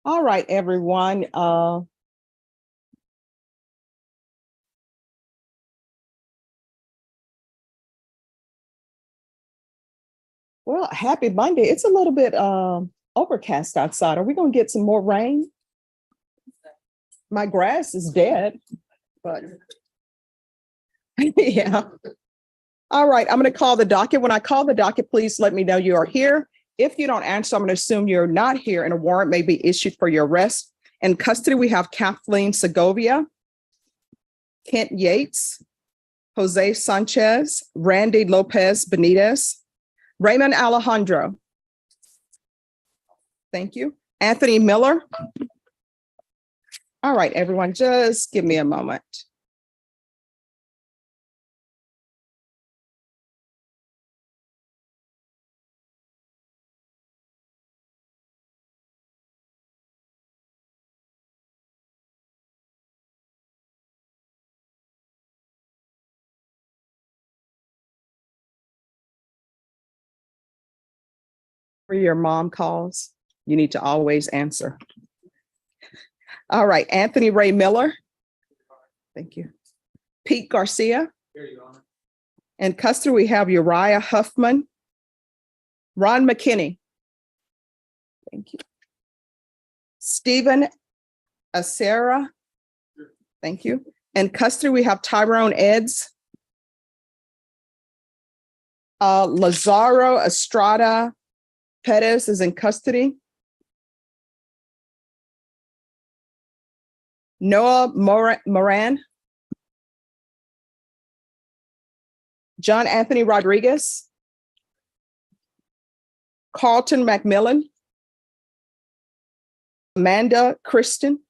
All right, everyone. Well, happy Monday. It's a little bit overcast outside. Are we going to get some more rain? My grass is dead, but yeah. All right, I'm going to call the docket. When I call the docket, please let me know you are here. If you don't answer, I'm going to assume you're not here and a warrant may be issued for your arrest. In custody, we have Kathleen Segovia, Kent Yates, Jose Sanchez, Randy Lopez Benitez, Raymond Alejandro. Thank you. Anthony Miller. All right, everyone, just give me a moment. Your mom calls, you need to always answer. All right, Anthony Ray Miller. Thank you. Pete Garcia. Here you are. In custody, we have Uriah Huffman, Ron McKinney. Thank you. Stephen Acera. Thank you. In custody, we have Tyrone Eds, Lazaro Estrada Perez is in custody. Noah Moran. John Anthony Rodriguez. Carlton McMillan. Amanda Kristen.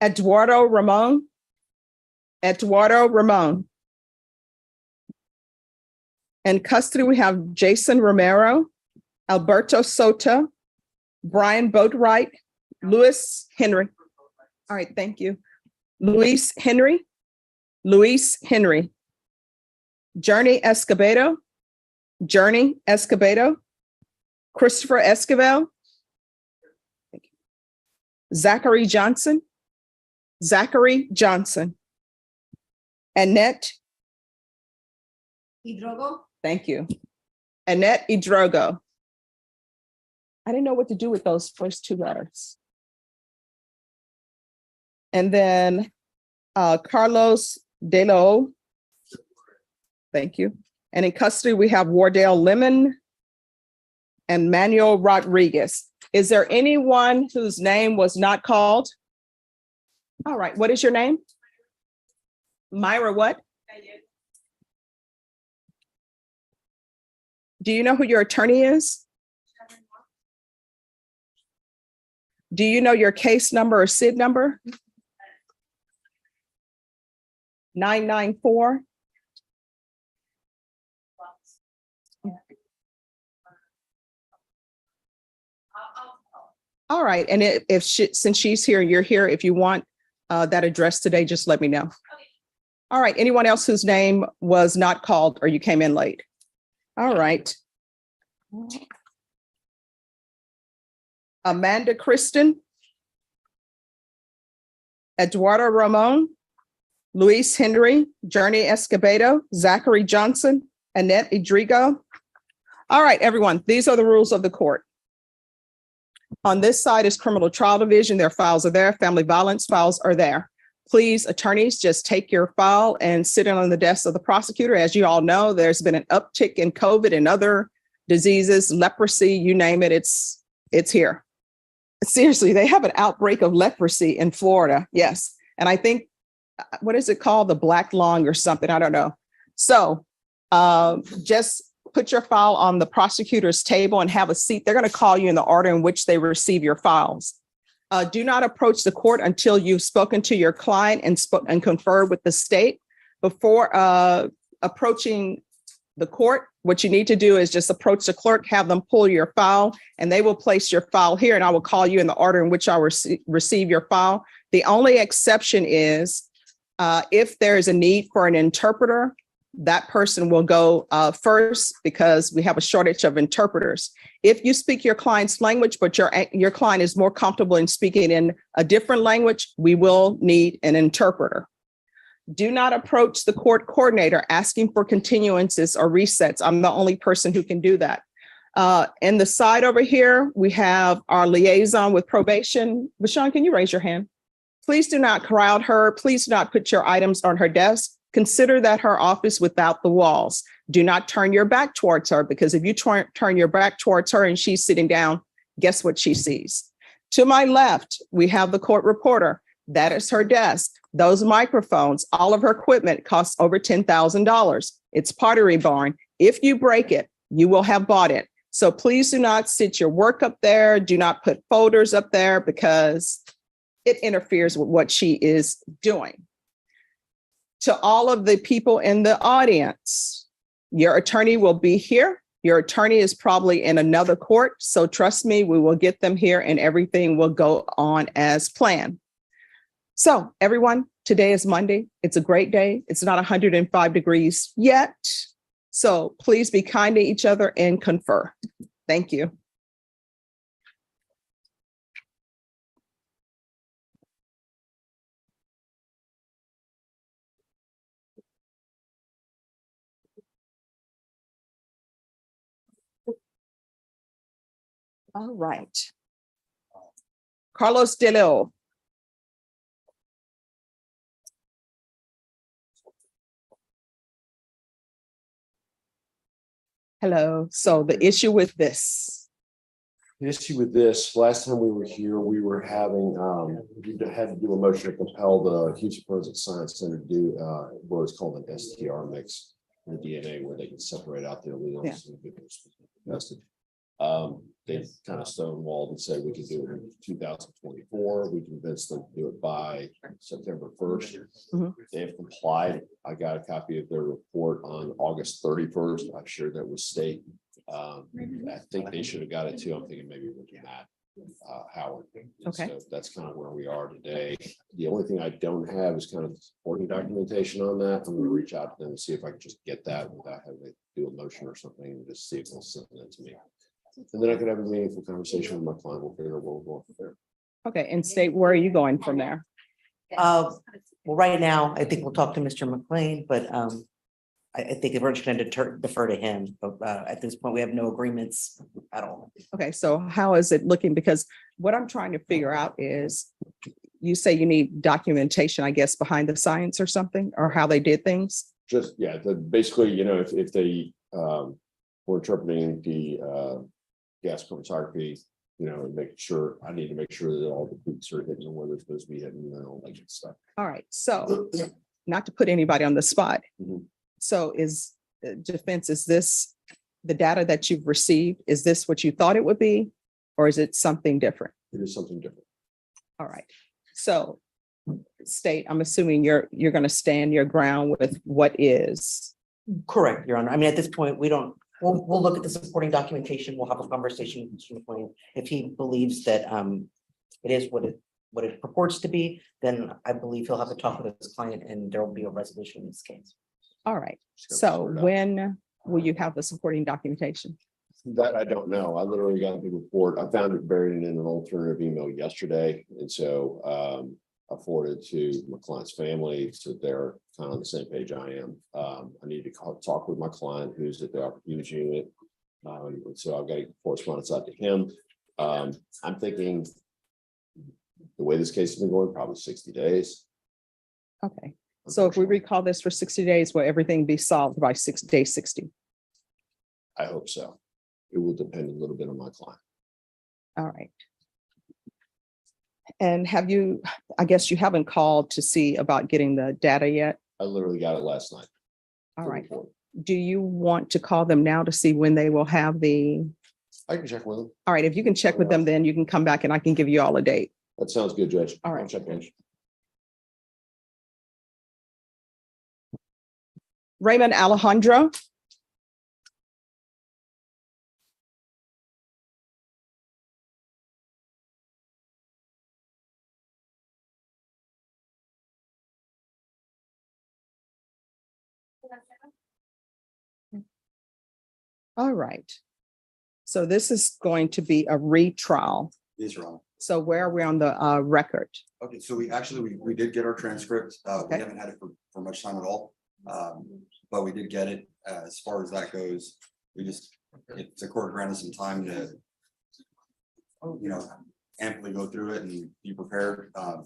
Eduardo Ramon. In custody, we have Jason Romero, Alberto Soto, Brian Boatwright, Luis Henry. All right, thank you. Luis Henry, Journey Escobedo, Christopher Esquivel, Zachary Johnson, Annette Idrogo. Thank you. Annette Idrogo. I didn't know what to do with those first two letters. And then Carlos Delo. Thank you. And in custody, we have Wardell Lemon and Manuel Rodriguez. Is there anyone whose name was not called? All right, what is your name? Myra what? Do you know who your attorney is? Do you know your case number or SID number? 994. All right, and since she's here, you're here, if you want that address today, just let me know. Okay. All right, anyone else whose name was not called or you came in late? All right. Amanda Kristen, Eduardo Ramon, Luis Henry, Journey Escobedo, Zachary Johnson, Annette Idrigo. All right, everyone, these are the rules of the court. On this side is criminal trial division. Their files are there. Family violence files are there. Please, attorneys, just take your file and sit it on the desk of the prosecutor. As you all know, there's been an uptick in COVID and other diseases, leprosy, you name it, it's here. Seriously, they have an outbreak of leprosy in Florida. Yes. And I think, what is it called? The black lung or something. I don't know. So just put your file on the prosecutor's table and have a seat. They're going to call you in the order in which they receive your files. Do not approach the court until you've spoken to your client and conferred with the state. Before approaching the court, what you need to do is just approach the clerk, have them pull your file, and they will place your file here, and I will call you in the order in which I'll receive your file. The only exception is if there is a need for an interpreter, that person will go first because we have a shortage of interpreters. If you speak your client's language, but your client is more comfortable in speaking in a different language, we will need an interpreter. Do not approach the court coordinator asking for continuances or resets. I'm the only person who can do that. In the side over here, we have our liaison with probation. Bashan, can you raise your hand? Please do not crowd her. Please do not put your items on her desk. Consider that her office without the walls. Do not turn your back towards her, because if you turn your back towards her and she's sitting down, guess what she sees? To my left, we have the court reporter. That is her desk. Those microphones, all of her equipment costs over $10,000. It's Pottery Barn. If you break it, you will have bought it. So please do not sit your work up there. Do not put folders up there, because it interferes with what she is doing. To all of the people in the audience, your attorney will be here. Your attorney is probably in another court. So trust me, we will get them here and everything will go on as planned. So everyone, today is Monday. It's a great day. It's not 105 degrees yet. So please be kind to each other and confer. Thank you. All right. Carlos De Leon. Hello. So the issue with this. The issue with this, last time we were here, we were having, we had to do a motion to compel the Houston Forensic Science Center to do what is called an STR mix in the DNA, where they can separate out the alleles and get those tested. They kind of stonewalled and said we could do it in 2024. We convinced them to do it by September 1st. They have complied. I got a copy of their report on August 31st. I shared that with state. I think they should have got it too. I'm thinking maybe looking at Howard. Okay. So that's kind of where we are today. The only thing I don't have is kind of supporting documentation on that. I'm going to reach out to them and see if I can just get that without having to do a motion or something, and just see if they'll send that to me. And then I could have a meaningful conversation with my client. We'll figure out what we'll go from there. Okay. And state, where are you going from there? Well, right now, I think we'll talk to Mr. McLean, but I think we're just going to defer to him. But at this point, we have no agreements at all. Okay. So how is it looking? Because what I'm trying to figure out is, you say you need documentation, I guess, behind the science or something, or how they did things? Just, yeah, basically, you know, if they were interpreting the gas chromatography, you know, and making sure, I need to make sure that all the peaks are hitting where they're supposed to be hitting and all that good stuff. All right. So not to put anybody on the spot. Mhm. So is defense, is this the data that you've received? Is this what you thought it would be? Or is it something different? It is something different. All right. So state, I'm assuming you're going to stand your ground with what is. Correct, Your Honor. I mean, at this point, we'll look at the supporting documentation. We'll have a conversation with Mr. McLean. If he believes that it is what it purports to be, then I believe he'll have to talk with his client and there will be a resolution in this case. All right. So when will you have the supporting documentation? That I don't know. I literally got the report. I found it buried in an alternative email yesterday. And so I forwarded to my client's family, so they're kind of on the same page I am. I need to talk with my client who's at the opportunity unit. And so I've got a correspondence out to him. I'm thinking the way this case has been going, probably 60 days. Okay. So if we recall this for 60 days, will everything be solved by day 60? I hope so. It will depend a little bit on my client. All right. And have you, I guess you haven't called to see about getting the data yet? I literally got it last night. All right. Do you want to call them now to see when they will have the? I can check with them. All right. If you can check with them, then you can come back and I can give you all a date. That sounds good, Judge. All right. I'll check in. Raymond Alejandro. All right. So this is going to be a retrial. Yes, Your Honor. So where are we on the record? Okay, so we did get our transcript. We Okay. haven't had it for much time at all. But we did get it. As far as that goes, if the court granted some time to, amply go through it and be prepared, a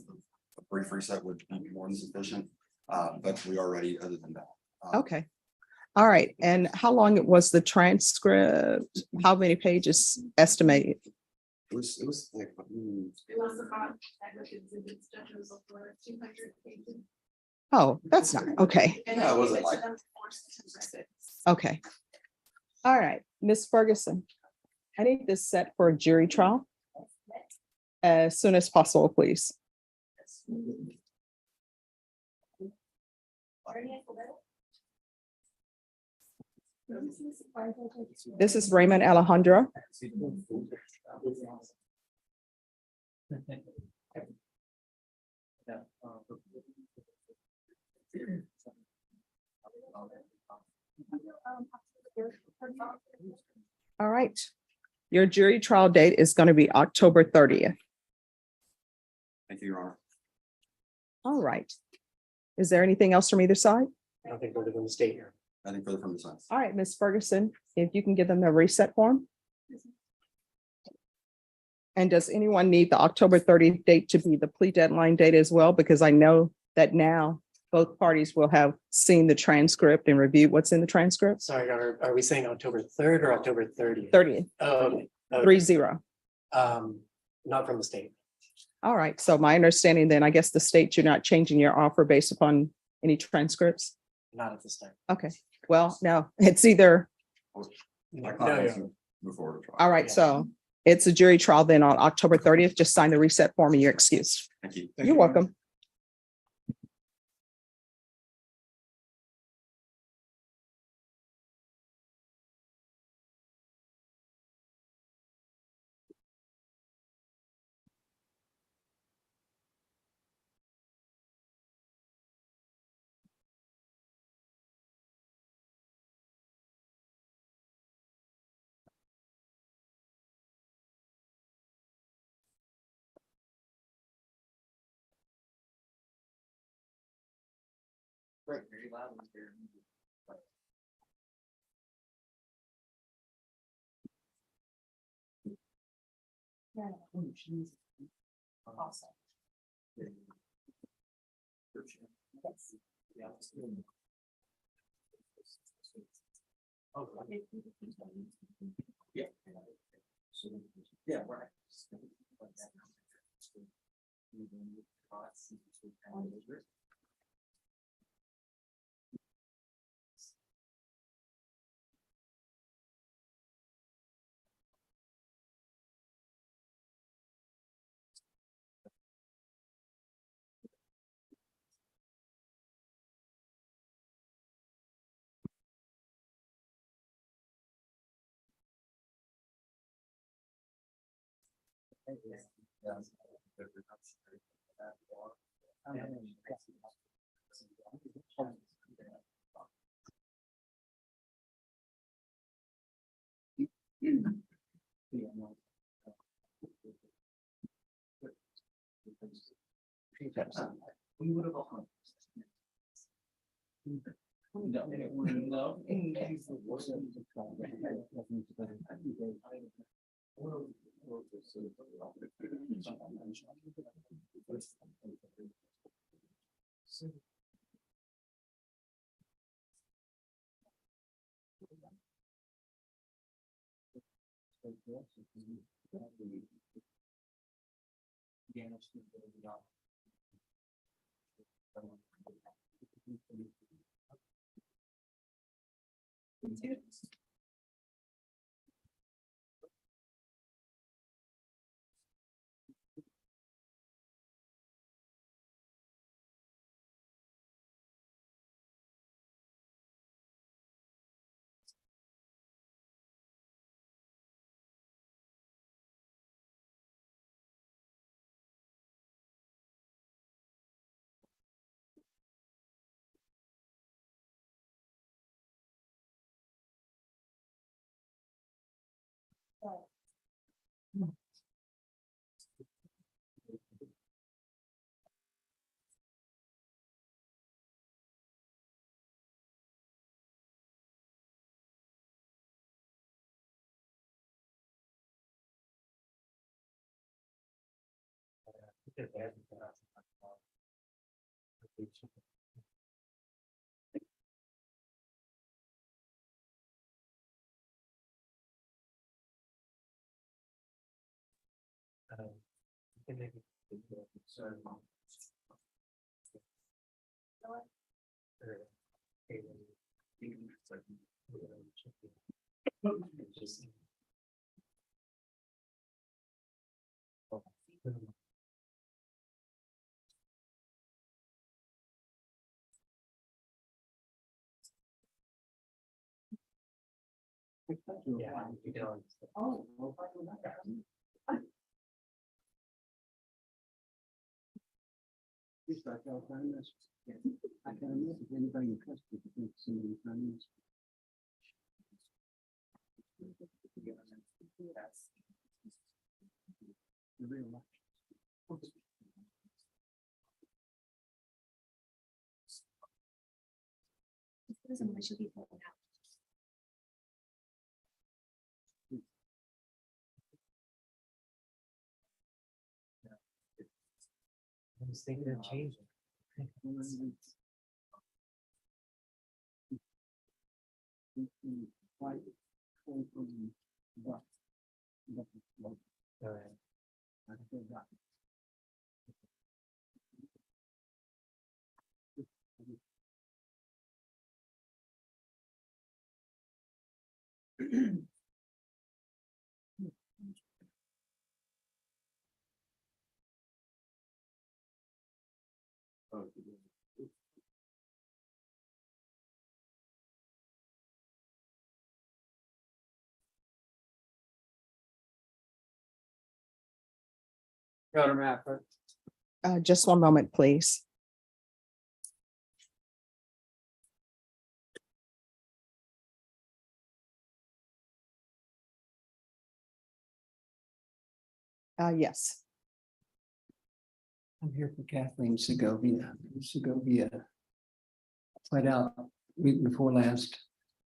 brief reset would be more than sufficient. But we are ready other than that. Okay. All right. And how long was the transcript? How many pages estimated? It was like, It was about exhibits, judges over 200 pages. Oh, that's not, okay. And Yeah, it I wasn't gave it to like- them for 6. Okay. All right, Ms. Ferguson. I need this set for a jury trial as soon as possible, please. This is Raymond Alejandro. All right. Your jury trial date is going to be October 30th. thank you, Your Honor. All right. Is there anything else from either side? I don't think further from the state here. I think further from the science. All right, Ms. Ferguson, if you can give them the reset form. And does anyone need the October 30th date to be the plea deadline date as well? Because I know that now both parties will have seen the transcript and reviewed what's in the transcript. Sorry, are we saying October 3rd or October 30th? 30th, Oh, 3-0. not from the state. All right, so my understanding then, I guess the state, you're not changing your offer based upon any transcripts? Not at this time. Okay, well, no, it's either, My No, client wants yeah. to move forward. with trial. all right, so it's a jury trial then on October 30th. Just sign the reset form and you're excused. Thank you. You're welcome. Yeah, right. We would have. Yeah. You can I can imagine if anybody in custody could see me from this. The real life. I was thinking of changing. All right. Just one moment, please. Yes. I'm here for Kathleen Segovia. Segovia pled out week before last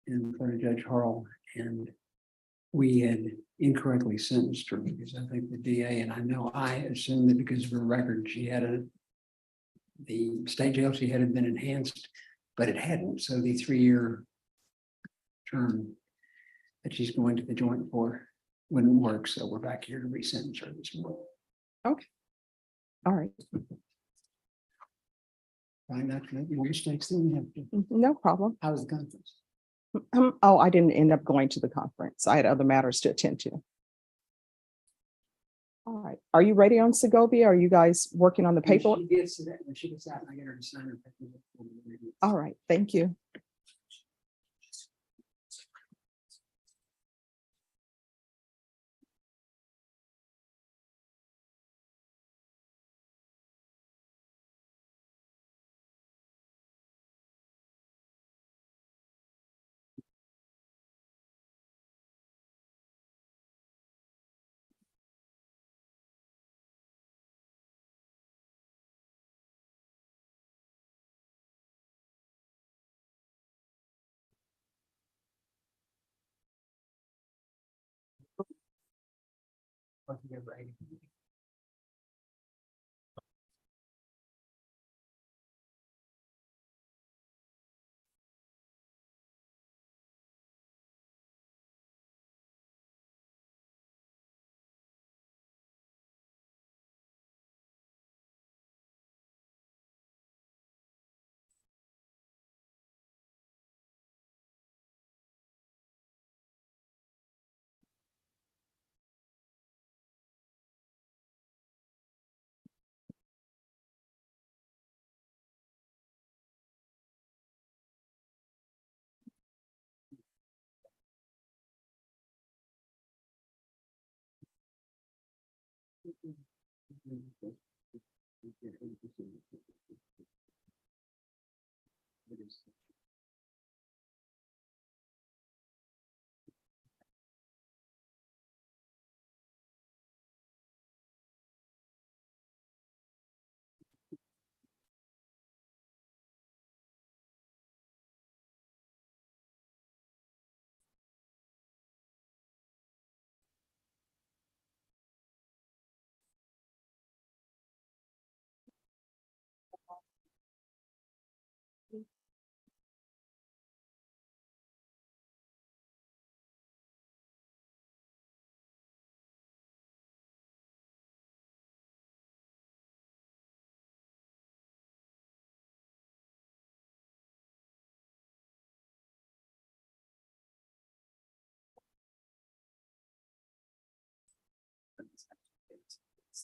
in front of Judge Harrell, and we had incorrectly sentenced her because I think the DA, and I know I assumed that because of her record, she had the state jail she had been enhanced, but it hadn't. So the 3-year term that she's going to the joint for wouldn't work. So we're back here to resentence her this morning. All right. Trying not to make more mistakes than we have to. No problem. How was the conference? Oh, I didn't end up going to the conference. I had other matters to attend to. All right. Are you ready on Segovia? Are you guys working on the paperwork? When she gets out, I get her to sign her paperwork. All right. Thank you.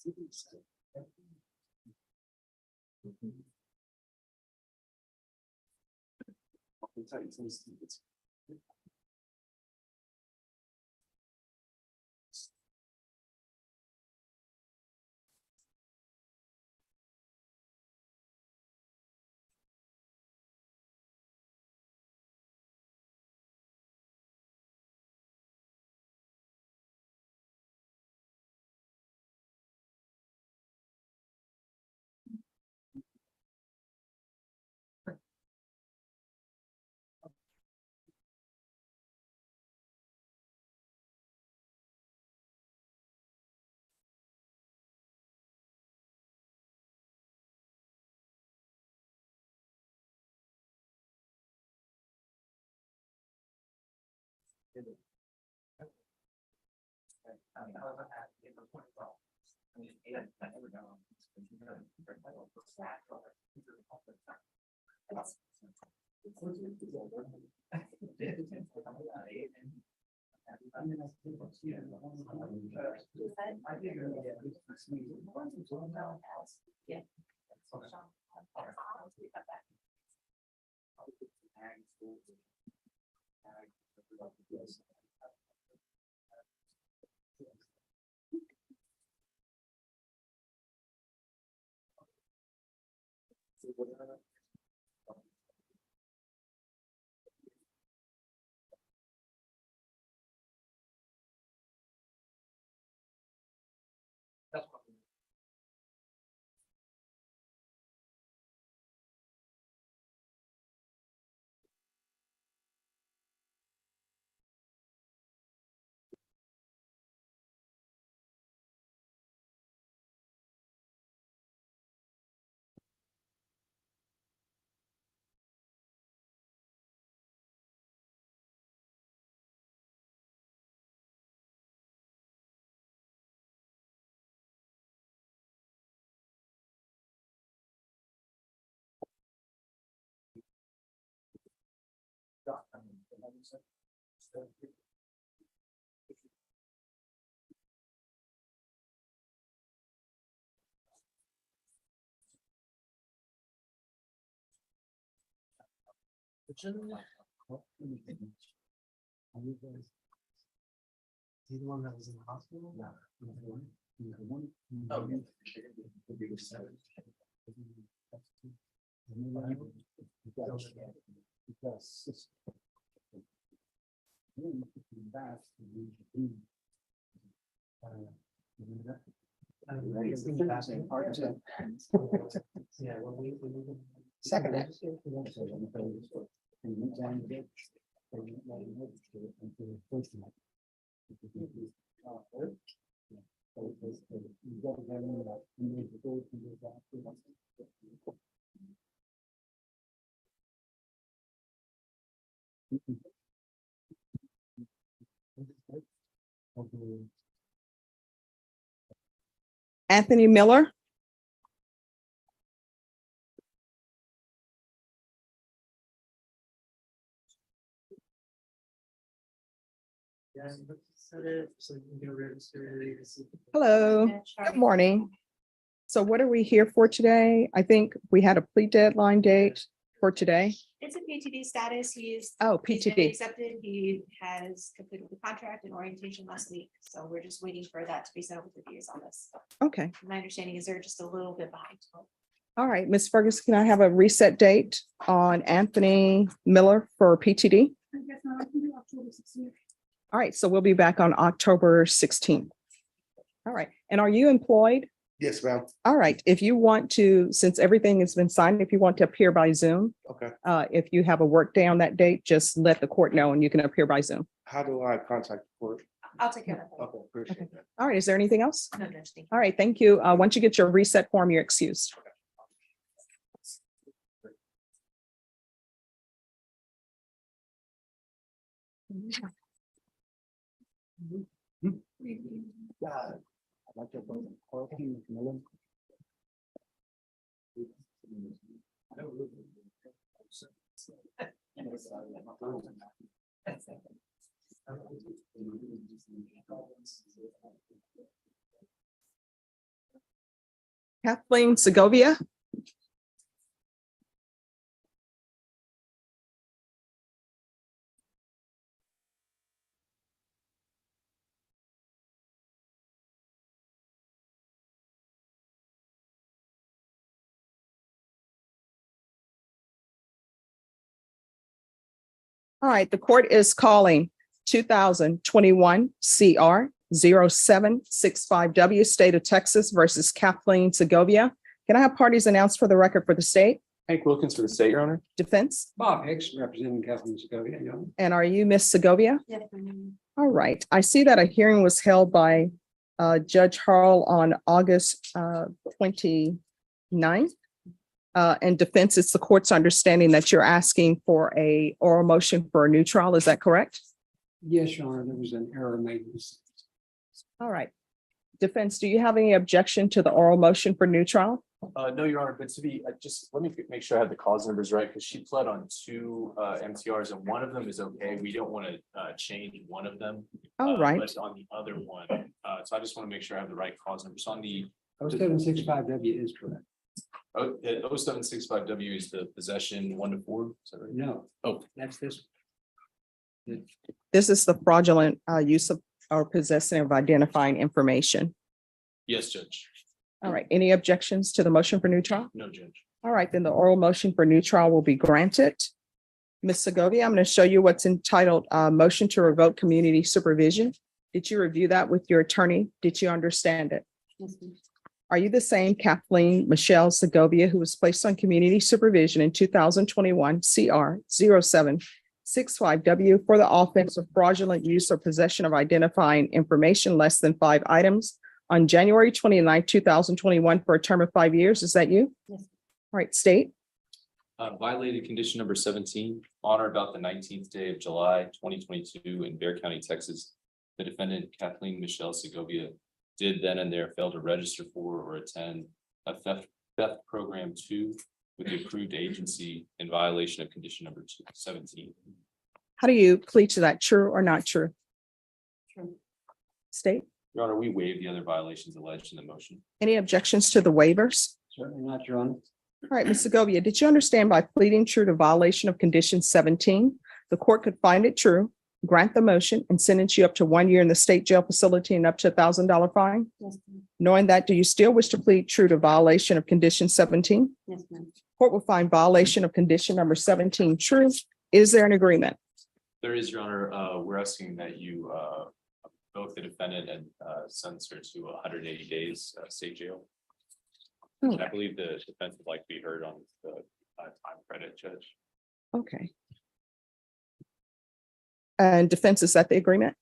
He the one that was in the hospital? No. Yeah, well, we. Second. Anthony Miller, Yeah, set it so you can get registered. hello, good morning. So what are we here for today? I think we had a plea deadline date for today. It's a PTD status. He's Oh, been PTD. accepted. He has completed the contract and orientation last week. So we're just waiting for that to be sent over to the on this. Okay, My understanding is they're just a little bit behind. all right, Ms. Ferguson, can I have a reset date on Anthony Miller for PTD? All right, so we'll be back on October 16th. All right, and are you employed? Yes, ma'am. All right, if you want to, since everything has been signed, if you want to appear by Zoom, Okay. if you have a work day on that date, just let the court know and you can appear by Zoom. How do I contact the court? I'll take care of that. Okay, appreciate that. All right, is there anything else? No, Judge, thank you. All right, thank you. Once you get your reset form, you're excused. Kathleen Segovia. All right, the court is calling 2021 CR 0765W State of Texas versus Kathleen Segovia. Can I have parties announced for the record for the state? Hank Wilkins for the state, Your Honor. Defense? Bob Hicks, representing Kathleen Segovia. And are you Miss Segovia? Yes. All right, I see that a hearing was held by Judge Harrell on August 29th. And defense, it's the court's understanding that you're asking for a oral motion for a new trial. Is that correct? Yes, Your Honor, there was an error made. All right. Defense, do you have any objection to the oral motion for new trial? No, Your Honor, but to be, just let me make sure I have the cause numbers right, because she pled on two MTRs and one of them is okay. We don't want to change one of them. All right. But on the other one, so I just want to make sure I have the right cause numbers on the 0765W is correct. 0765W is the possession 1 to 4. Is that right? No. Oh. That's this. This is the fraudulent use of or possessing of identifying information. Yes, Judge. All right. Any objections to the motion for new trial? No, Judge. All right, then the oral motion for new trial will be granted. Ms. Segovia, I'm going to show you what's entitled motion to revoke community supervision. Did you review that with your attorney? Did you understand it? Are you the same Kathleen Michelle Segovia who was placed on community supervision in 2021 CR 0765W for the offense of fraudulent use or possession of identifying information less than 5 items on January 29, 2021 for a term of 5 years? Is that you? Yes. All right, state. Violated condition number 17, on or about the 19th day of July 2022 in Bexar County, Texas. The defendant Kathleen Michelle Segovia did then and there fail to register for or attend a theft program 2 with the approved agency in violation of condition number 17. How do you plead to that? True or not true? True. State. Your Honor, we waive the other violations alleged in the motion. Any objections to the waivers? Certainly not, Your Honor. All right, Ms. Segovia, did you understand by pleading true to violation of condition 17, the court could find it true, grant the motion, and sentence you up to 1 year in the state jail facility and up to $1,000 fine? Yes, Knowing that, do you still wish to plead true to violation of condition 17? yes, ma'am. Court will find violation of condition number 17 true. Is there an agreement? There is, Your Honor, we're asking that you both the defendant and sentence her to 180 days state jail. And I believe the defense would like to be heard on the time credit, Judge. Okay. And defense, is that the agreement?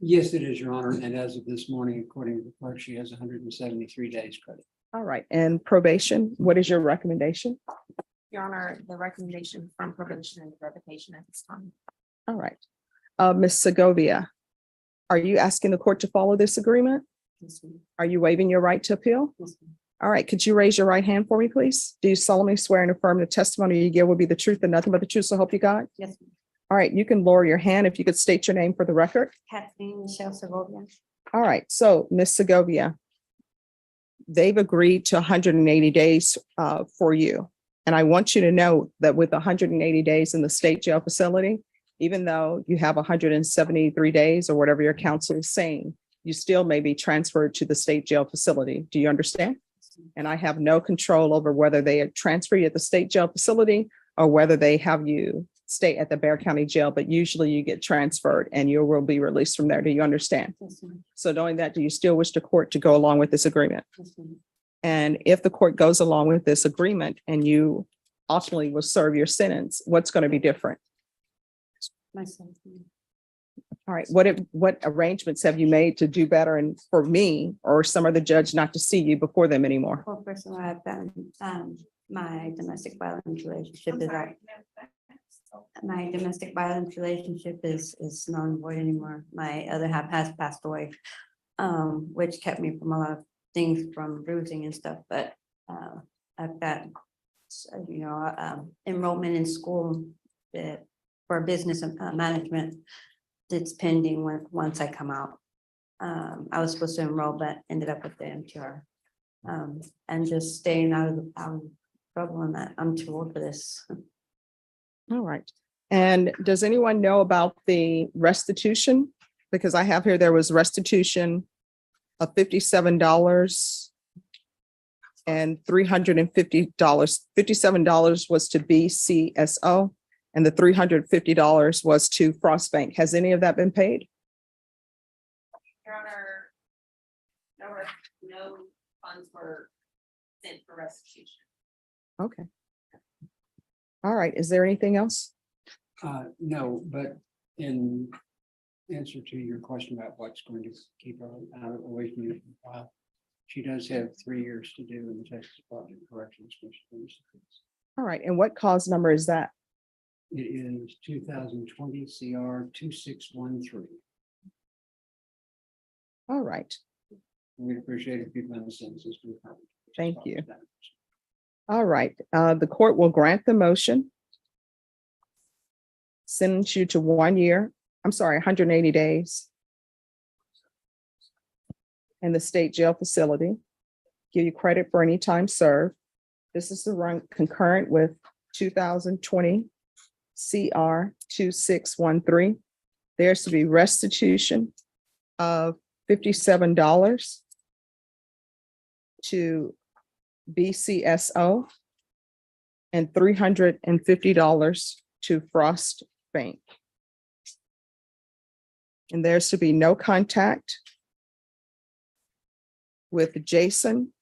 Yes, it is, Your Honor. And as of this morning, according to the clerk, she has 173 days credit. All right, and probation, what is your recommendation? Your Honor, the recommendation from probation and revocation at this time. All right. Ms. Segovia, are you asking the court to follow this agreement? Yes, ma'am. Are you waiving your right to appeal? Yes, ma'am. All right, could you raise your right hand for me, please? Do you solemnly swear and affirm the testimony you give will be the truth and nothing but the truth, so help you God? Yes, ma'am. All right, you can lower your hand if you could state your name for the record. Kathleen Michelle Segovia. All right, so Ms. Segovia, they've agreed to 180 days for you. And I want you to know that with 180 days in the state jail facility, even though you have 173 days or whatever your counsel is saying, you still may be transferred to the state jail facility. Do you understand? And I have no control over whether they transfer you at the state jail facility or whether they have you stay at the Bexar County Jail, but usually you get transferred and you will be released from there. Do you understand? Yes, ma'am. So knowing that, do you still wish the court to go along with this agreement? Yes, ma'am. And if the court goes along with this agreement and you ultimately will serve your sentence, what's going to be different? Myself, ma'am. All right, what arrangements have you made to do better and for me or some other judge not to see you before them anymore? Well, first of all, I found my domestic violence relationship I'm is sorry. my domestic violence relationship is null and void anymore. My other half has passed away, which kept me from a lot of things, from bruising and stuff. But I've got, enrollment in school for business management. It's pending once I come out. I was supposed to enroll, but ended up with the MTR. And just staying out of trouble, and that I'm too old for this. All right. And does anyone know about the restitution? Because I have here, there was restitution of $57 and $350. $57 was to BCSO and the $350 was to Frost Bank. Has any of that been paid? Your Honor, no funds were sent for restitution. Okay. All right. Is there anything else? No, but in answer to your question about what's going to keep her out away from you, she does have 3 years to do in the Texas Department of Corrections. All right. And what cause number is that? It is 2020 CR 2613. All right. We'd appreciate it if you'd lend the sentences. Thank you. All right. The court will grant the motion. Sentence you to 1 year, 180 days. In the state jail facility. Give you credit for any time served. This is to run concurrent with 2020 CR 2613. There's to be restitution of $57 to BCSO and $350 to Frost Bank. And there's to be no contact with Jason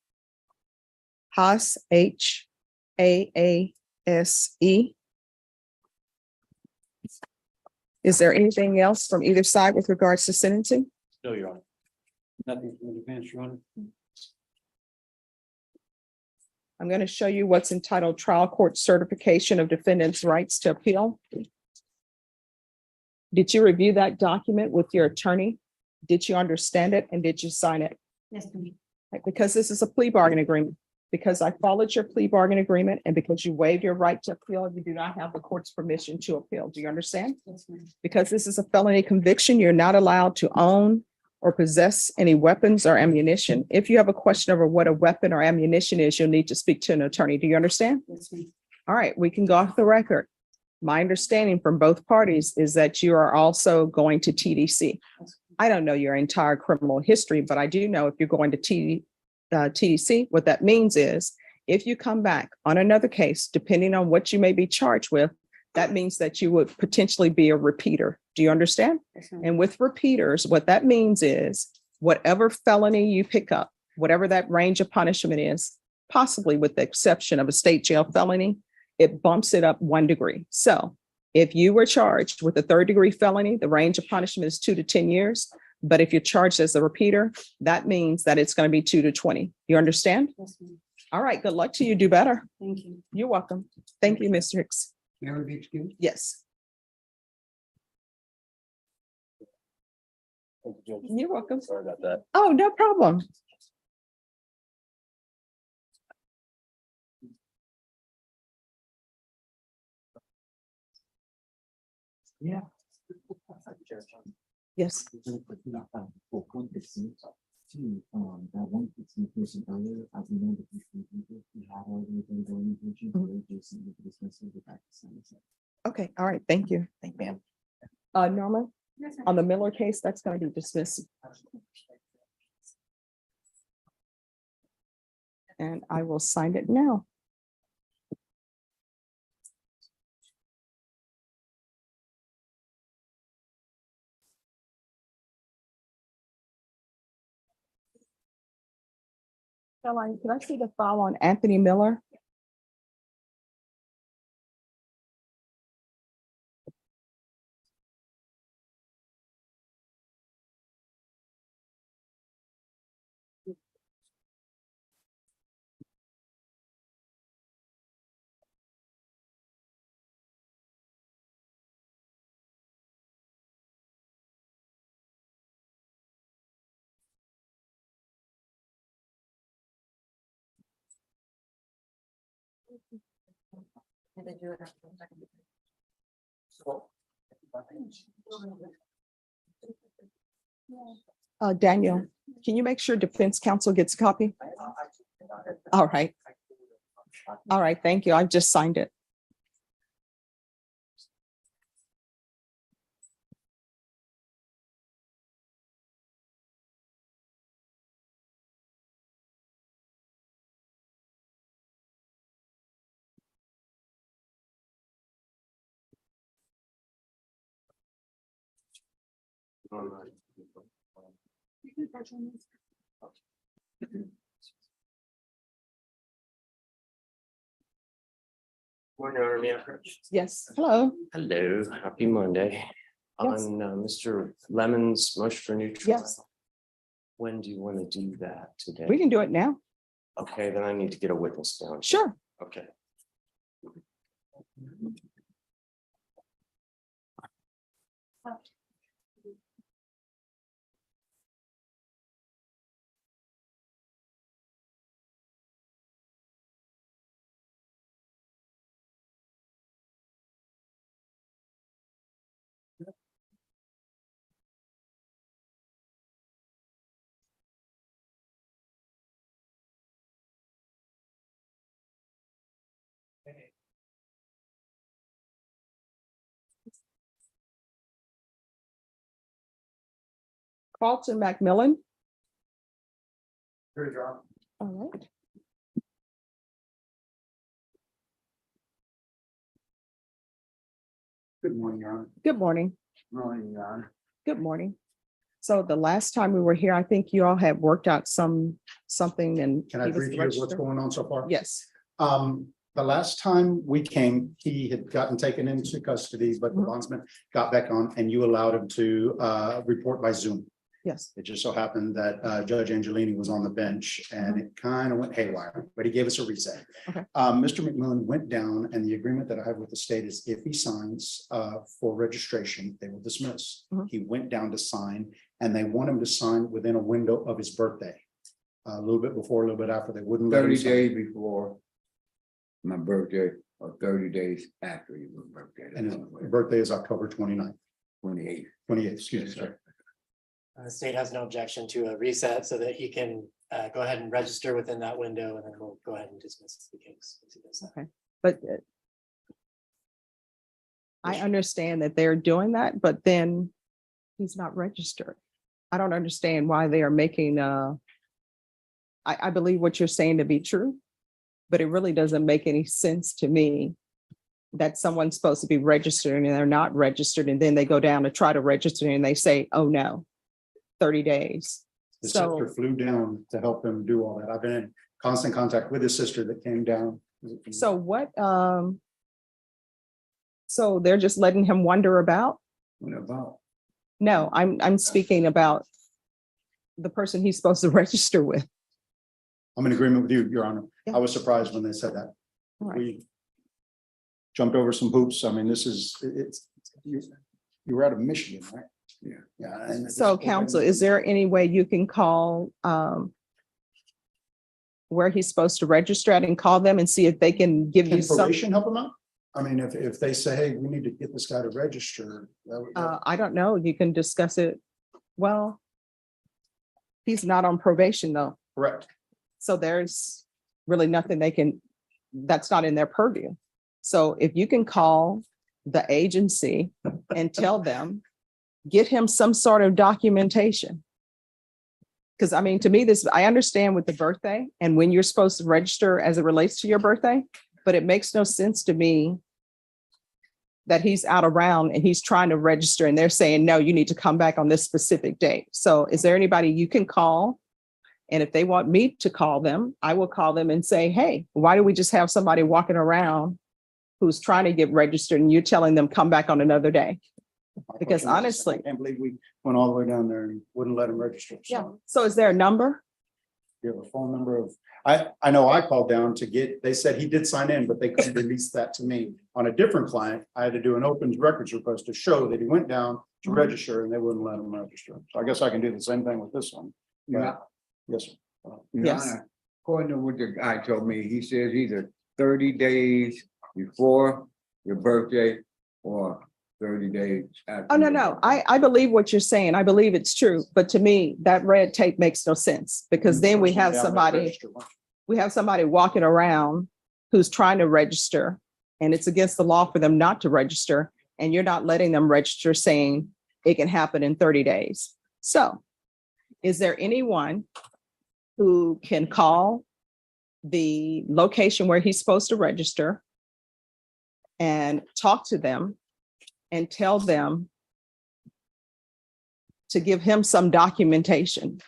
Haas, HAASE. Is there anything else from either side with regards to sentencing? No, Your Honor. Nothing from the defense, Your Honor. I'm going to show you what's entitled Trial Court Certification of Defendants' Rights to Appeal. Did you review that document with your attorney? Did you understand it and did you sign it? Yes, ma'am. Right, because this is a plea bargain agreement, because I followed your plea bargain agreement and because you waived your right to appeal, you do not have the court's permission to appeal. Do you understand? Yes, ma'am. Because this is a felony conviction, you're not allowed to own or possess any weapons or ammunition. If you have a question over what a weapon or ammunition is, you'll need to speak to an attorney. Do you understand? Yes, ma'am. All right, we can go off the record. My understanding from both parties is that you are also going to TDC. I don't know your entire criminal history, but I do know if you're going to TDC, what that means is if you come back on another case, depending on what you may be charged with, that means that you would potentially be a repeater. Do you understand? Yes, ma'am. And with repeaters, what that means is whatever felony you pick up, whatever that range of punishment is, possibly with the exception of a state jail felony, it bumps it up 1 degree. So if you were charged with a 3rd-degree felony, the range of punishment is 2 to 10 years. But if you're charged as a repeater, that means that it's going to be 2 to 20. You understand? Yes, ma'am. All right. Good luck to you. Do better. Thank you. You're welcome. Thank you, Mr. Hicks. May I be excused? Yes. Thank you, Judge. You're welcome. Sorry about that. Oh, no problem. Yeah. Yes. For context, to that one person earlier, as we know that we had already been going into very Jason with dismissal with that. Okay. All right. Thank you. Thank you, ma'am. Norma, on the Miller case, that's going to be dismissed. And I will sign it now. Caroline, can I see the file on Anthony Miller? Daniel, can you make sure defense counsel gets a copy? All right. All right, thank you. I've just signed it. Morning, Army Approach. Yes, hello. Hello, happy Monday. Yes. On Mr. Lemon's motion for new trial. Yes, When do you want to do that today? we can do it now. Okay, then I need to get a witness down. Sure. Okay. Carlton Macmillan. Here, John. All right. Good morning, Your Honor. Good morning. Morning, Your Honor. Good morning. So the last time we were here, I think you all had worked out something and. Can I he was brief the you of what's registrar? going on so far? Yes. The last time we came, he had gotten taken into custody, but the Mhm. bondsman got back on and you allowed him to report by Zoom. Yes. It just so happened that Judge Angelini was on the bench and it kind of went haywire, but he gave us a reset. Okay. Mr. McMillan went down and the agreement that I have with the state is if he signs for registration, they will dismiss. Mhm. He went down to sign and they want him to sign within a window of his birthday. A little bit before, a little bit after, they wouldn't let him 30 sign. days before my birthday or 30 days after your birthday. And his birthday is October 29th, 28th. 28th, excuse me, Yes, sir. The state has no objection to a reset so that he can go ahead and register within that window, and then we'll go ahead and dismiss the case. once he does that. Okay, but I understand that they're doing that, but then he's not registered. I don't understand why they are making, I believe what you're saying to be true, but it really doesn't make any sense to me that someone's supposed to be registered and they're not registered, and then they go down to try to register and they say, oh, no, 30 days. His So, sister flew down to help him do all that. I've been in constant contact with his sister that came down. so what, so they're just letting him wander about? What about? No, I'm speaking about the person he's supposed to register with. I'm in agreement with you, Your Honor. Yeah. I was surprised when they said that. Right. We jumped over some hoops. I mean, this is, you were out of Michigan, right? Yeah. Yeah. and So counsel, is there any way you can call where he's supposed to register at and call them and see if they can give you Can some? probation help him out? I mean, if they say, hey, we need to get this guy to register. I don't know. You can discuss it. Well, he's not on probation though. Correct. So there's really nothing they can, that's not in their purview. So if you can call the agency and tell them, get him some sort of documentation. Because I mean, to me, this, I understand with the birthday and when you're supposed to register as it relates to your birthday, but it makes no sense to me that he's out around and he's trying to register and they're saying, no, you need to come back on this specific date. So is there anybody you can call? And if they want me to call them, I will call them and say, hey, why do we just have somebody walking around who's trying to get registered and you're telling them come back on another day? Because honestly. I can't believe we went all the way down there and wouldn't let him register. So Yeah. So is there a number? you have a phone number of, I know I called down to get, they said he did sign in, but they couldn't release that to me. On a different client, I had to do an open records request to show that he went down to register and they wouldn't let him register. So I guess I can do the same thing with this one. Yeah. Yes, sir. Your Yes. Honor, according to what the guy told me, he says either 30 days before your birthday or 30 days after. Oh, no, your no. birthday. I believe what you're saying. I believe it's true. But to me, that red tape makes no sense because then we have somebody, we have somebody walking around who's trying to register, and it's against the law for them not to register, and you're not letting them register, saying it can happen in 30 days. So is there anyone who can call the location where he's supposed to register and talk to them and tell them to give him some documentation?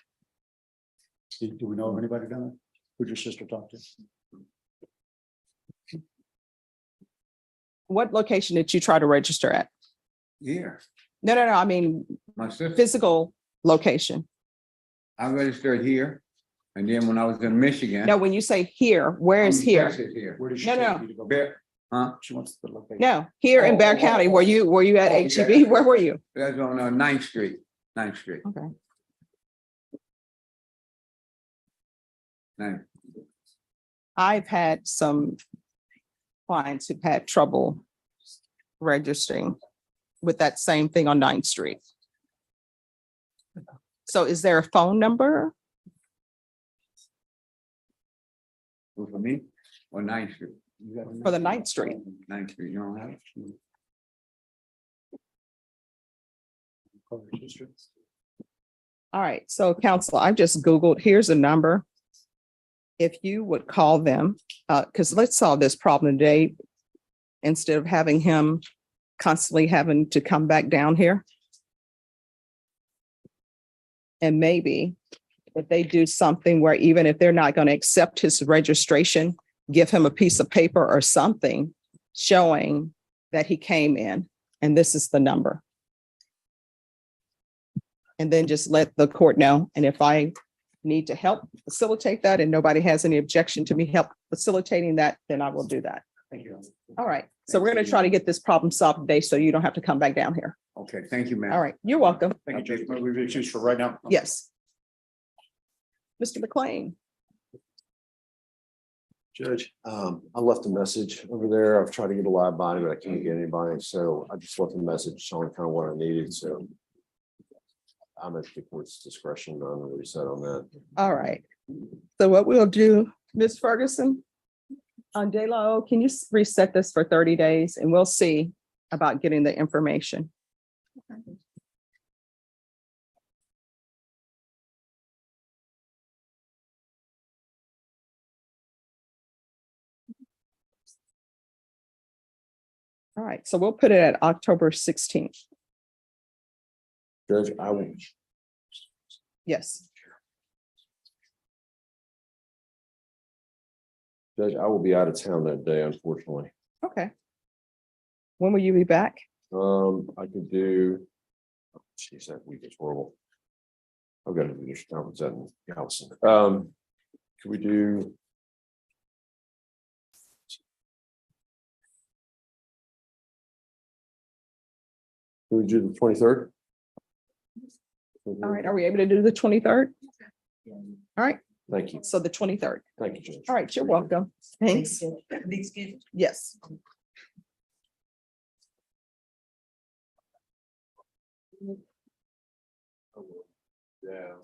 Do we know of anybody done that? Who'd your sister talk to? What location did you try to register at? Here, No, I mean my sister, physical location. I registered here, and then when I was in Michigan. No, when you say here, where is here? Texas here. Where did she No, take no. you to go? Bear, huh? She wants the location. No, here in Bear County, were you at Oh, HEB? yeah. Where were you? That's on 9th Street, 9th Street. Okay. 9th. I've had some clients who've had trouble registering with that same thing on 9th Street. So is there a phone number? Who, for me, or 9th Street? For the 9th Street. 9th Street, you don't have it? All right, so counsel, I've just Googled, here's a number. If you would call them, because let's solve this problem today, instead of having him constantly having to come back down here. And maybe if they do something where even if they're not going to accept his registration, give him a piece of paper or something showing that he came in and this is the number. And then just let the court know. And if I need to help facilitate that and nobody has any objection to me help facilitating that, then I will do that. Thank you. All right. So we're going to try to get this problem solved today so you don't have to come back down here. Okay, thank you, ma'am. All right. You're welcome. Thank you, Judge. We've excused for right now. Yes. Mr. McLean. Judge, I left a message over there. I've tried to get a live body, but I can't get anybody. So I just left a message showing kind of what I needed. So I'm at the court's discretion on what he said on that. All right. So what we'll do, Ms. Ferguson, on De La O, can you reset this for 30 days and we'll see about getting the information. All right, so we'll put it at October 16th. Judge, I will. Yes. Judge, I will be out of town that day, unfortunately. Okay. When will you be back? I could do. Geez, that week is horrible. I've got a leadership conference at Galveston. Could we do? Can we do the 23rd? All right, are we able to do the 23rd? All right, Thank you. so the 23rd. Thank you, Judge. All right, you're welcome. Thanks. Yes. Yeah.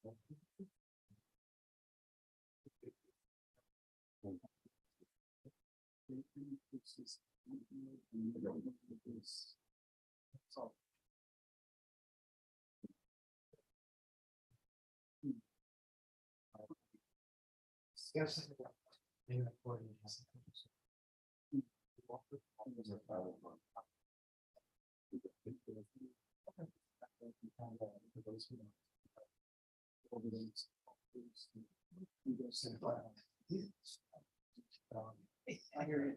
I hear you.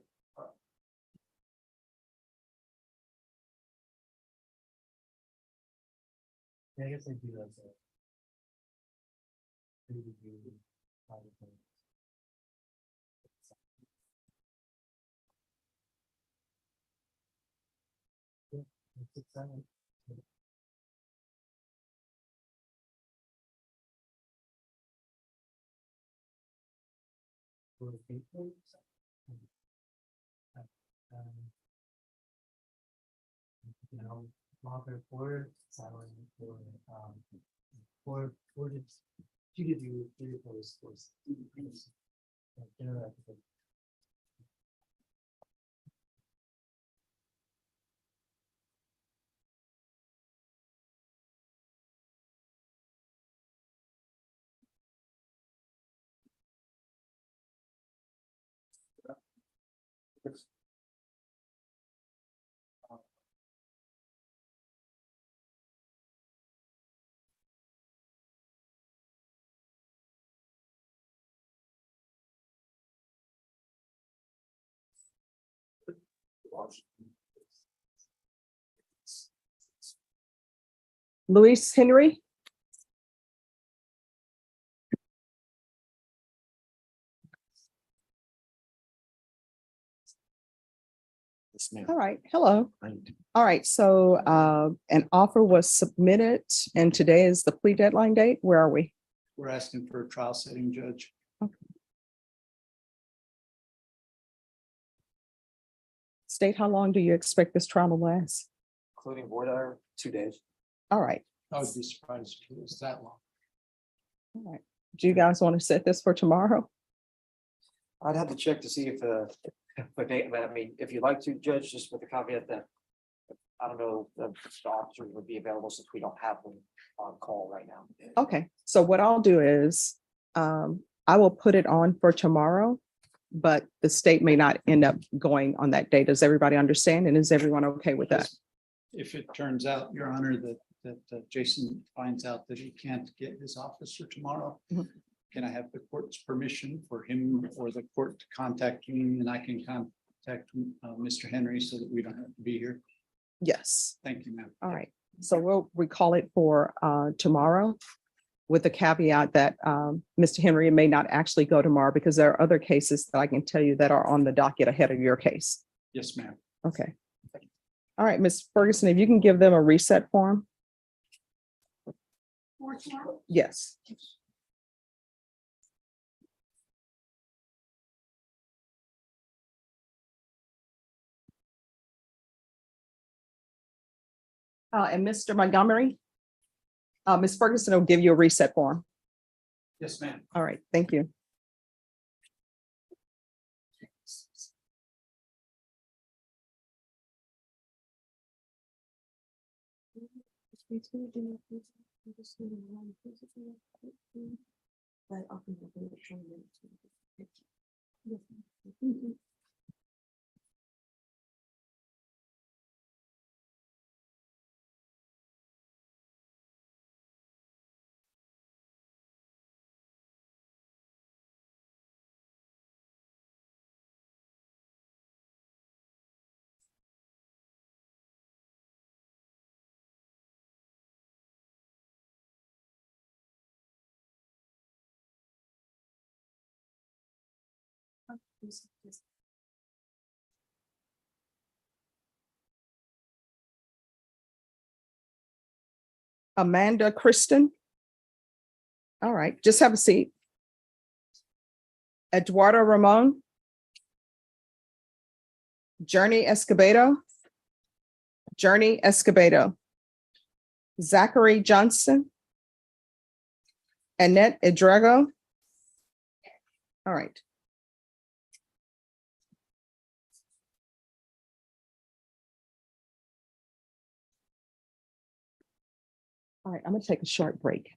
Yeah, I guess I do that. It's exciting. For people. You know, longer for salary for the to give you three posts was. Luis Henry, all right, hello. All right, so an offer was submitted and today is the plea deadline date. Where are we? We're asking for a trial setting judge. State, how long do you expect this trial to last? Including board hour, 2 days. All right, I would be surprised if it was that long. all right. Do you guys want to set this for tomorrow? I'd have to check to see if, but I mean, if you'd like to, Judge, just with the caveat that I don't know if the officers would be available since we don't have them on call right now. Okay, so what I'll do is I will put it on for tomorrow, but the state may not end up going on that day. Does everybody understand? And is everyone okay with that? If it turns out, Your Honor, that Jason finds out that he can't get his officer tomorrow, Mhm. can I have the court's permission for him or the court to contact me and I can contact Mr. Henry so that we don't have to be here? Yes. Thank you, ma'am. All right. So we'll recall it for tomorrow with the caveat that Mr. Henry may not actually go tomorrow because there are other cases that I can tell you that are on the docket ahead of your case. Yes, ma'am. Okay. All right, Ms. Ferguson, if you can give them a reset form. Yes. And Mr. Montgomery, Ms. Ferguson will give you a reset form. Yes, ma'am. All right, thank you. Amanda Kristen. All right, just have a seat. Eduardo Ramon. Journey Escobedo. Journey Escobedo. Zachary Johnson. Annette Edrago. All right. All right, I'm gonna take a short break.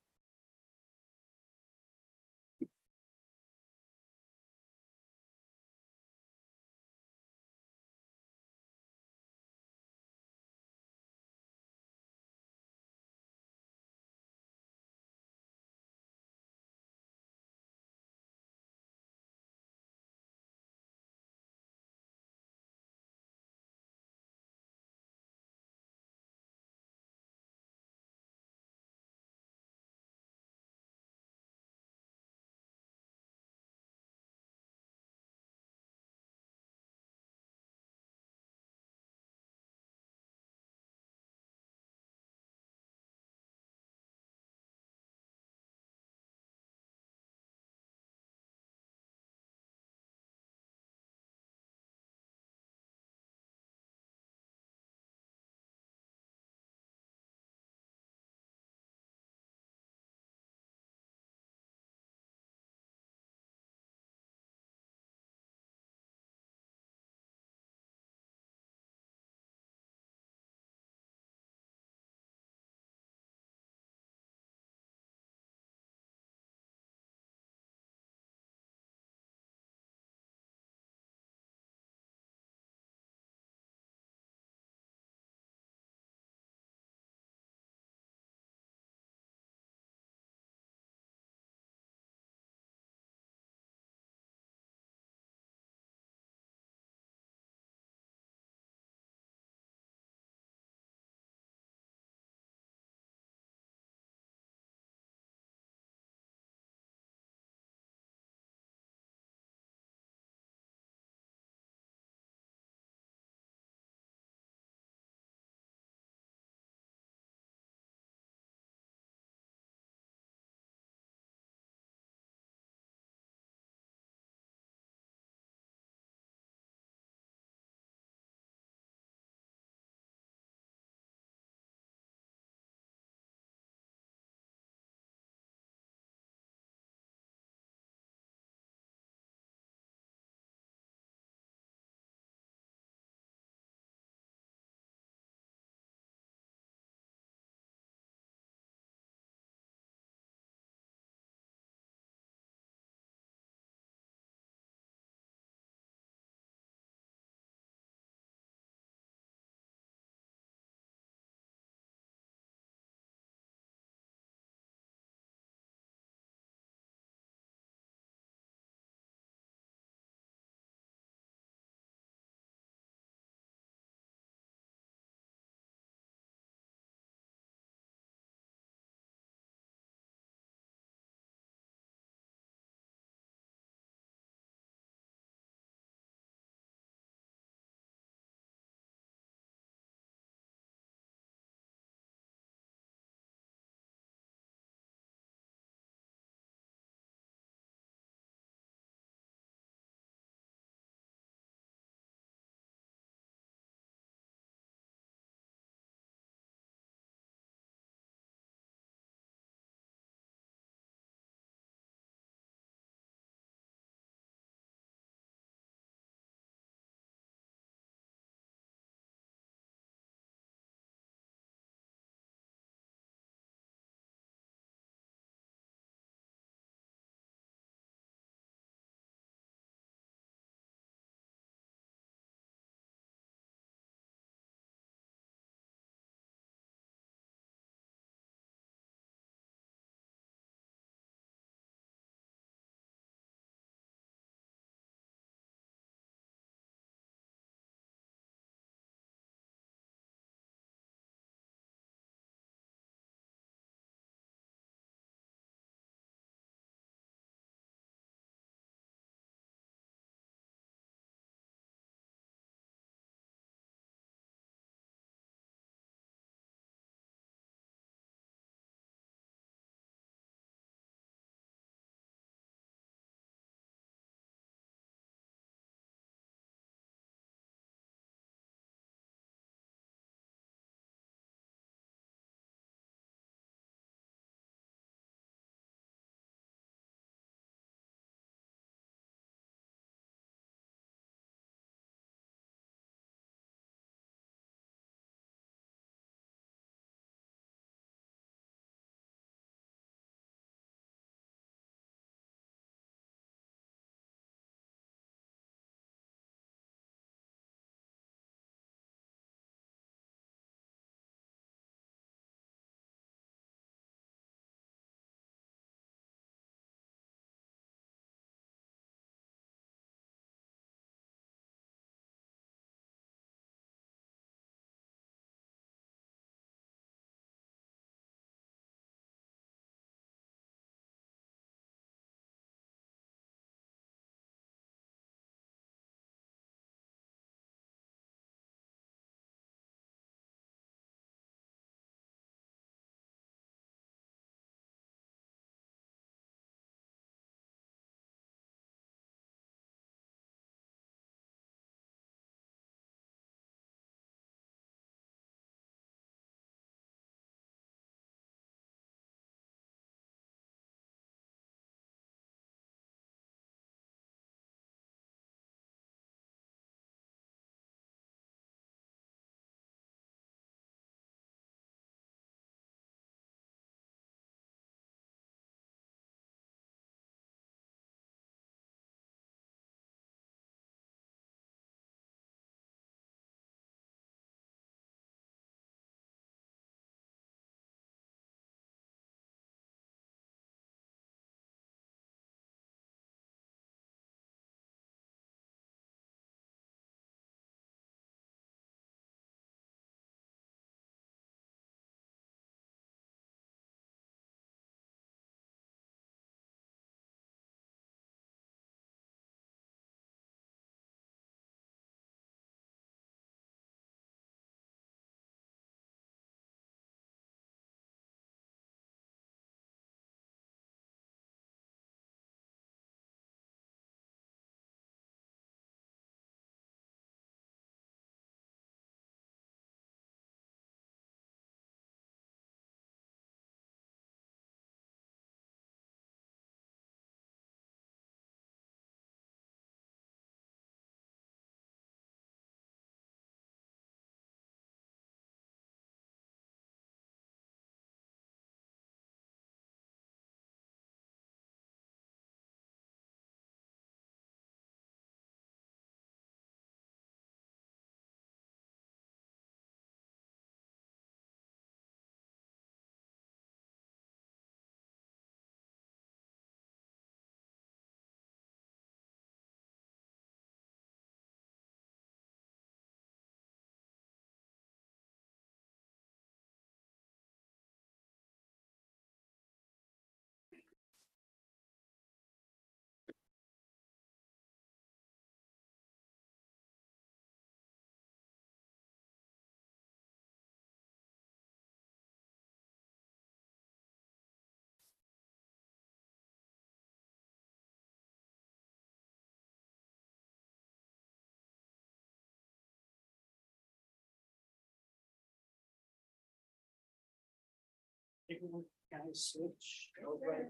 Guys, switch over.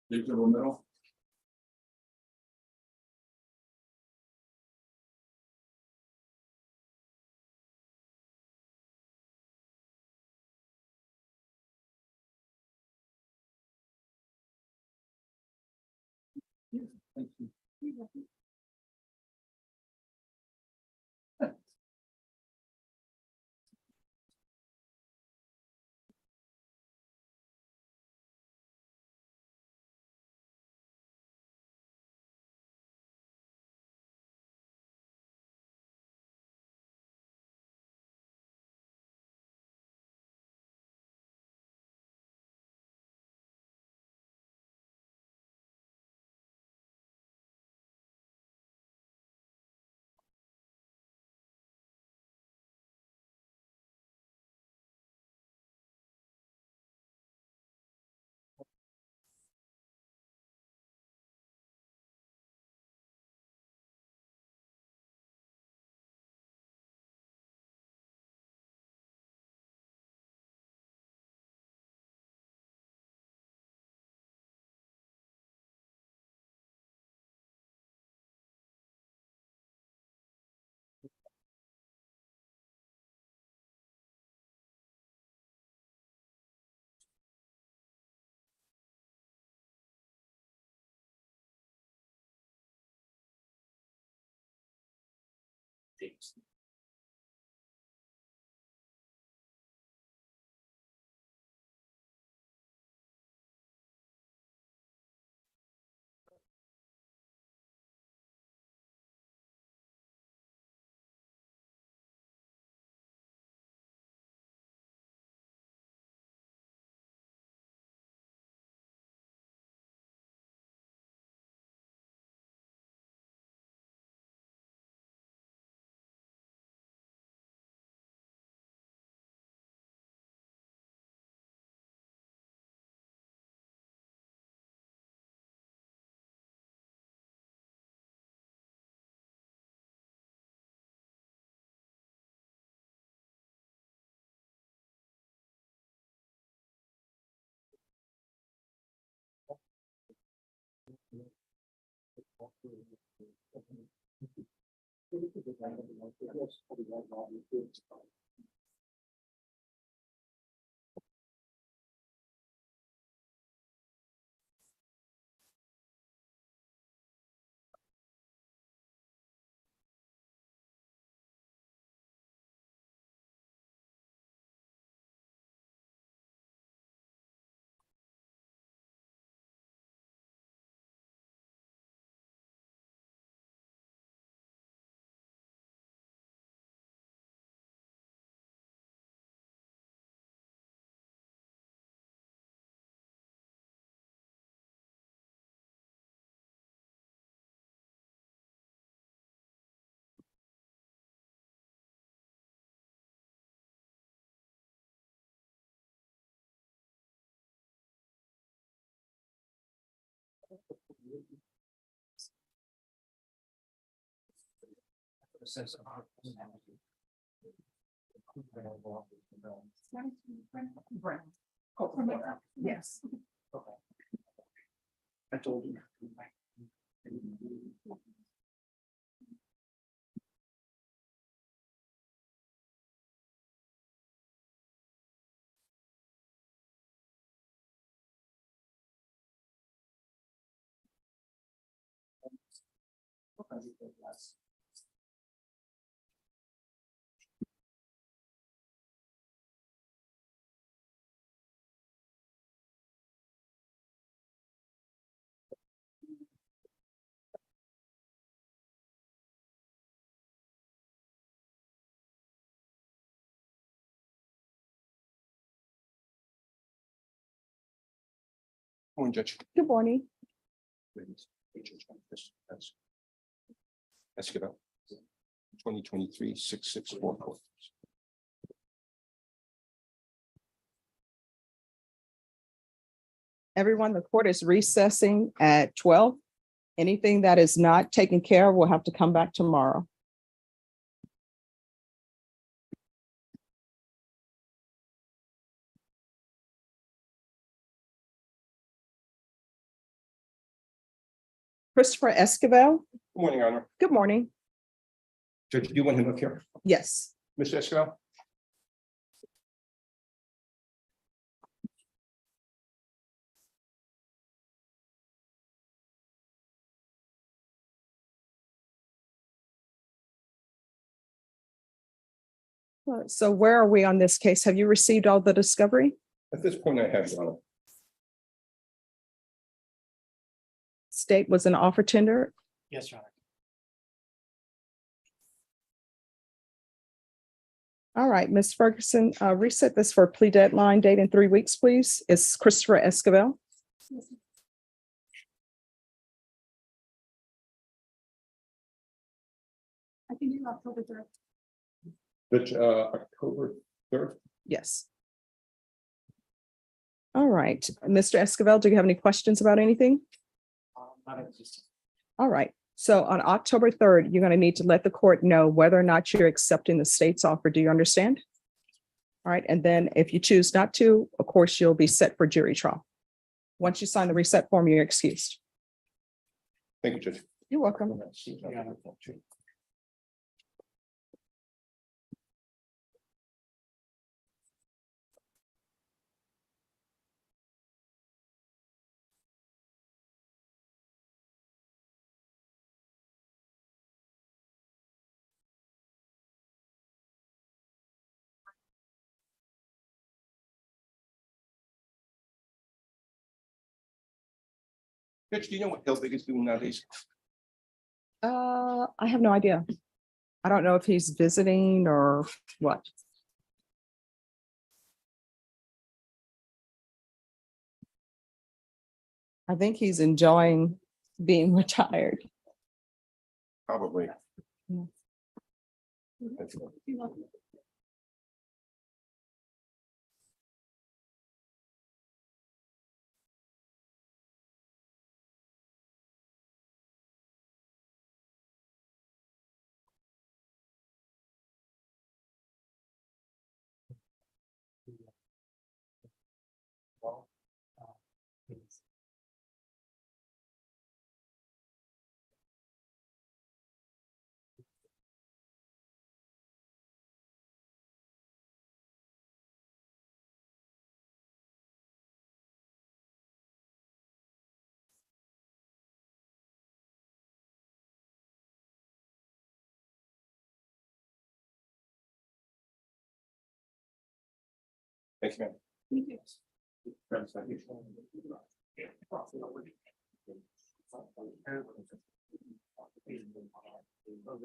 Digital middle. Yes. I told you. Morning, Judge. Good morning. Let's get up. 2023-6644. Everyone, the court is recessing at 12. Anything that is not taken care of will have to come back tomorrow. Christopher Esquivel, Good morning, Your Honor. good morning. Judge, do you want him up here? Yes. Mr. Esquivel? So where are we on this case? Have you received all the discovery? At this point, I have, Your Honor. State was an offer tender. Yes, Your Honor. All right, Ms. Ferguson, reset this for plea deadline date in 3 weeks, please. It's Christopher Esquivel. I can do October 3rd. Judge, October 3rd. Yes. All right, Mr. Esquivel, do you have any questions about anything? All right, so on October 3rd, you're going to need to let the court know whether or not you're accepting the state's offer. Do you understand? All right, and then if you choose not to, of course, you'll be set for jury trial. Once you sign the reset form, you're excused. Thank you, Judge. You're welcome. Judge, do you know what Hilbig is doing nowadays? I have no idea. I don't know if he's visiting or what. I think he's enjoying being retired. Probably. Yeah. Thank you. You're welcome. Thanks, man. Thank you.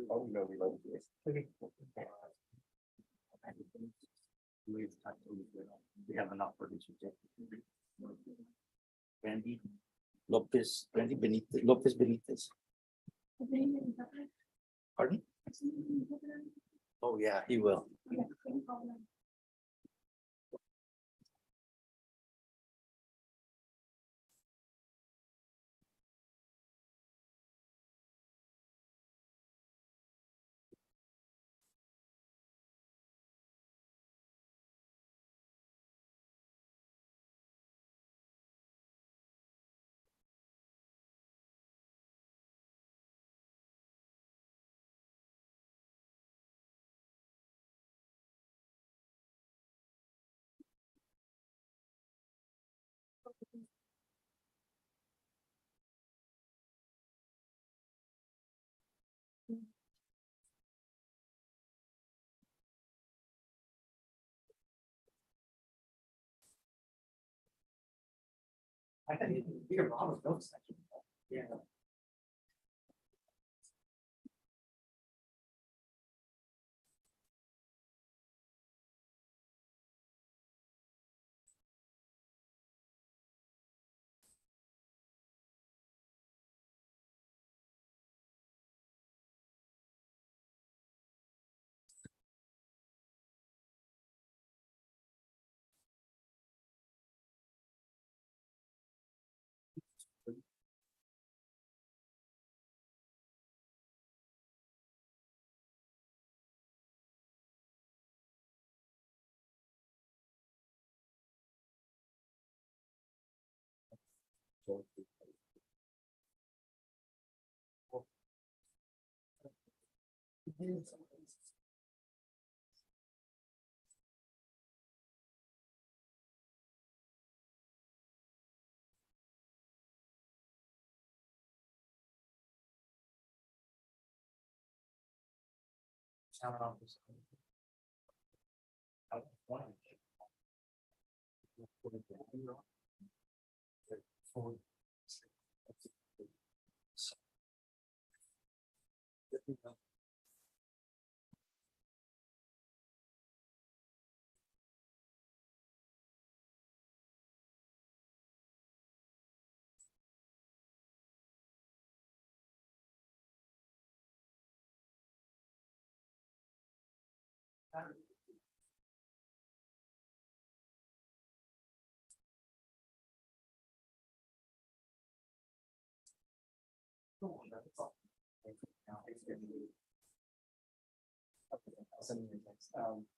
Oh, no, we love you. We have enough for this. Randy Lopez, Randy Benitez, Lopez Benitez. Pardon? Oh, yeah, he will. I think you can almost notice that. Yeah.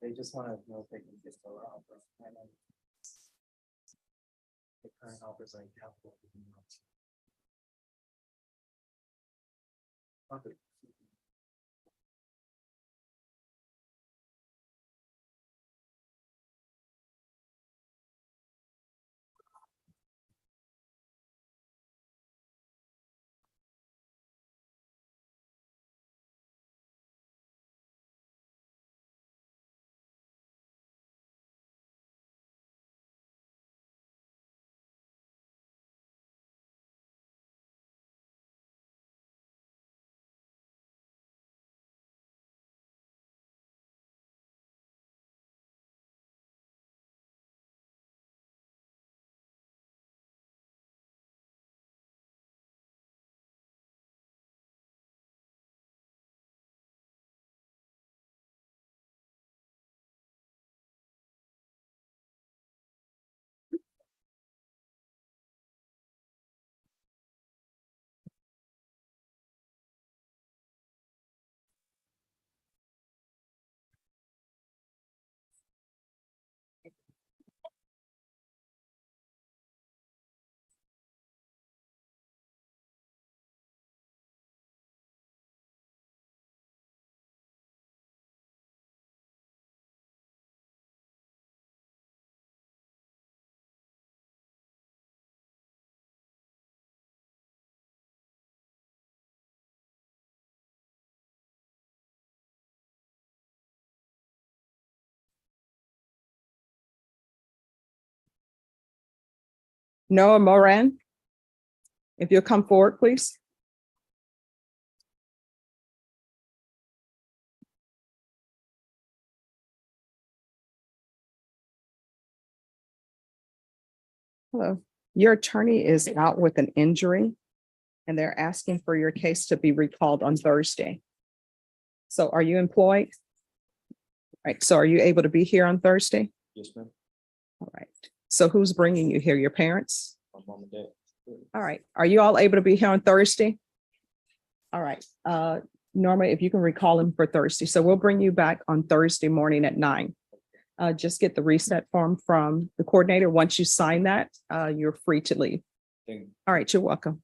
They just want to know if they can get the offer. The current offers like capital. Okay. Noah Moran, if you'll come forward, please. Hello. Your attorney is out with an injury, and they're asking for your case to be recalled on Thursday. So are you employed? Right, so are you able to be here on Thursday? Yes, ma'am. All right. So who's bringing you here? Your parents? My mom and dad. All right. Are you all able to be here on Thursday? All right. Norma, if you can recall him for Thursday. So we'll bring you back on Thursday morning at 9. Just get the reset form from the coordinator. Once you sign that, you're free to leave. Thank you. All right, you're welcome.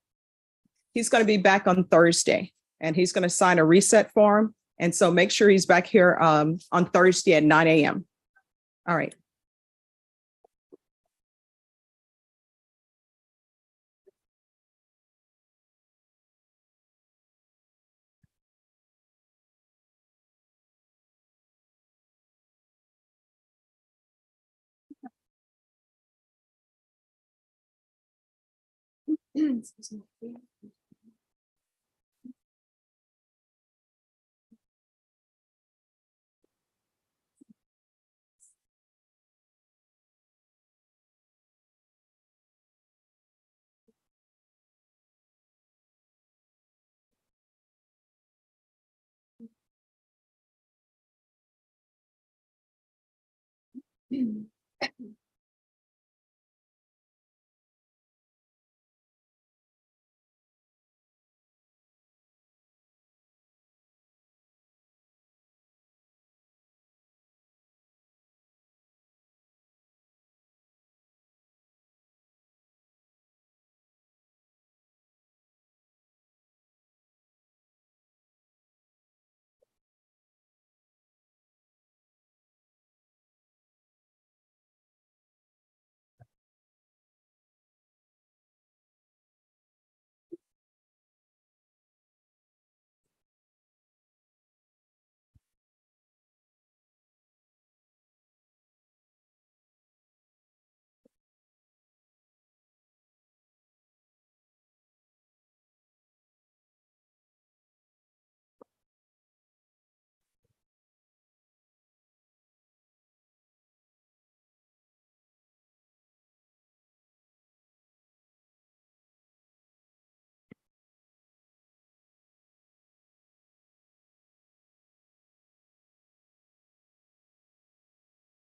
He's going to be back on Thursday and he's going to sign a reset form. And so make sure he's back here on Thursday at 9 a.m. All right.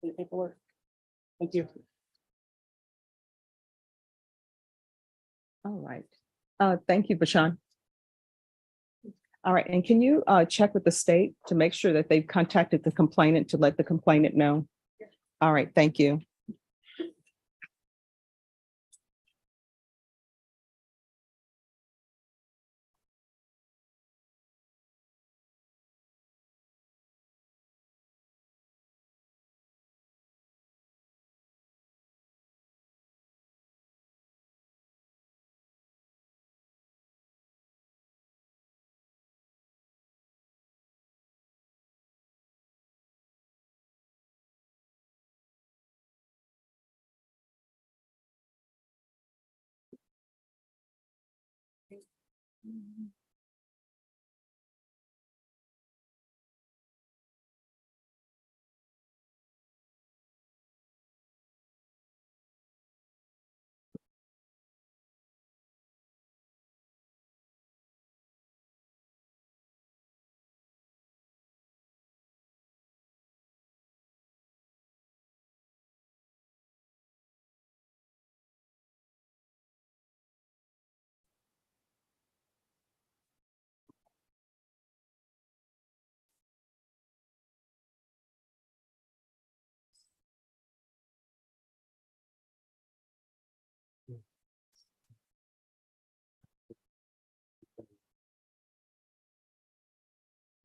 the paperwork. Thank you. All right. Thank you, Bashan. All right, and can you check with the state to make sure that they've contacted the complainant to let the complainant know? All right, thank you.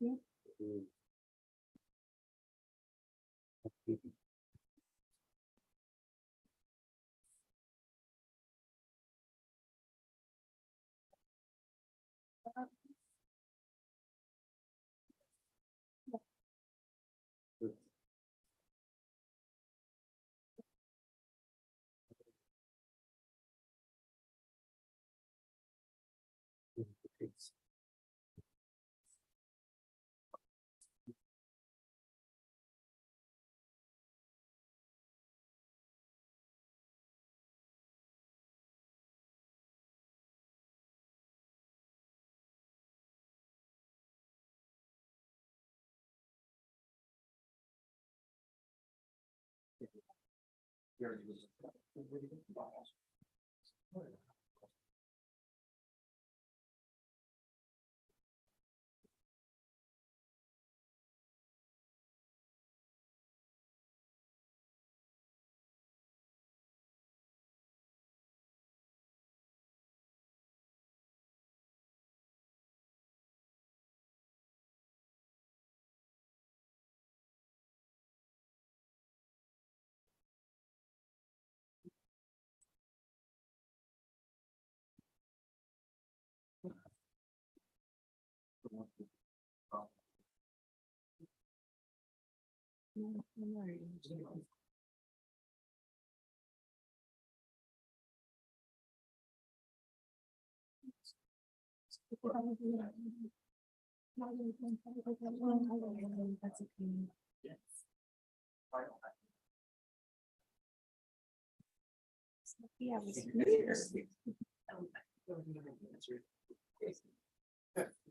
Yeah.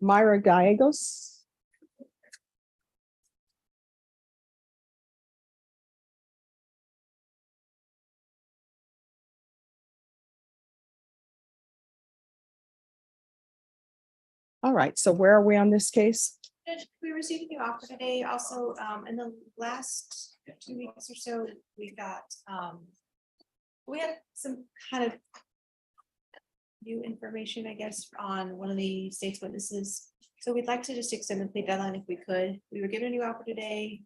Myra Gallegos. All right, so where are we on this case? Judge, we received a new offer today. Also, in the last 2 weeks or so, we got, we had some kind of new information, I guess, on one of the state's witnesses. So we'd like to just extend the plea deadline if we could. We were given a new offer today.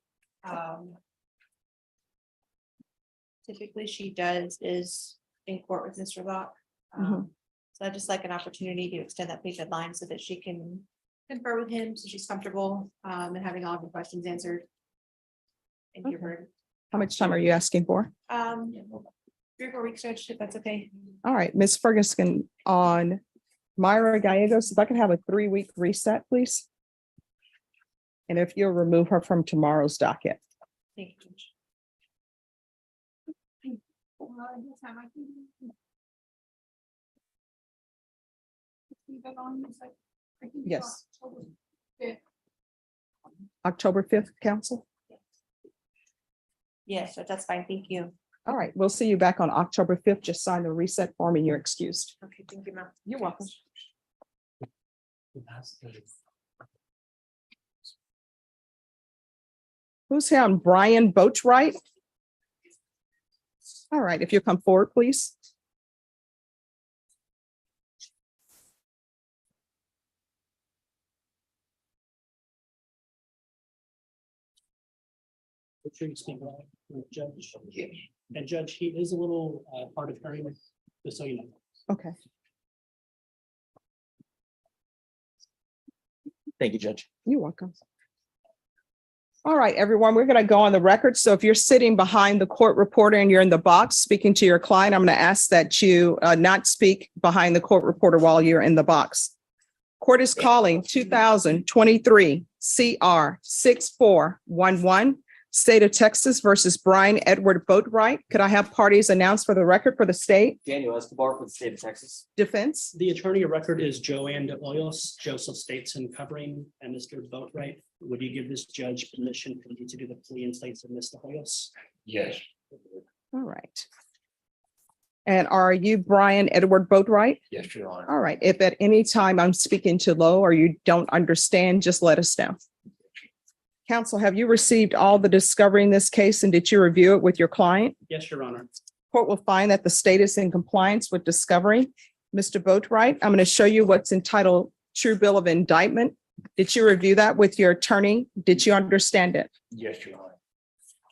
Typically, she is in court with Mr. Locke. So I'd just like an opportunity to extend that plea deadline so that she can confer with him, so she's comfortable, and having all of her questions answered. And hear her. How much time are you asking for? 3 or 4 weeks, Judge, if that's okay. All right, Ms. Ferguson, on Myra Gallegos, if I could have a 3-week reset, please. And if you'll remove her from tomorrow's docket. Thank you, Judge. Yes. October 5th, council. Yes, that's fine. Thank you. All right, we'll see you back on October 5th. Just sign the reset form and you're excused. Okay, thank you, ma'am. You're welcome. Who's here on Brian Boatwright? All right, if you come forward, please. Make sure you speak loud with Judge. And Judge, he is a little hard of hearing, just so you know. Okay. Thank you, Judge. You're welcome. All right, everyone, we're going to go on the record. So if you're sitting behind the court reporter and you're in the box speaking to your client, I'm going to ask that you not speak behind the court reporter while you're in the box. Court is calling 2023 CR 6411, State of Texas versus Brian Edward Boatwright. Could I have parties announced for the record for the state? Daniel Escobar for the state of Texas. Defense? The attorney of record is Joanne De Hoyos, Joseph Stateson covering, and Mr. Boatwright. Would you give this judge permission for me to do the plea in place of Mr. Hoyos? Yes. All right. And are you Brian Edward Boatwright? Yes, Your Honor. All right. If at any time I'm speaking too low or you don't understand, just let us know. Counsel, have you received all the discovery in this case and did you review it with your client? Yes, Your Honor. Court will find that the state is in compliance with discovery. Mr. Boatwright, I'm going to show you what's entitled True Bill of Indictment. Did you review that with your attorney? Did you understand it? Yes, Your Honor.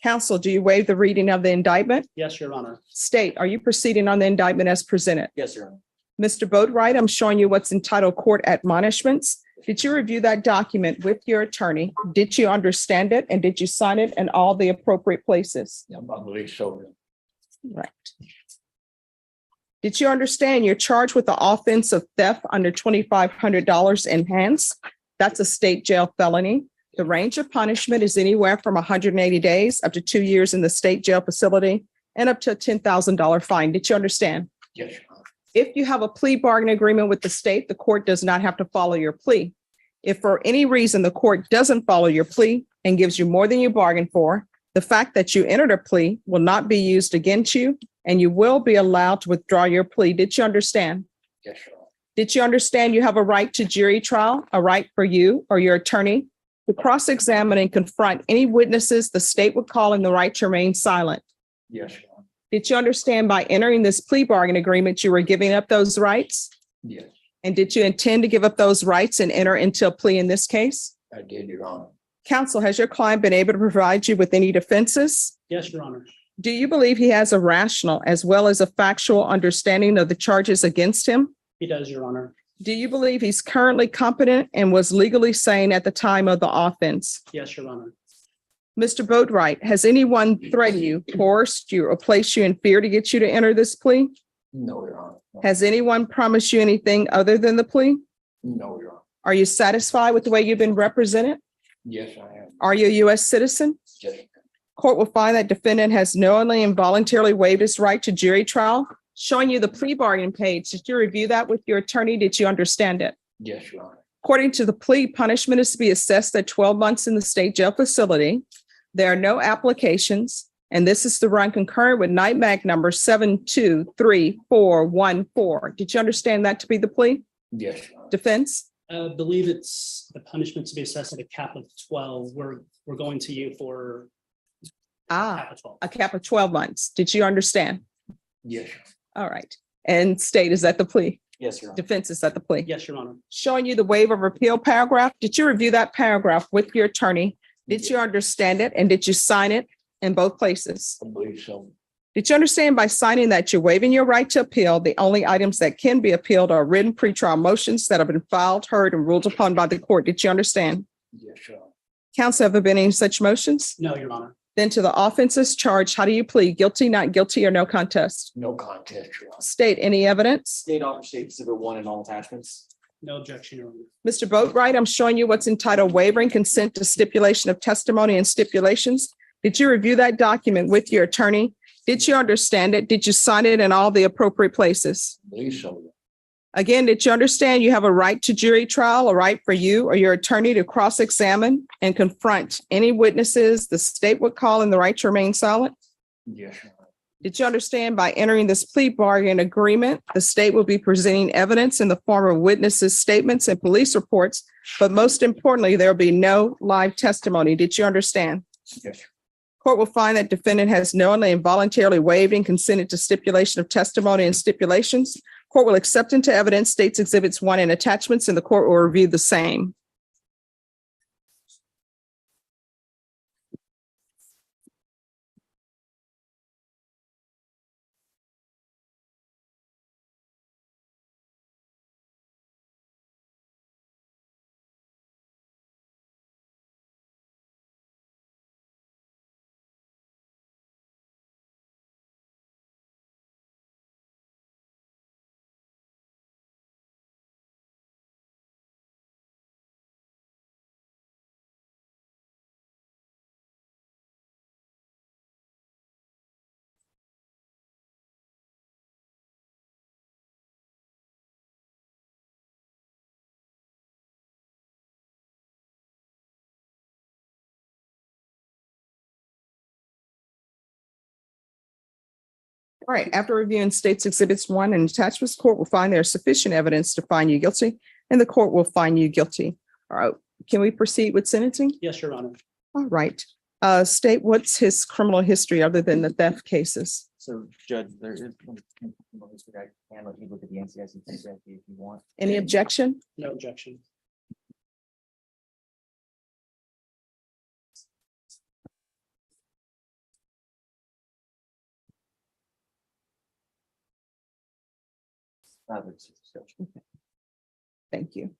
Counsel, do you waive the reading of the indictment? Yes, Your Honor. State, are you proceeding on the indictment as presented? Yes, Your Honor. Mr. Boatwright, I'm showing you what's entitled Court Admonishments. Did you review that document with your attorney? Did you understand it? And did you sign it in all the appropriate places? I believe so. Right. Did you understand you're charged with the offense of theft under $2,500 enhanced? That's a state jail felony. The range of punishment is anywhere from 180 days up to 2 years in the state jail facility and up to a $10,000 fine. Did you understand? Yes, Your Honor. If you have a plea bargaining agreement with the state, the court does not have to follow your plea. If for any reason the court doesn't follow your plea and gives you more than you bargained for, the fact that you entered a plea will not be used against you and you will be allowed to withdraw your plea. Did you understand? Yes, Your Honor. Did you understand you have a right to jury trial, a right for you or your attorney to cross-examine and confront any witnesses the state would call in the right to remain silent? Yes, Your Honor. Did you understand by entering this plea bargain agreement, you were giving up those rights? Yes, And did you intend to give up those rights and enter into a plea in this case? I did, Your Honor. Counsel, has your client been able to provide you with any defenses? Yes, Your Honor. Do you believe he has a rational as well as a factual understanding of the charges against him? He does, Your Honor. Do you believe he's currently competent and was legally sane at the time of the offense? Yes, Your Honor. Mr. Boatwright, has anyone threatened you, coerced you, or placed you in fear to get you to enter this plea? No, Your Honor. Has anyone promised you anything other than the plea? No, Your Honor. Are you satisfied with the way you've been represented? Yes, I am. Are you a U.S. citizen? Yes. Court will find that defendant has knowingly and voluntarily waived his right to jury trial. Showing you the plea bargain page. Did you review that with your attorney? Did you understand it? Yes, Your Honor. According to the plea, punishment is to be assessed at 12 months in the state jail facility. There are no applications, and this is to run concurrent with night mag number 723414. Did you understand that to be the plea? Yes, Your Honor. Defense? I believe it's the punishment to be assessed at a cap of 12. We're going to you for cap of 12. A cap of 12 months. Did you understand? Yes, Your Honor. All right. And state, is that the plea? Yes, Your Honor. Defense, is that the plea? Yes, Your Honor. Showing you the waiver of appeal paragraph. Did you review that paragraph with your attorney? Did you understand it? And did you sign it in both places? I believe so. Did you understand by signing that you're waiving your right to appeal? The only items that can be appealed are written pretrial motions that have been filed, heard, and ruled upon by the court. Did you understand? Yes, Your Honor. Counsel, have there been any such motions? No, Your Honor. Then to the offenses charged, how do you plead? Guilty, not guilty, or no contest? No contest, Your Honor. State, any evidence? State Officer State Exhibit 1 and all attachments. No objection, Your Honor. Mr. Boatwright, I'm showing you what's entitled Wavering Consent to Stipulation of Testimony and Stipulations. Did you review that document with your attorney? Did you understand it? Did you sign it in all the appropriate places? I believe so. Again, did you understand you have a right to jury trial, a right for you or your attorney to cross-examine and confront any witnesses the state would call and the right to remain silent? Yes, Your Honor. Did you understand by entering this plea bargain agreement, the state will be presenting evidence in the form of witnesses' statements and police reports, but most importantly, there will be no live testimony. Did you understand? Yes. Court will find that defendant has knowingly and voluntarily waived and consented to stipulation of testimony and stipulations. Court will accept into evidence states exhibits 1 and attachments, and the court will review the same. All right, after reviewing states exhibits 1 and attachments, court will find there is sufficient evidence to find you guilty, and the court will find you guilty. All right, can we proceed with sentencing? Yes, Your Honor. All right. State, what's his criminal history other than the theft cases? So Judge, there is. I can let you look at the NCIC if you want. Any objection? No objection. Thank you.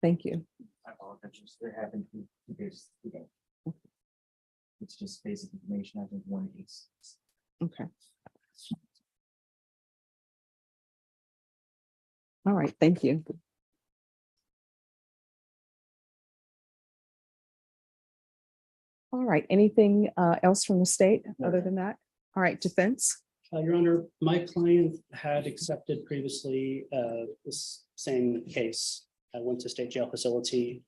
Thank you. I apologize, there happened to be this today. It's just basic information, I think one case. Okay. All right, thank you. All right, anything else from the state other than that? All right, defense. Your Honor, my client had accepted previously this same case. I went to state jail facility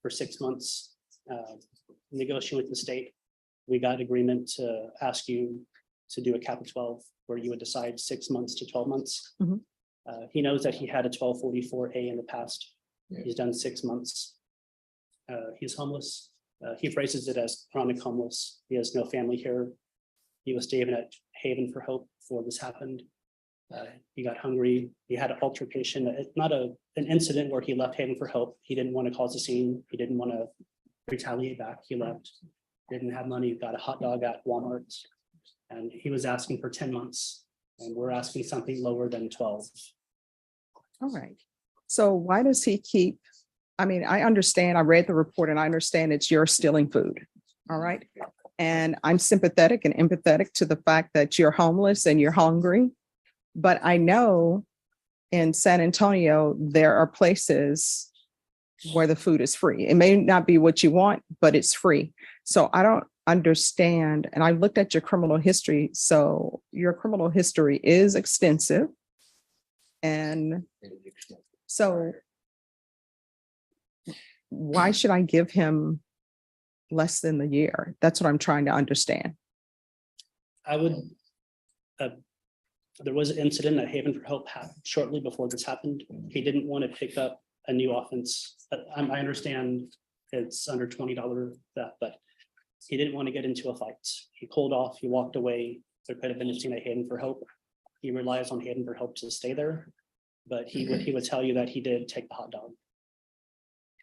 for 6 months, negotiating with the state. We got agreement to ask you to do a cap of 12, where you would decide 6 months to 12 months. Mhm. He knows that he had a 1244A in the past. He's done 6 months. He's homeless. He phrases it as chronic homeless. He has no family here. He was staying at Haven for Hope before this happened. He got hungry. He had an altercation. It's not an incident where he left Haven for Hope. He didn't want to cause a scene. He didn't want to retaliate back. He left. Didn't have money. Got a hot dog at Walmart, and he was asking for 10 months, and we're asking something lower than 12. All right. So why does he keep, I mean, I understand, I read the report and I understand it's you're stealing food. All right. And I'm sympathetic and empathetic to the fact that you're homeless and you're hungry. But I know in San Antonio, there are places where the food is free. It may not be what you want, but it's free. So I don't understand. And I looked at your criminal history. So your criminal history is extensive. And so why should I give him less than the year? That's what I'm trying to understand. I would, there was an incident at Haven for Hope shortly before this happened. He didn't want to pick up a new offense. I understand it's under $20 theft, but he didn't want to get into a fight. He pulled off, he walked away. There could have been a scene at Haven for Hope. He relies on Haven for Hope to stay there. But he would tell you that he did take the hot dog.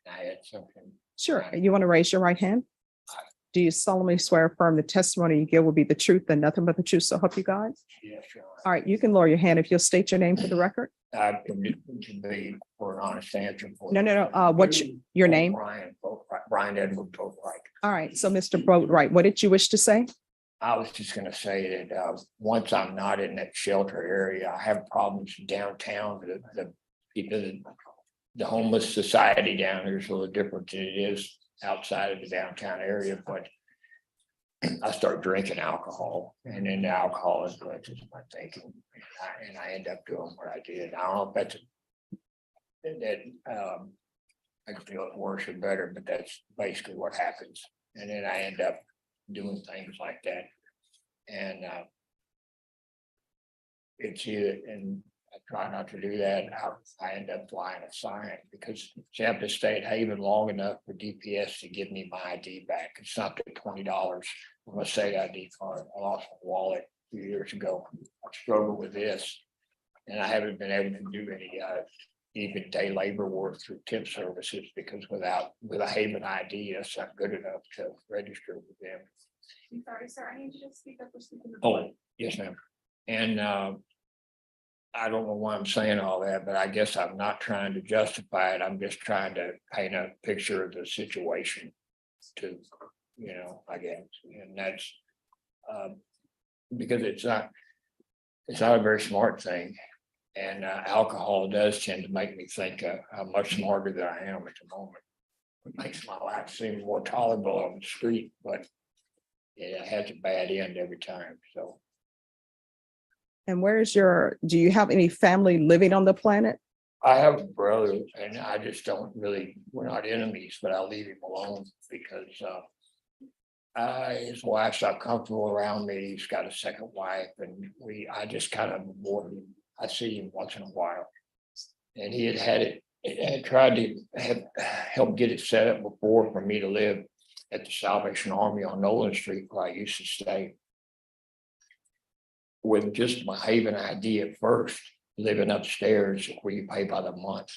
I had something. Sure. You want to raise your right hand? Do you solemnly swear affirm the testimony you give will be the truth and nothing but the truth? So help you God. Yes, Your Honor. All right, you can lower your hand if you'll state your name for the record. I commit to be for an honest answer. No. What's your name? Brian Edward Boatwright. All right, so Mr. Boatwright, what did you wish to say? I was just gonna say that once I'm not in that shelter area, I have problems downtown. The homeless society down there is a little different than it is outside of the downtown area, but I start drinking alcohol, and then the alcohol influences my thinking, and I end up doing what I did. I don't know if I can feel it worse or better, but that's basically what happens. And then I end up doing things like that. And it's either, and I try not to do that. I end up flying a sign because you have to stay at Haven long enough for DPS to give me my ID back. It's not the $20 from a state ID card. I lost my wallet a few years ago. I struggle with this, and I haven't been able to do any even day labor work through temp services because with a Haven ID, that's not good enough to register with them. I'm sorry, sir, I need you to speak up or speak in the. Oh, yes, ma'am. And I don't know why I'm saying all that, but I guess I'm not trying to justify it. I'm just trying to paint a picture of the situation to, I guess, and that's because it's not a very smart thing. And alcohol does tend to make me think how much smarter than I am at the moment. It makes my life seem more tolerable on the street, but it has a bad end every time, so. And do you have any family living on the planet? I have a brother and I just don't really, we're not enemies, but I'll leave him alone because his wife's not comfortable around me. He's got a second wife and I just kind of avoid him. I see him once in a while. And he had tried to help get it set up before for me to live at the Salvation Army on Nolan Street where I used to stay. With just my Haven ID at first, living upstairs where you pay by the month.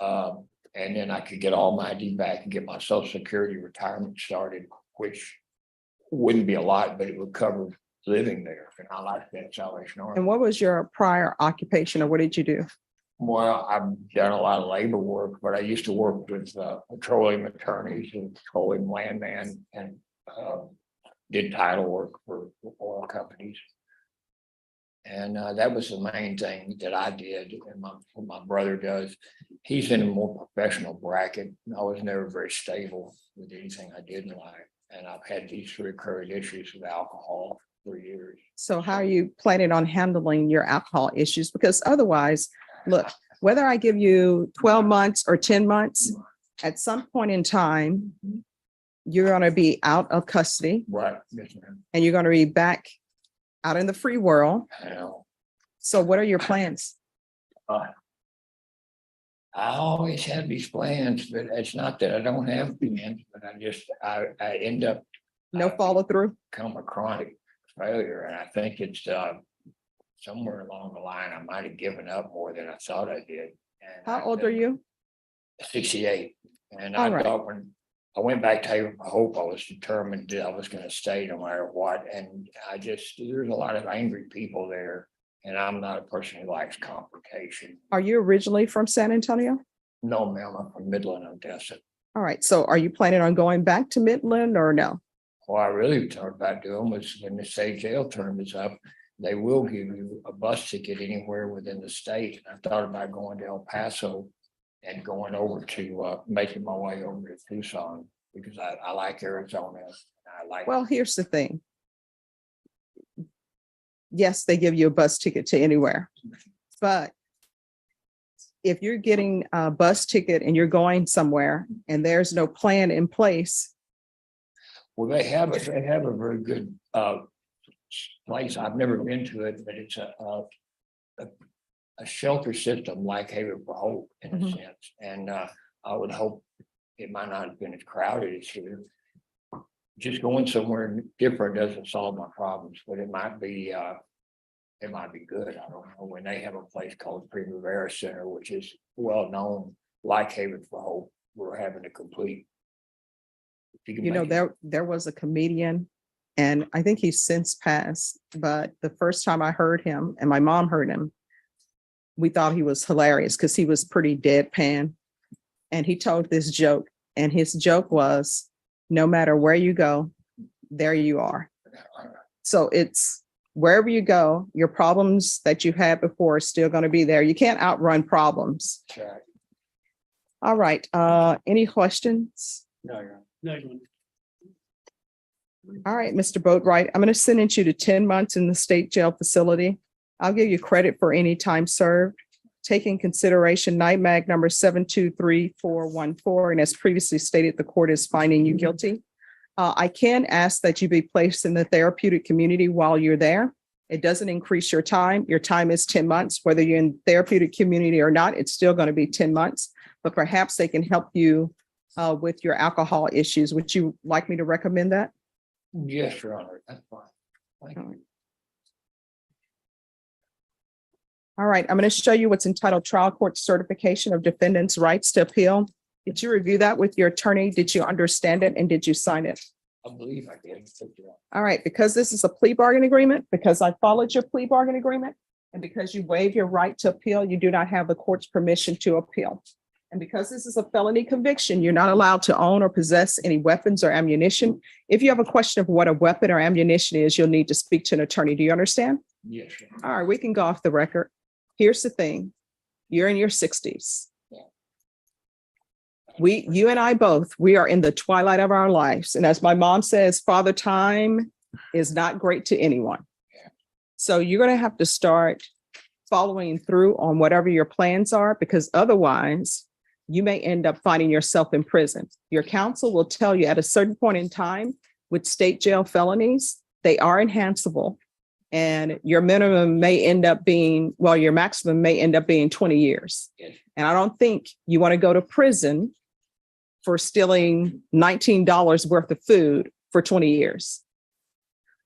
And then I could get all my ID back and get my Social Security retirement started, which wouldn't be a lot, but it would cover living there. And I like that Salvation Army. And what was your prior occupation or what did you do? Well, I've done a lot of labor work, but I used to work with petroleum attorneys and petroleum landman and did title work for oil companies. And that was the main thing that I did, and what my brother does. He's in a more professional bracket. I was never very stable with anything I did in life, and I've had these recurring issues with alcohol for years. So how are you planning on handling your alcohol issues? Because otherwise, look, whether I give you 12 months or 10 months, at some point in time, you're going to be out of custody. Right. Yes, ma'am. And you're going to be back out in the free world. I know. So what are your plans? I always have these plans, but it's not that I don't have plans, but I end up. No follow through? Become a chronic failure, and I think it's somewhere along the line, I might have given up more than I thought I did. And How old are you? 68, and All I right. thought when I went back to Haven for Hope, I was determined that I was going to stay no matter what. And there's a lot of angry people there. And I'm not a person who likes confrontation. Are you originally from San Antonio? No, ma'am, I'm from Midland, Odessa. All right. So are you planning on going back to Midland or no? What I really thought about doing was when the state jail term is up, they will give you a bus ticket anywhere within the state. And I thought about going to El Paso and going over to making my way over to Tucson because I like Arizona. Well, here's the thing. Yes, they give you a bus ticket to anywhere, but if you're getting a bus ticket and you're going somewhere and there's no plan in place. Well, they have a very good place. I've never been to it, but it's a shelter system like Haven for Hope in a sense. And I would hope it might not have been as crowded as here. Just going somewhere different doesn't solve my problems, but it might be it might be good. I don't know. When they have a place called Primavera Center, which is well known, like Haven for Hope, we're having a complete. If can You know, make it- there was a comedian, and I think he's since passed, but the first time I heard him and my mom heard him, we thought he was hilarious because he was pretty deadpan. And he told this joke, and his joke was, no matter where you go, there you are. So it's wherever you go, your problems that you had before are still going to be there. You can't outrun problems. Check. All right, any questions? No, you're. No, you wouldn't. All right, Mr. Boatwright, I'm going to sentence you to 10 months in the state jail facility. I'll give you credit for any time served. Taking consideration NIMAG number 723414, and as previously stated, the court is finding you guilty. I can ask that you be placed in the therapeutic community while you're there. It doesn't increase your time. Your time is 10 months. Whether you're in therapeutic community or not, it's still going to be 10 months, but perhaps they can help you with your alcohol issues. Would you like me to recommend that? Yes, Your Honor, that's fine. Thank you. All right, I'm going to show you what's entitled Trial Court Certification of Defendants' Rights to Appeal. Did you review that with your attorney? Did you understand it and did you sign it? I believe I did. Thank you. All right, because this is a plea bargain agreement, because I followed your plea bargain agreement, and because you waive your right to appeal, you do not have the court's permission to appeal. And because this is a felony conviction, you're not allowed to own or possess any weapons or ammunition. If you have a question of what a weapon or ammunition is, you'll need to speak to an attorney. Do you understand? Yes. Your Honor. All right, we can go off the record. Here's the thing. You're in your 60s. You and I both, we are in the twilight of our lives. And as my mom says, Father Time is not great to anyone. So you're going to have to start following through on whatever your plans are, because otherwise you may end up finding yourself in prison. Your counsel will tell you at a certain point in time with state jail felonies, they are enhanceable. And your minimum may end up being, well, your maximum may end up being 20 years. And I don't think you want to go to prison for stealing $19 worth of food for 20 years.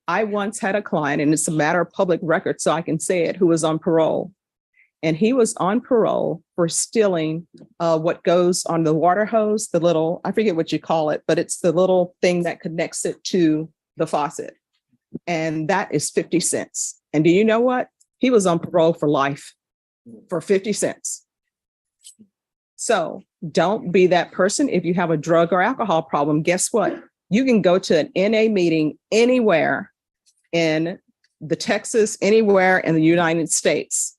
I once had a client, and it's a matter of public record, so I can say it, who was on parole. And he was on parole for stealing what goes on the water hose, the little, I forget what you call it, but it's the little thing that connects it to the faucet. And that is 50 cents. And do you know what? He was on parole for life for 50 cents. So don't be that person. If you have a drug or alcohol problem, guess what? You can go to an NA meeting anywhere in the Texas, anywhere in the United States.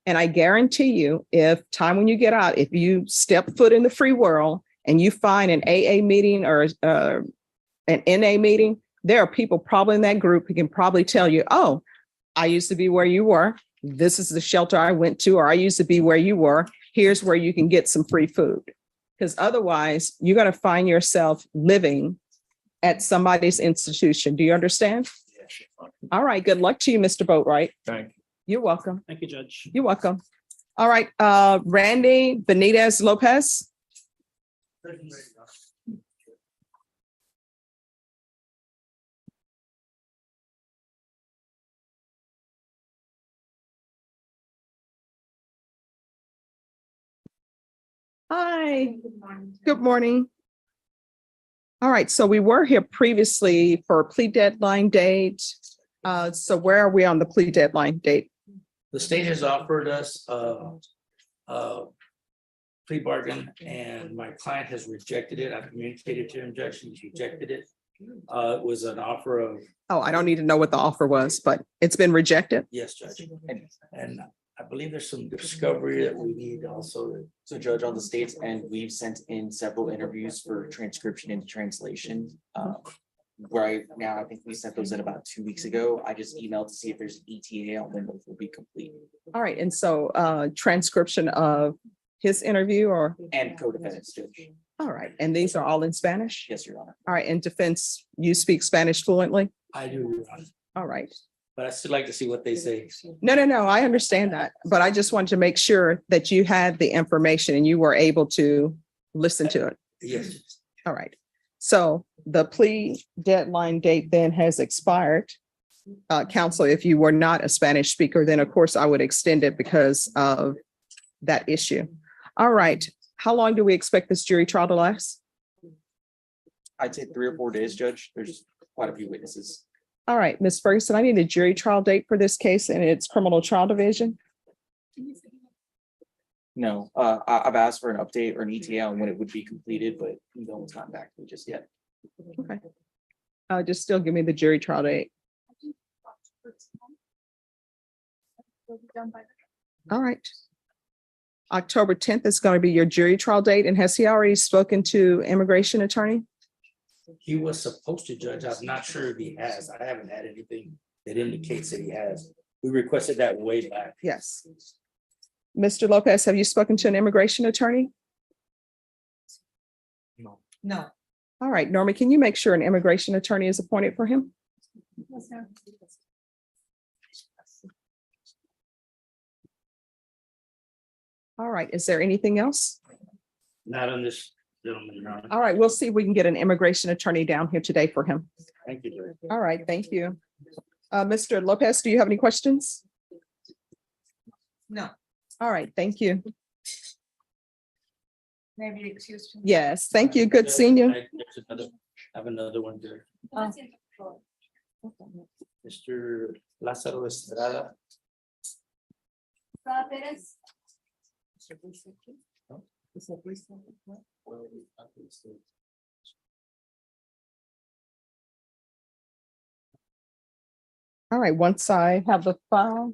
And I guarantee you, if time when you get out, if you step foot in the free world and you find an AA meeting or an NA meeting, there are people probably in that group who can probably tell you, oh, I used to be where you were. This is the shelter I went to, or I used to be where you were. Here's where you can get some free food. Because otherwise, you're going to find yourself living at somebody's institution. Do you understand? Yes. Your Honor. All right. Good luck to you, Mr. Boatwright. Thank you. You're welcome. Thank you, Judge. You're welcome. All right. Randy Benitez Lopez. Hi. Good morning. All right, so we were here previously for a plea deadline date. So where are we on the plea deadline date? The state has offered us a plea bargain, and my client has rejected it. I've communicated to him, Judge, he's rejected it. It was an offer of, Oh, I don't need to know what the offer was, but it's been rejected. yes, Judge. And I believe there's some discovery that we need also. So Judge, on the state's end, we've sent in several interviews for transcription and translation. Right now, I think we sent those in about 2 weeks ago. I just emailed to see if there's ETA on when those will be complete. All right, and so transcription of his interview or? And co-defendants, Judge. All right, and these are all in Spanish? Yes, Your Honor. All right, in defense, you speak Spanish fluently? I do, Your Honor, All right. but I still like to see what they say. No, I understand that, but I just wanted to make sure that you had the information and you were able to listen to it. Yes, All right. So the plea deadline date then has expired. counsel, if you were not a Spanish speaker, then of course I would extend it because of that issue. All right. How long do we expect this jury trial to last? I'd say 3 or 4 days, Judge. There's quite a few witnesses. All right, Ms. Ferguson, I need a jury trial date for this case and its criminal trial division. No, I've asked for an update or an ETA on when it would be completed, but no one's gotten back to me just yet. Okay. Just still give me the jury trial date. All right. October 10th is going to be your jury trial date. And has he already spoken to immigration attorney? He was supposed to, Judge. I'm not sure if he has. I haven't had anything that indicates that he has. We requested that way back. Yes. Mr. Lopez, have you spoken to an immigration attorney? No. All right, Norma, can you make sure an immigration attorney is appointed for him? All right, is there anything else? Not on this gentleman, Your Honor. All right, we'll see if we can get an immigration attorney down here today for him. Thank you, Judge. All right, thank you. Mr. Lopez, do you have any questions? No. All right, thank you. Maybe excuse me. Yes, thank you. Good seeing you. I have another one there. Mr. Lázaro Estrada. All right, once I have the file,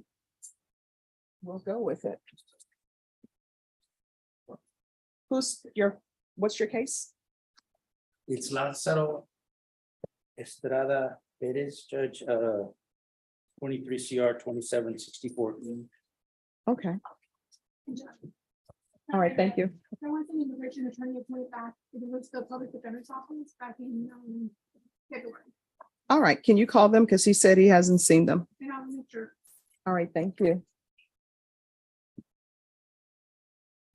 we'll go with it. What's your case? It's Lázaro Estrada Perez, Judge, 23 CR 2764 E. Okay. All right, thank you. I want the immigration attorney appointed back. It was the public defender's office back in February. All right, can you call them? Because he said he hasn't seen them. And I'll make sure. All right, thank you.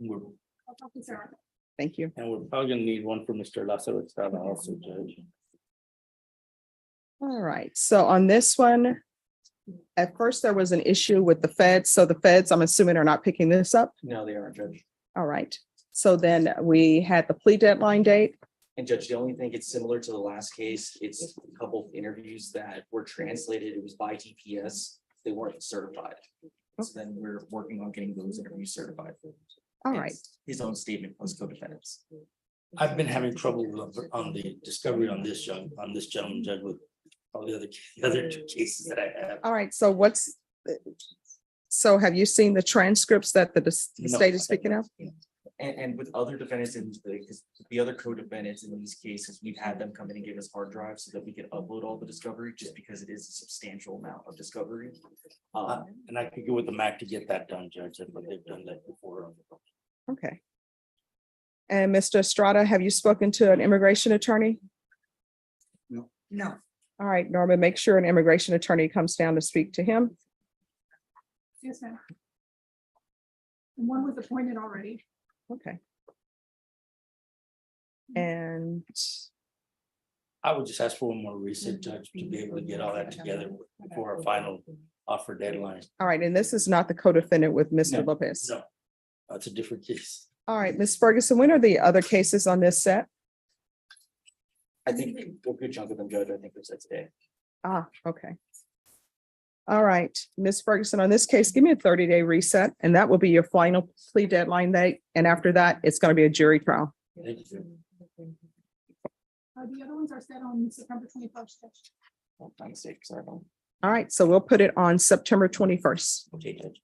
I'll talk to Sarah. Thank you. And we're probably gonna need one for Mr. Lázaro Estrada also, Judge. All right, so on this one, at first there was an issue with the feds. So the feds, I'm assuming, are not picking this up. No, they aren't, Judge. All right. So then we had the plea deadline date. And Judge, the only thing, it's similar to the last case. It's a couple of interviews that were translated. It was by TPS. They weren't certified. So then we're working on getting those interviews certified. All right. It's his own statement plus co-defendants. I've been having trouble on the discovery on this gentleman, Judge, with all the other two cases that I have. All right. So have you seen the transcripts that the No. state is speaking of? And with other defendants in the other co-defendants in these cases, we've had them come in and give us hard drives so that we can upload all the discovery, just because it is a substantial amount of discovery. And I could go with the MAC to get that done, Judge, but they've done that before. Okay. And Mr. Estrada, have you spoken to an immigration attorney? No. All right, Norma, make sure an immigration attorney comes down to speak to him. Yes, ma'am. And one was appointed already. Okay. And I would just ask for one more recent, Judge, to be able to get all that together before our final offer deadline. all right, and this is not the co-defendant with Mr. No. Lopez. No, that's a different case. All right, Ms. Ferguson, when are the other cases on this set? I think a good chunk of them, Judge, I think was said today. Ah, okay. All right, Ms. Ferguson, on this case, give me a 30-day reset, and that will be your final plea deadline date. And after that, it's going to be a jury trial. Thank you. The other ones are set on September 21st. Oh, my mistake, sorry. All right, so we'll put it on September 21st. Okay, Judge.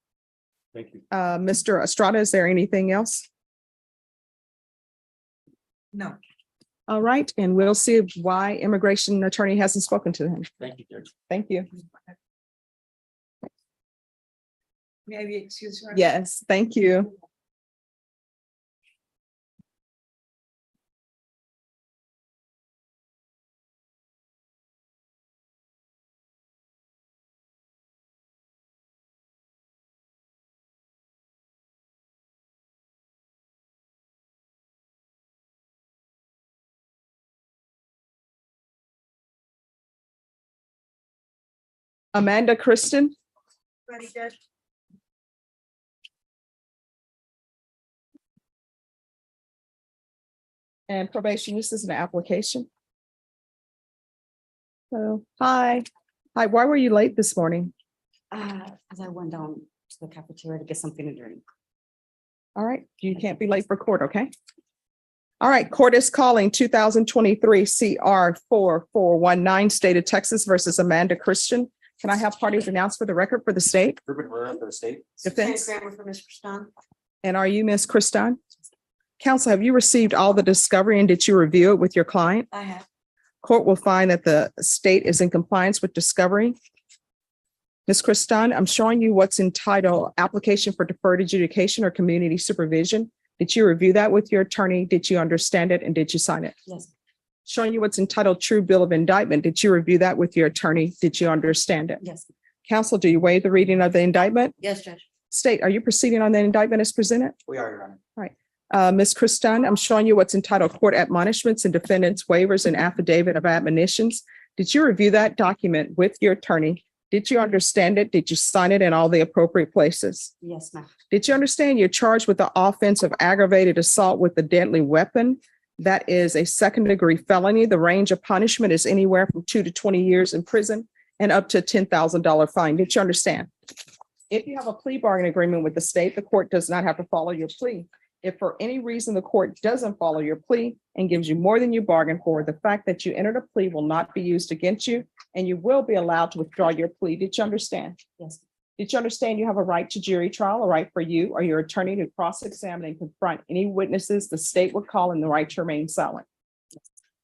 Thank you. Mr. Estrada, is there anything else? No. All right, and we'll see why immigration attorney hasn't spoken to him. Thank you, Judge. Thank you. Maybe excuse her. Yes, thank you. Amanda Kristen, Ready, Judge? and probation. This is an application. So, hi. Hi, why were you late this morning? As I went down to the cafeteria to get something to drink. All right, you can't be late for court, okay? All right, court is calling 2023 CR 4419, State of Texas versus Amanda Christian. Can I have parties announced for the record for the state? Ruben Rivera for the state. Defense. Grammar for Ms. Kristan. And are you Ms. Christin? Counsel, have you received all the discovery and did you review it with your client? I have. Court will find that the state is in compliance with discovery. Ms. Christin, I'm showing you what's entitled Application for Deferred Adjudication or Community Supervision. Did you review that with your attorney? Did you understand it and did you sign it? Yes. Showing you what's entitled True Bill of Indictment. Did you review that with your attorney? Did you understand it? Yes. Counsel, do you waive the reading of the indictment? Yes, Judge. State, are you proceeding on the indictment as presented? We are, Your Honor. Ms. Christin, I'm showing you what's entitled Court Admonishments and Defendants Waivers and Affidavit of Admonitions. Did you review that document with your attorney? Did you understand it? Did you sign it in all the appropriate places? Yes, ma'am. Did you understand you're charged with the offense of aggravated assault with a deadly weapon? That is a second-degree felony. The range of punishment is anywhere from 2 to 20 years in prison and up to a $10,000 fine. Did you understand? If you have a plea bargain agreement with the state, the court does not have to follow your plea. If for any reason the court doesn't follow your plea and gives you more than you bargained for, the fact that you entered a plea will not be used against you and you will be allowed to withdraw your plea. Did you understand? Yes. Did you understand you have a right to jury trial, a right for you or your attorney to cross-examine and confront any witnesses the state would call and the right to remain silent?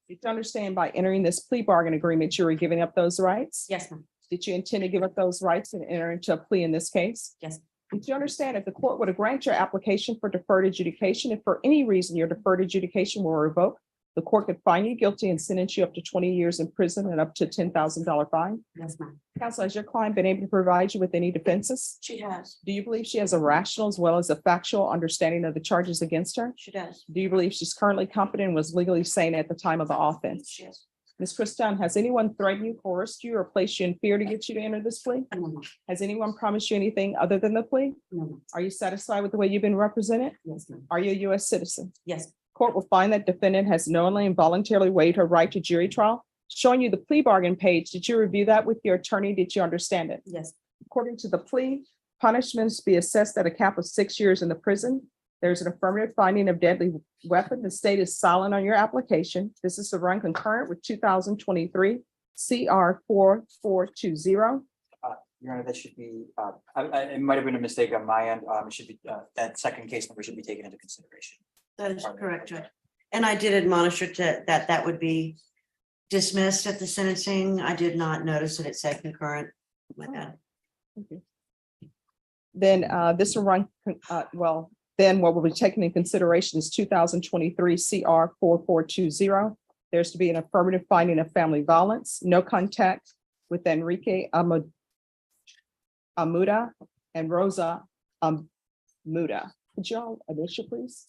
Did you understand by entering this plea bargain agreement, you were giving up those rights? Yes, ma'am. Did you intend to give up those rights and enter into a plea in this case? Yes. Did you understand if the court were to grant your application for deferred adjudication, if for any reason your deferred adjudication were revoked, the court could find you guilty and sentence you up to 20 years in prison and up to $10,000 fine? Yes, ma'am. Counsel, has your client been able to provide you with any defenses? She has. Do you believe she has a rational as well as a factual understanding of the charges against her? She does. Do you believe she's currently competent and was legally sane at the time of the offense? She is. Ms. Christin, has anyone threatened you, coerced you, or placed you in fear to get you to enter this plea? No, ma'am. Has anyone promised you anything other than the plea? No, ma'am. Are you satisfied with the way you've been represented? Yes, ma'am. Are you a U.S. citizen? Yes. Court will find that defendant has knowingly and voluntarily waived her right to jury trial. Showing you the plea bargain page, did you review that with your attorney? Did you understand it? Yes. According to the plea, punishments be assessed at a cap of 6 years in the prison. There's an affirmative finding of deadly weapon. The state is silent on your application. This is to run concurrent with 2023 CR 4420. Your Honor, that should be, it might have been a mistake on my end. It should be, that second case number should be taken into consideration. That is correct, Judge. And I did admonish her to that would be dismissed at the sentencing. I did not notice that it said concurrent with that. Then this will run, then what will be taken into consideration is 2023 CR 4420. There's to be an affirmative finding of family violence, no contact with Enrique Amuda and Rosa Muda. Could you all initial, please?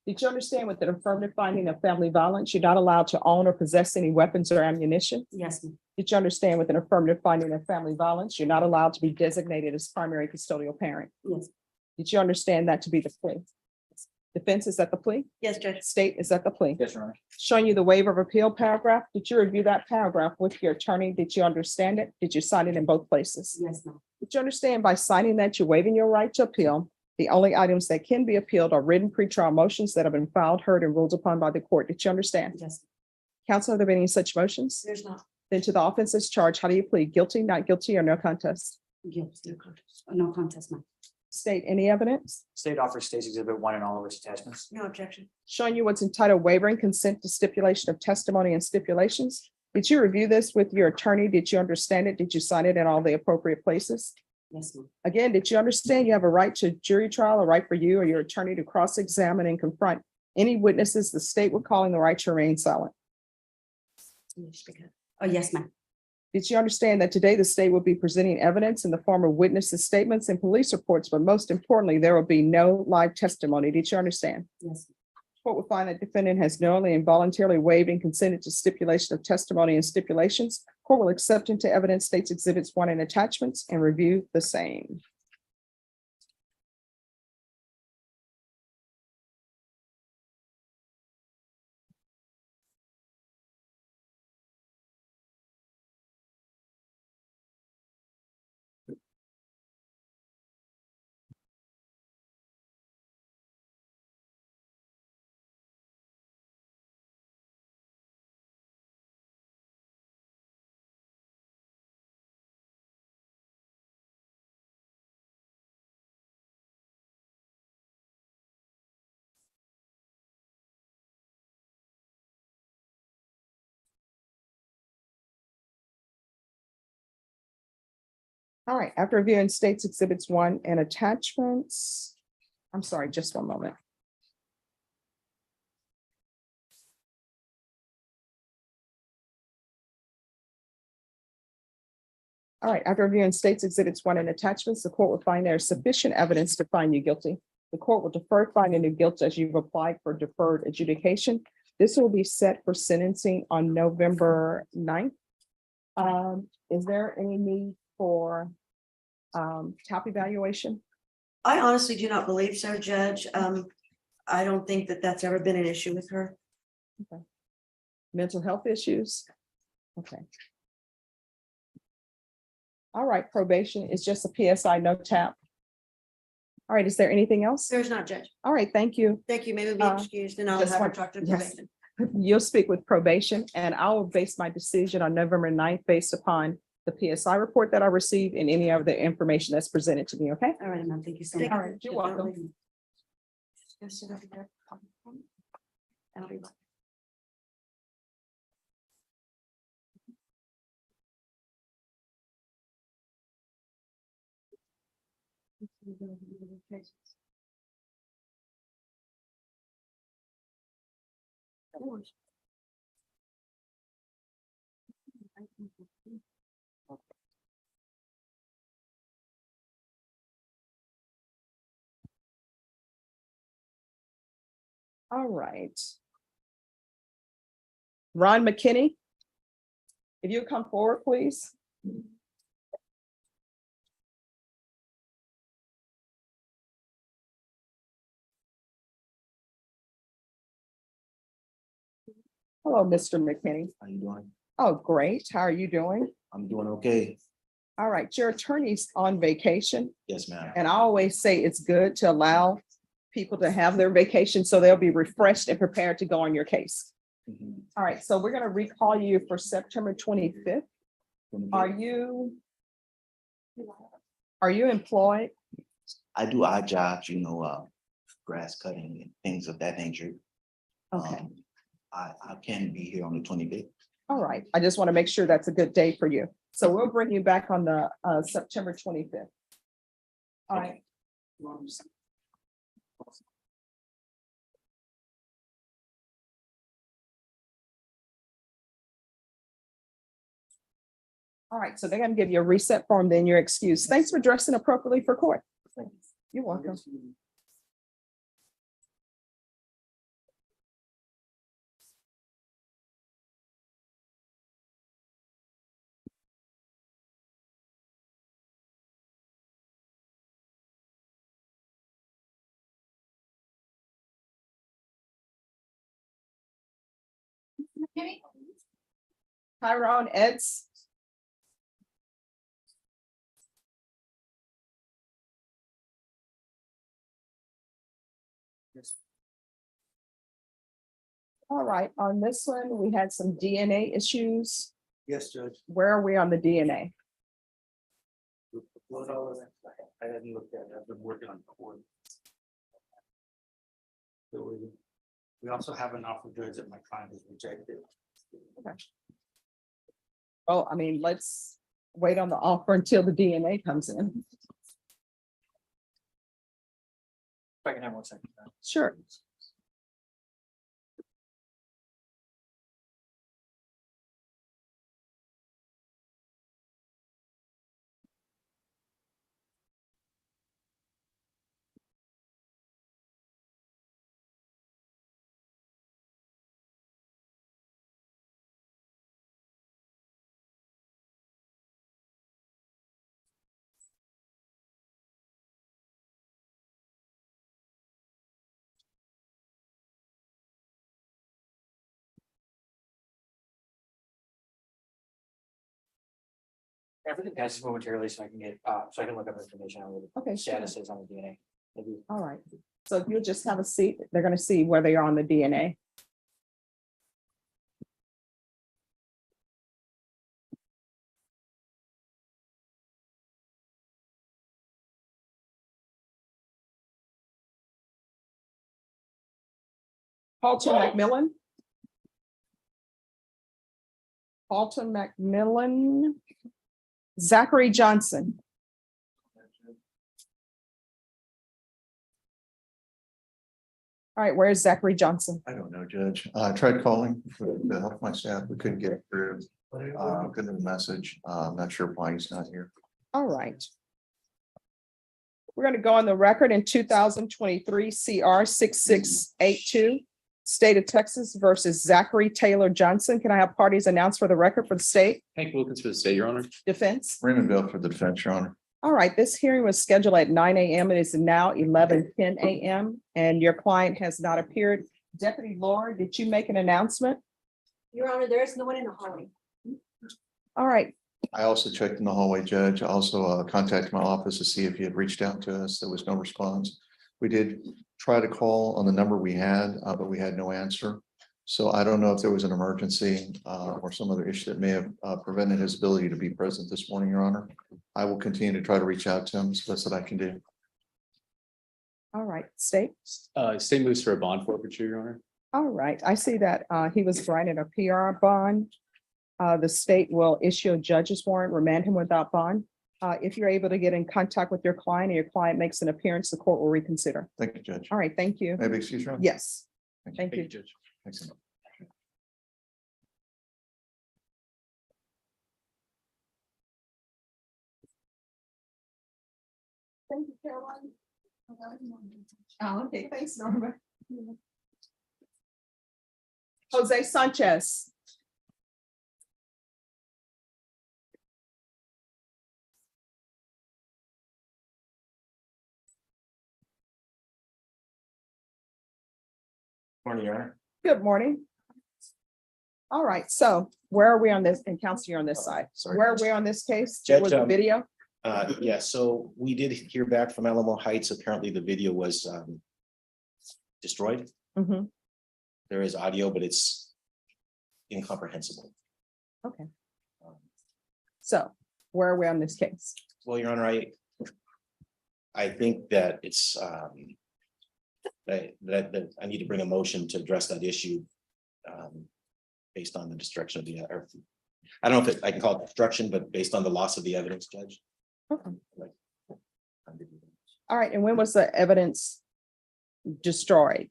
Did you understand with an affirmative finding of family violence, you're not allowed to own or possess any weapons or ammunition? Yes, ma'am. Did you understand with an affirmative finding of family violence, you're not allowed to be designated as primary custodial parent? Yes. Did you understand that to be the plea? Defense, is that the plea? Yes, Judge. State, is that the plea? Yes, Your Honor. Showing you the waiver of appeal paragraph. Did you review that paragraph with your attorney? Did you understand it? Did you sign it in both places? Yes, ma'am. Did you understand by signing that you're waiving your right to appeal? The only items that can be appealed are written pretrial motions that have been filed, heard, and ruled upon by the court. Did you understand? Yes. Counsel, have there been any such motions? There's not. Then to the offenses charged, how do you plead? Guilty, not guilty, or no contest? Yes, no contest. No contest, ma'am. State, any evidence? State offers State's Exhibit 1 and all of its attachments. No objection. Showing you what's entitled waiver and consent to stipulation of testimony and stipulations. Did you review this with your attorney? Did you understand it? Did you sign it in all the appropriate places? Yes, ma'am. Again, did you understand you have a right to jury trial, a right for you or your attorney to cross-examine and confront any witnesses the state would call in the right to remain silent? Oh, yes, ma'am. Did you understand that today the state will be presenting evidence in the form of witnesses' statements and police reports, but most importantly, there will be no live testimony? Did you understand? Yes. Court will find that defendant has knowingly and voluntarily waived and consented to stipulation of testimony and stipulations. Court will accept into evidence states exhibits 1 and attachments and review the same. All right, after reviewing states exhibits 1 and attachments, I'm sorry, just one moment. All right, after reviewing states exhibits 1 and attachments, the court will find there is sufficient evidence to find you guilty. The court will defer finding you guilty as you've applied for deferred adjudication. This will be set for sentencing on November 9th. Is there any need for TAP evaluation? I honestly do not believe so, Judge. I don't think that that's ever been an issue with her. Okay. Mental health issues? Okay. All right, probation is just a PSI, no TAP. All right, is there anything else? There's not, Judge. All right, thank you. Thank you. Maybe be excused and I'll just have her want- talk to yes. probation. You'll speak with probation and I will base my decision on November 9th based upon the PSI report that I received and any other information that's presented to me, okay? All right, ma'am. Thank you so All much. right, you're welcome. Just sit over there. And I'll be back. All right. Ron McKinney, if you come forward, please. Hello, Mr. McKinney. How you doing? Oh, great. How are you doing? I'm doing okay. All right, your attorney's on vacation, Yes, ma'am. and I always say it's good to allow people to have their vacation so they'll be refreshed and prepared to go on your case. Mhm. All right, so we're gonna recall you for September 25th. Are you employed? I do odd jobs, grass cutting and things of that nature. Okay, I can be here on the 25th. all right. I just want to make sure that's a good day for you. So we'll bring you back on the September 25th. All right. All right, so they're gonna give you a reset form, then you're excused. Thanks for dressing appropriately for court. You're welcome. Tyrone Eds. All right, on this one, we had some DNA issues. Yes, Judge. Where are we on the DNA? What all of that? I hadn't looked at it. I've been working on court. So we also have an offer, Judge, that my client has rejected. Well, I mean, let's wait on the offer until the DNA comes in. If I can have 1 second. Sure. Everything passes momentarily, so I can get, so I can look up information on what Okay, the sure. status is on the DNA. Maybe. All right. So if you'll just have a seat, they're going to see where they are on the DNA. Halton McMillan. Halton McMillan. Zachary Johnson. All right, where's Zachary Johnson? I don't know, Judge. I tried calling to help my staff. We couldn't get through. Couldn't have a message. I'm not sure why he's not here. All right. We're going to go on the record in 2023 CR 6682, State of Texas versus Zachary Taylor Johnson. Can I have parties announced for the record for the state? Hank Wilkins for the state, Your Honor. Defense. Raymond Bell for the defense, Your Honor. All right, this hearing was scheduled at 9 a.m. It is now 11:10 a.m. and your client has not appeared. Deputy Laura, did you make an announcement? Your Honor, there is no one in the hallway. All right, I also checked in the hallway, Judge. I also contacted my office to see if he had reached out to us. There was no response. We did try to call on the number we had, but we had no answer. So I don't know if there was an emergency or some other issue that may have prevented his ability to be present this morning, Your Honor. I will continue to try to reach out to him as best that I can do. all right, state. State moves for a bond forfeiture, Your Honor. All right, I see that he was granted a PR bond. The state will issue a judge's warrant, remand him without bond. If you're able to get in contact with your client and your client makes an appearance, the court will reconsider. Thank you, Judge. All right, thank you. Maybe excuse me. Yes, thank you. Judge. Thanks. Thank you, Caroline. Oh, okay, thanks, Norma. Jose Sanchez. Morning, Your Honor. Good morning. All right, so where are we on this? And counsel, you're on this side. sorry. Where are we on this case? Judge, Was the video? Yeah, so we did hear back from Alamo Heights. Apparently the video was destroyed. Mhm. There is audio, but it's incomprehensible. Okay. So where are we on this case? Well, Your Honor, I think that it's that I need to bring a motion to address that issue based on the destruction of the, or I don't know if I can call it destruction, but based on the loss of the evidence, Judge. Okay. All right, and when was the evidence destroyed?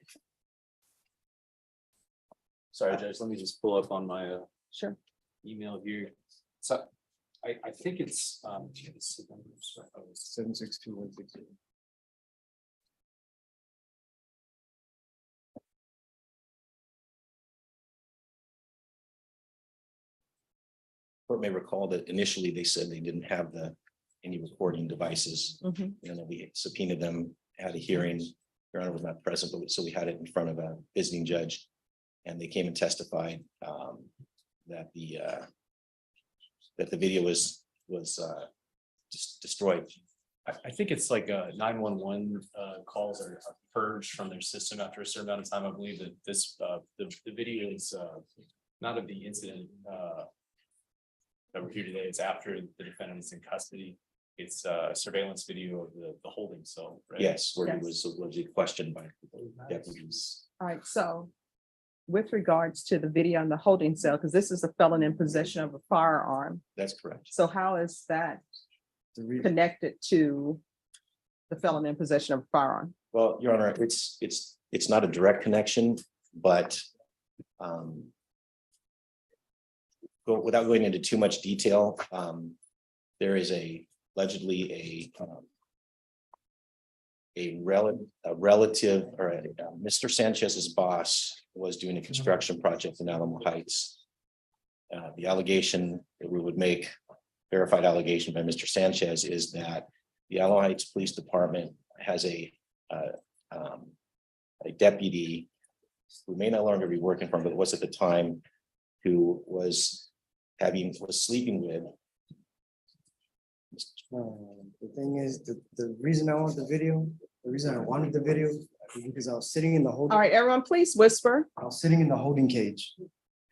Sorry, Judge, let me just pull up on my Sure. email here. So I think it's 762-160. Court may recall that initially they said they didn't have any recording devices. Mhm. And then we subpoenaed them, had a hearing. Your Honor was not present, but so we had it in front of a visiting judge. And they came and testified that the video was just destroyed. I think it's like 911 calls are purged from their system after a certain amount of time. I believe that this the video is not of the incident that we're here today. It's after the defendant is in custody. It's a surveillance video of the holding cell, right? Yes, where he Yes. was questioned by deputies. All right, so with regards to the video and the holding cell, because this is a felon in possession of a firearm. That's correct. So how is that connected to the felon in possession of a firearm? Well, Your Honor, it's not a direct connection, but without going into too much detail, there is allegedly a relative or Mr. Sanchez's boss was doing a construction project in Alamo Heights. The allegation that we would make, verified allegation by Mr. Sanchez, is that the Alamo Heights Police Department has a deputy who may no longer be working for him, but was at the time, who was sleeping with The thing is, the reason I want the video, the reason I wanted the video is because I was sitting in the holding. All right, everyone, please whisper. I was sitting in the holding cage.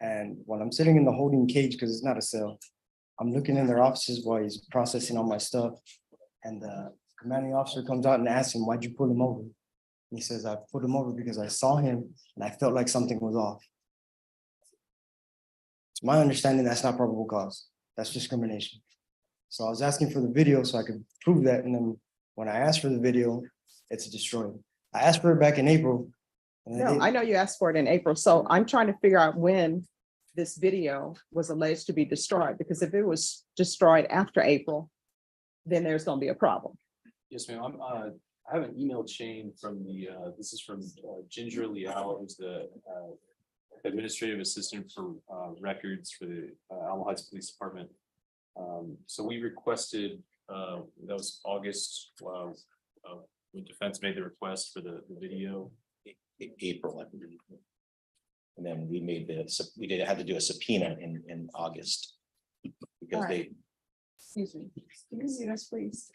And when I'm sitting in the holding cage, because it's not a cell, I'm looking in their offices while he's processing all my stuff. And the commanding officer comes out and asks him, why'd you pull him over? He says, I put him over because I saw him and I felt like something was off. It's my understanding that's not probable cause. That's discrimination. So I was asking for the video so I could prove that. And then when I asked for the video, it's destroyed. I asked for it back in April. And No, I know you asked for it in April, so I'm trying to figure out when this video was alleged to be destroyed, because if it was destroyed after April, then there's gonna be a problem. Yes, ma'am. I have an email chain from this is from Ginger Liao, who's the administrative assistant for records for the Alamo Heights Police Department. So we requested, that was August, when defense made the request for the video. April, I believe. And then we made we had to do a subpoena in August. Because All right. Excuse me. Can you see this, please?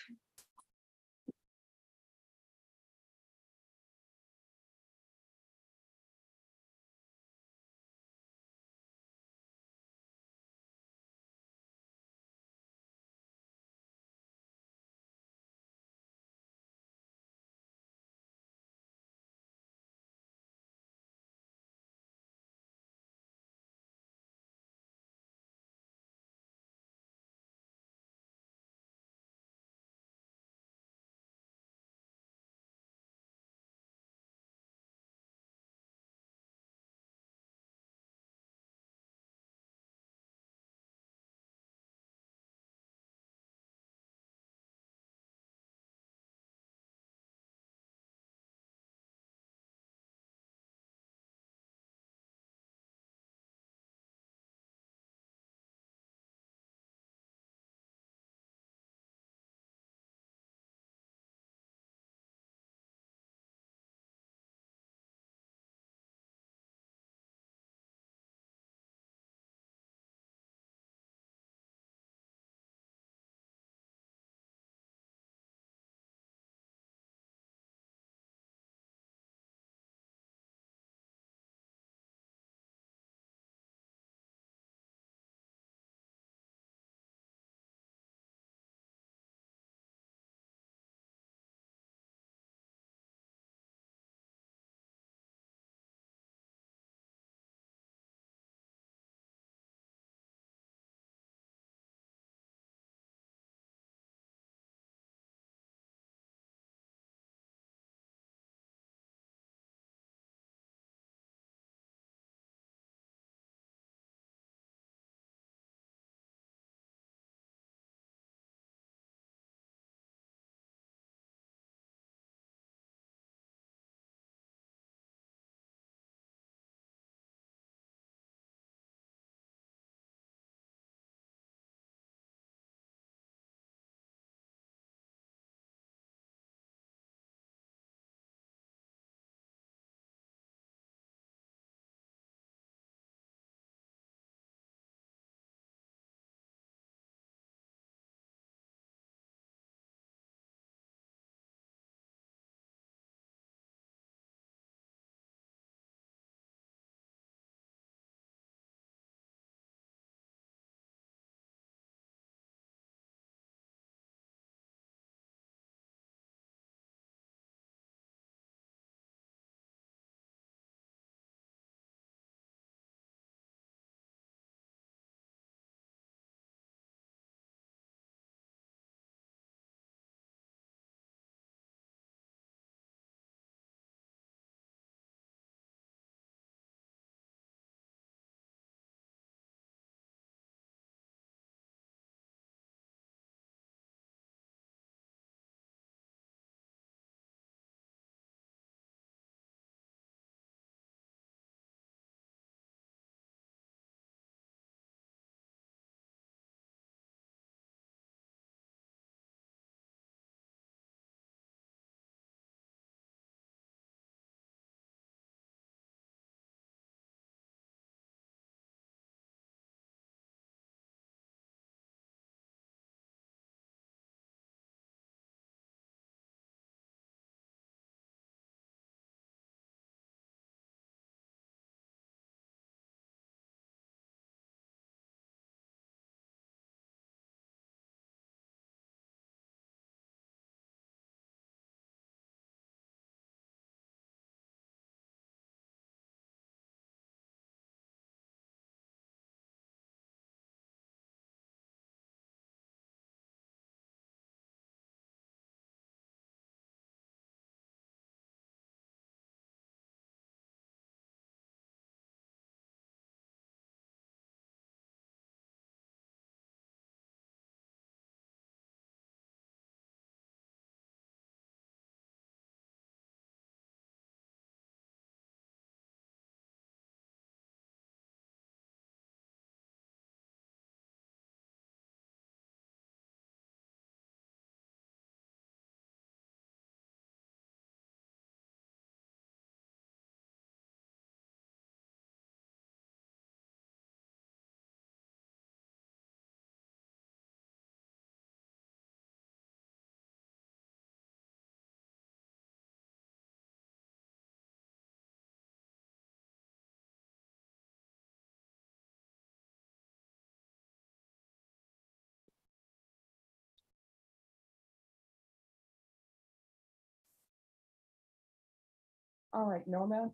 All right, Norma.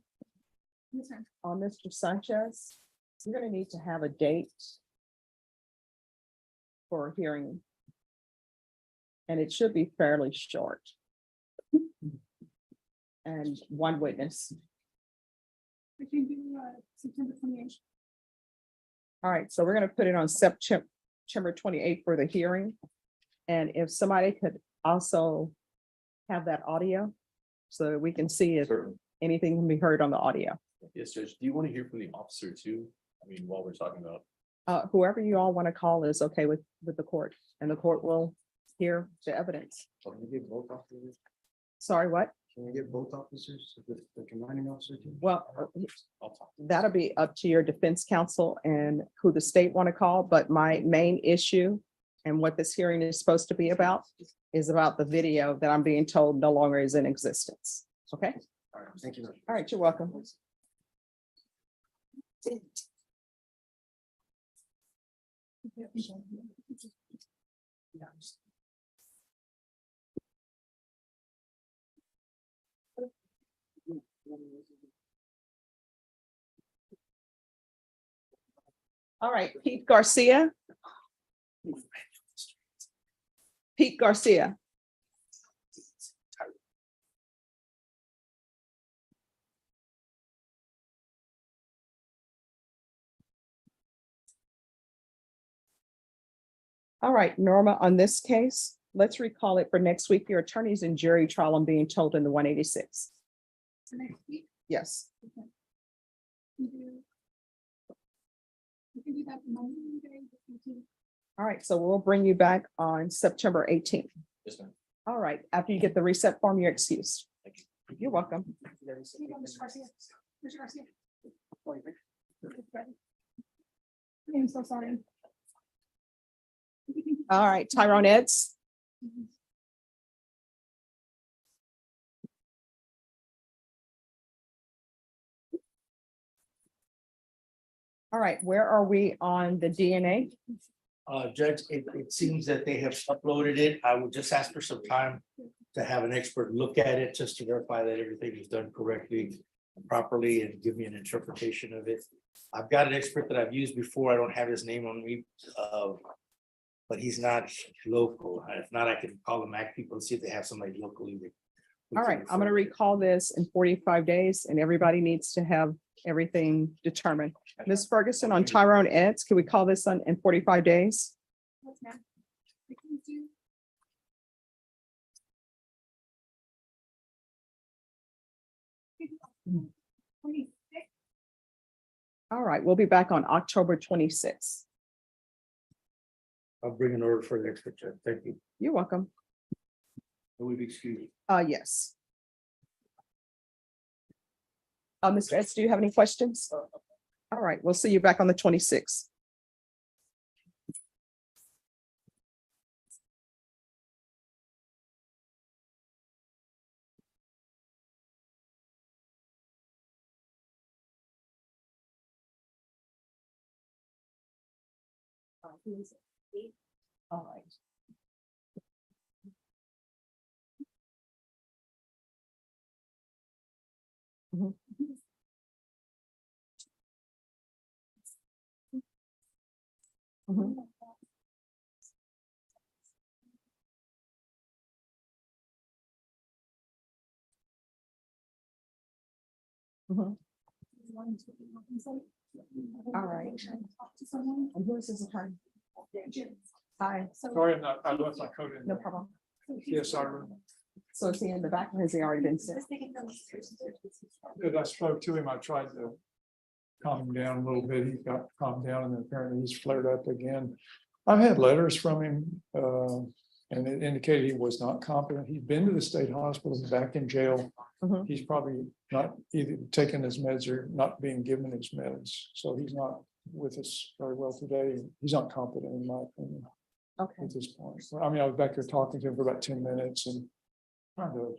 On Mr. Sanchez, we're gonna need to have a date for a hearing. And it should be fairly short. And one witness. We can do September 28th. All right, so we're gonna put it on September 28th for the hearing. And if somebody could also have that audio, so that we can see if Certainly. anything can be heard on the audio. Yes, Judge. Do you want to hear from the officer too? I mean, while we're talking about. Whoever you all want to call is okay with the court, and the court will hear the evidence. Can we get both officers? Sorry, what? Can we get both officers, the commanding officer? too? Well, I'll talk. that'll be up to your defense counsel and who the state want to call, but my main issue and what this hearing is supposed to be about is about the video that I'm being told no longer is in existence. Okay? All right, thank you. All right, you're welcome. All right, Pete Garcia. Pete Garcia. All right, Norma, on this case, let's recall it for next week. Your attorney's in jury trial, I'm being told, in the 186. So next week. Yes. We can do that Monday. All right, so we'll bring you back on September 18th. Yes, ma'am. All right, after you get the reset form, you're excused. You're welcome. Mr. Garcia. Mr. Garcia. I'm so sorry. All right, Tyrone Eds. All right, where are we on the DNA? Judge, it seems that they have uploaded it. I would just ask for some time to have an expert look at it, just to verify that everything is done correctly, and properly, and give me an interpretation of it. I've got an expert that I've used before. I don't have his name on me. But he's not local. If not, I can call the MAC people and see if they have somebody locally. All right, I'm gonna recall this in 45 days and everybody needs to have everything determined. Ms. Ferguson, on Tyrone Eds, can we call this on in 45 days? Yes, ma'am. We can do. All right, we'll be back on October 26th. I'll bring an order for the expert, Judge. Thank you. You're welcome. We've excused. Yes. Mr. Eds, do you have any questions? All right, we'll see you back on the 26th. All right. Mhm. Mhm. Mhm. All right. And who's his attorney? Hi. Sorry, I left my coat in. No problem. Yes, I remember. So is he in the back or has he already been sent? As I spoke to him, I tried to calm him down a little bit. He got calmed down and then apparently he's flared up again. I've had letters from him, and it indicated he was not competent. He'd been to the state hospital, he's back in jail. Mhm. He's probably not either taking his meds or not being given his meds. So he's not with us very well today. He's not competent in my opinion Okay. at this point. I mean, I was back there talking to him for about 10 minutes and trying to,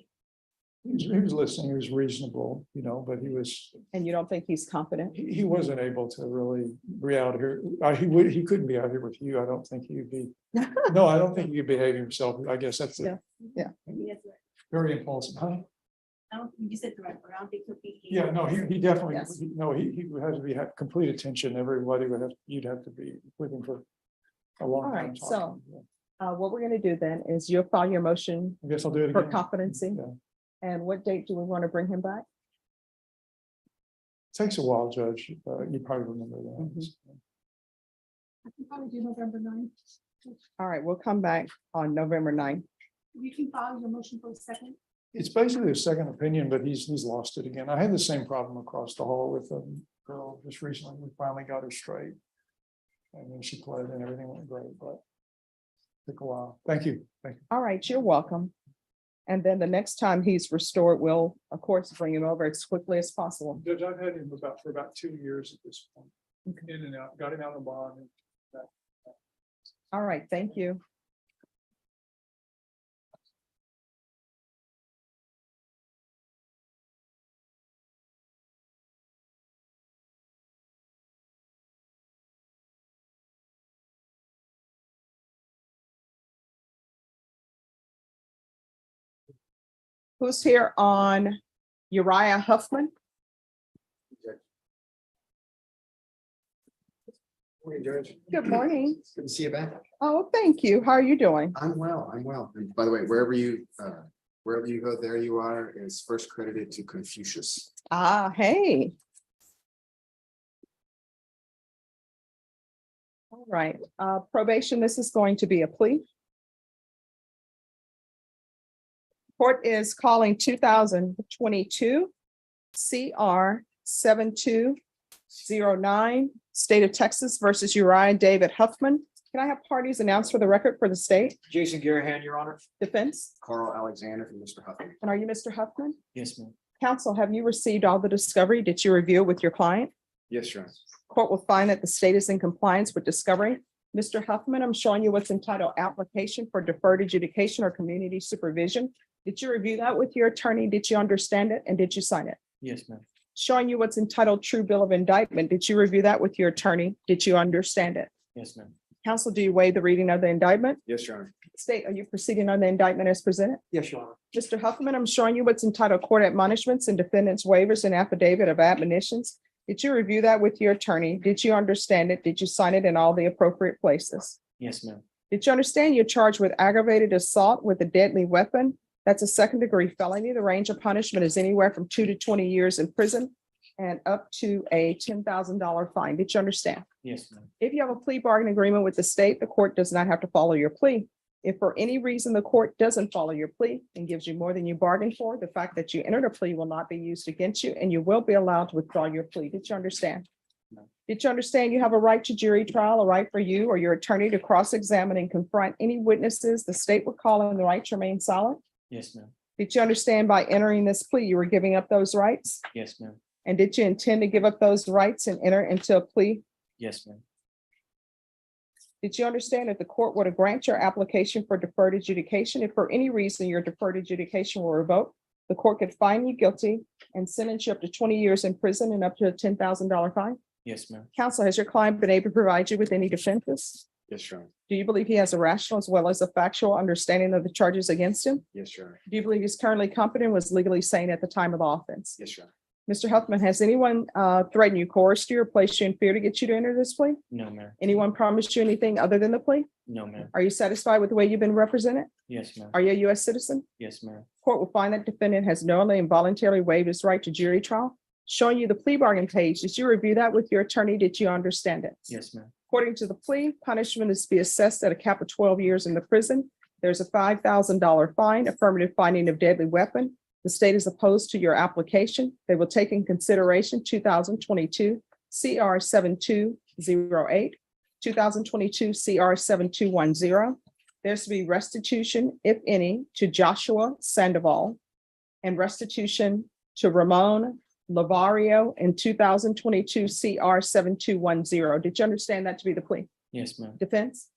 he was listening, he was reasonable, you know, but he was, And you don't think he's competent? he wasn't able to really be out here. He couldn't be out here with you. I don't think he'd be, no, I don't think he could behave himself. I guess that's Yeah, yeah. very impulsive, huh? I don't, you said director, I don't think he'll be. Yeah, no, he definitely, Yes. no, he would have to be, have complete attention. Everybody would have, you'd have to be with him for a long All time. right, so talking. Yeah. what we're gonna do then is you'll file your motion I guess I'll do it for again. competency. Yeah. And what date do we want to bring him back? Takes a while, Judge. You probably remember Mhm. that. I can probably do November 9th. All right, we'll come back on November 9th. You can file your motion for a second. It's basically a second opinion, but he's lost it again. I had the same problem across the hall with a girl just recently. We finally got her straight. And then she pled and everything went great, but took a while. Thank you. Thank you. All right, you're welcome. And then the next time he's restored, we'll, of course, bring him over as quickly as possible. Judge, I've had him for about 2 years at this point. In and out, got him out of bond. And that. All right, thank you. Who's here on Uriah Huffman? Morning, Judge. Good morning. Good to see you back. Oh, thank you. How are you doing? I'm well, I'm well. And by the way, wherever you go, there you are is first credited to Confucius. Ah, hey. All right, probation, this is going to be a plea. Court is calling 2022 CR 7209, State of Texas versus Uriah David Huffman. Can I have parties announced for the record for the state? Jason Garahan, Your Honor. Defense, Carl Alexander from Mr. Huffman. and are you Mr. Huffman? Yes, ma'am. Counsel, have you received all the discovery? Did you review it with your client? Yes, Your Honor. Court will find that the state is in compliance with discovery. Mr. Huffman, I'm showing you what's entitled application for deferred adjudication or community supervision. Did you review that with your attorney? Did you understand it? And did you sign it? Yes, ma'am. Showing you what's entitled true bill of indictment. Did you review that with your attorney? Did you understand it? Yes, ma'am. Counsel, do you waive the reading of the indictment? Yes, Your Honor. State, are you proceeding on the indictment as presented? Yes, Your Honor. Mr. Huffman, I'm showing you what's entitled court admonishments and defendants waivers and affidavit of admonitions. Did you review that with your attorney? Did you understand it? Did you sign it in all the appropriate places? Yes, ma'am. Did you understand you're charged with aggravated assault with a deadly weapon? That's a second-degree felony. The range of punishment is anywhere from 2 to 20 years in prison and up to a $10,000 fine. Did you understand? Yes, ma'am. If you have a plea bargain agreement with the state, the court does not have to follow your plea. If for any reason the court doesn't follow your plea and gives you more than you bargained for, the fact that you entered a plea will not be used against you and you will be allowed to withdraw your plea. Did you understand? No. Did you understand you have a right to jury trial, a right for you or your attorney to cross-examine and confront any witnesses the state would call on the right to remain silent? Yes, ma'am. Did you understand by entering this plea, you were giving up those rights? Yes, ma'am. And did you intend to give up those rights and enter into a plea? Yes, ma'am. Did you understand that the court would grant your application for deferred adjudication? If for any reason your deferred adjudication were revoked, the court could find you guilty and sentence you up to 20 years in prison and up to a $10,000 fine? Yes, ma'am. Counsel, has your client been able to provide you with any defenses? Yes, Your Honor. Do you believe he has a rational as well as a factual understanding of the charges against him? Yes, Your Honor. Do you believe he's currently competent and was legally sane at the time of the offense? Yes, Your Honor. Mr. Huffman, has anyone threatened you, coerced you, or placed you in fear to get you to enter this plea? No, ma'am. Anyone promised you anything other than the plea? No, ma'am. Are you satisfied with the way you've been represented? Yes, ma'am. Are you a U.S. citizen? Yes, ma'am. Court will find that defendant has knowingly and voluntarily waived his right to jury trial. Showing you the plea bargain page, did you review that with your attorney? Did you understand it? Yes, ma'am. According to the plea, punishment is to be assessed at a cap of 12 years in the prison. There's a $5,000 fine, affirmative finding of deadly weapon. The state is opposed to your application. They will take in consideration 2022 CR 7208, 2022 CR 7210. There's to be restitution, if any, to Joshua Sandoval and restitution to Ramon Lavario in 2022 CR 7210. Did you understand that to be the plea? Yes, ma'am. Defense,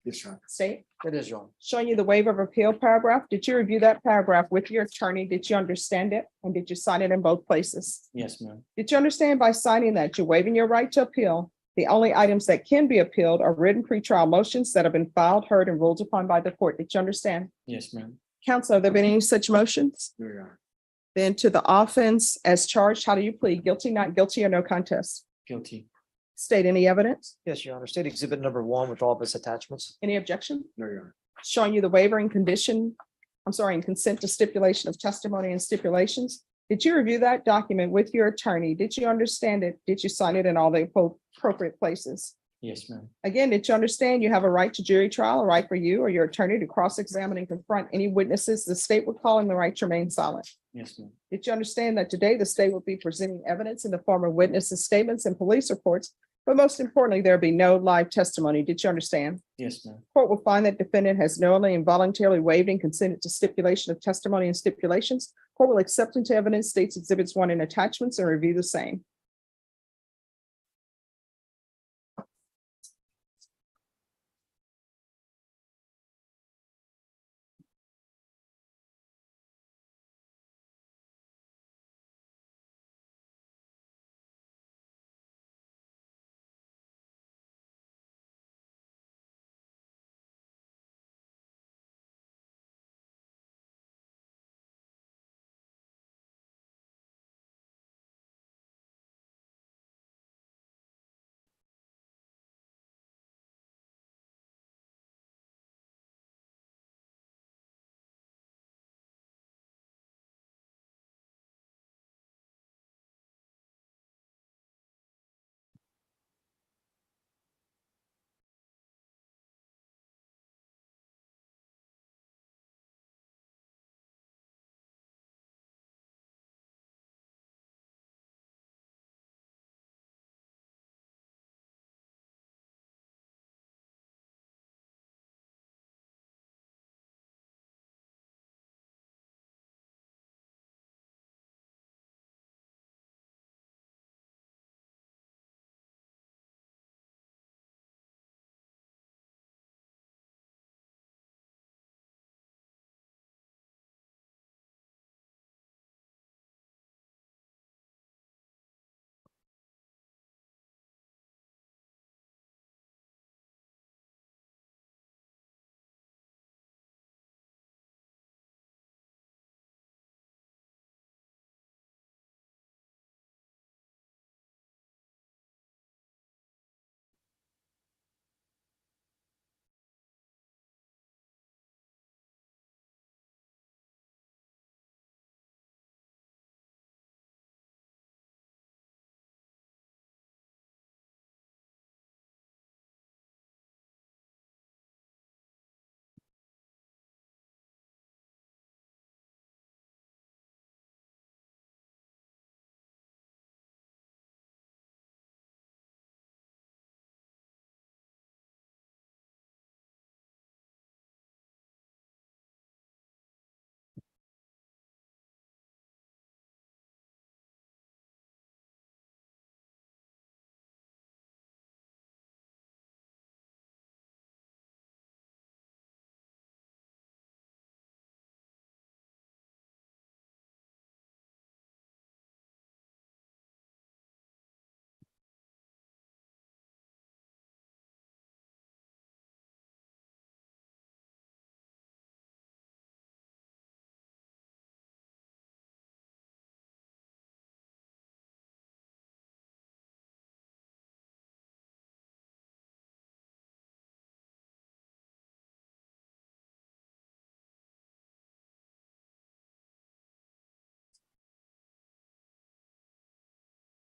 Yes, Your Honor. state? It is, Your Honor. Showing you the waiver of appeal paragraph. Did you review that paragraph with your attorney? Did you understand it? And did you sign it in both places? Yes, ma'am. Did you understand by signing that you're waiving your right to appeal? The only items that can be appealed are written pretrial motions that have been filed, heard, and ruled upon by the court. Did you understand? Yes, ma'am. Counsel, have there been any such motions? No, Your Honor. Then to the offense as charged, how do you plead? Guilty, not guilty, or no contest? Guilty. State any evidence? Yes, Your Honor. State exhibit number 1 with all of its attachments. Any objection? No, Your Honor. Showing you the waiver and condition, I'm sorry, and consent to stipulation of testimony and stipulations. Did you review that document with your attorney? Did you understand it? Did you sign it in all the appropriate places? Yes, ma'am. Again, did you understand you have a right to jury trial, a right for you or your attorney to cross-examine and confront any witnesses the state would call in the right to remain silent? Yes, ma'am. Did you understand that today the state will be presenting evidence in the form of witnesses' statements and police reports? But most importantly, there'll be no live testimony. Did you understand? Yes, ma'am. Court will find that defendant has knowingly and voluntarily waived and consented to stipulation of testimony and stipulations. Court will accept into evidence states exhibits 1 and attachments and review the same.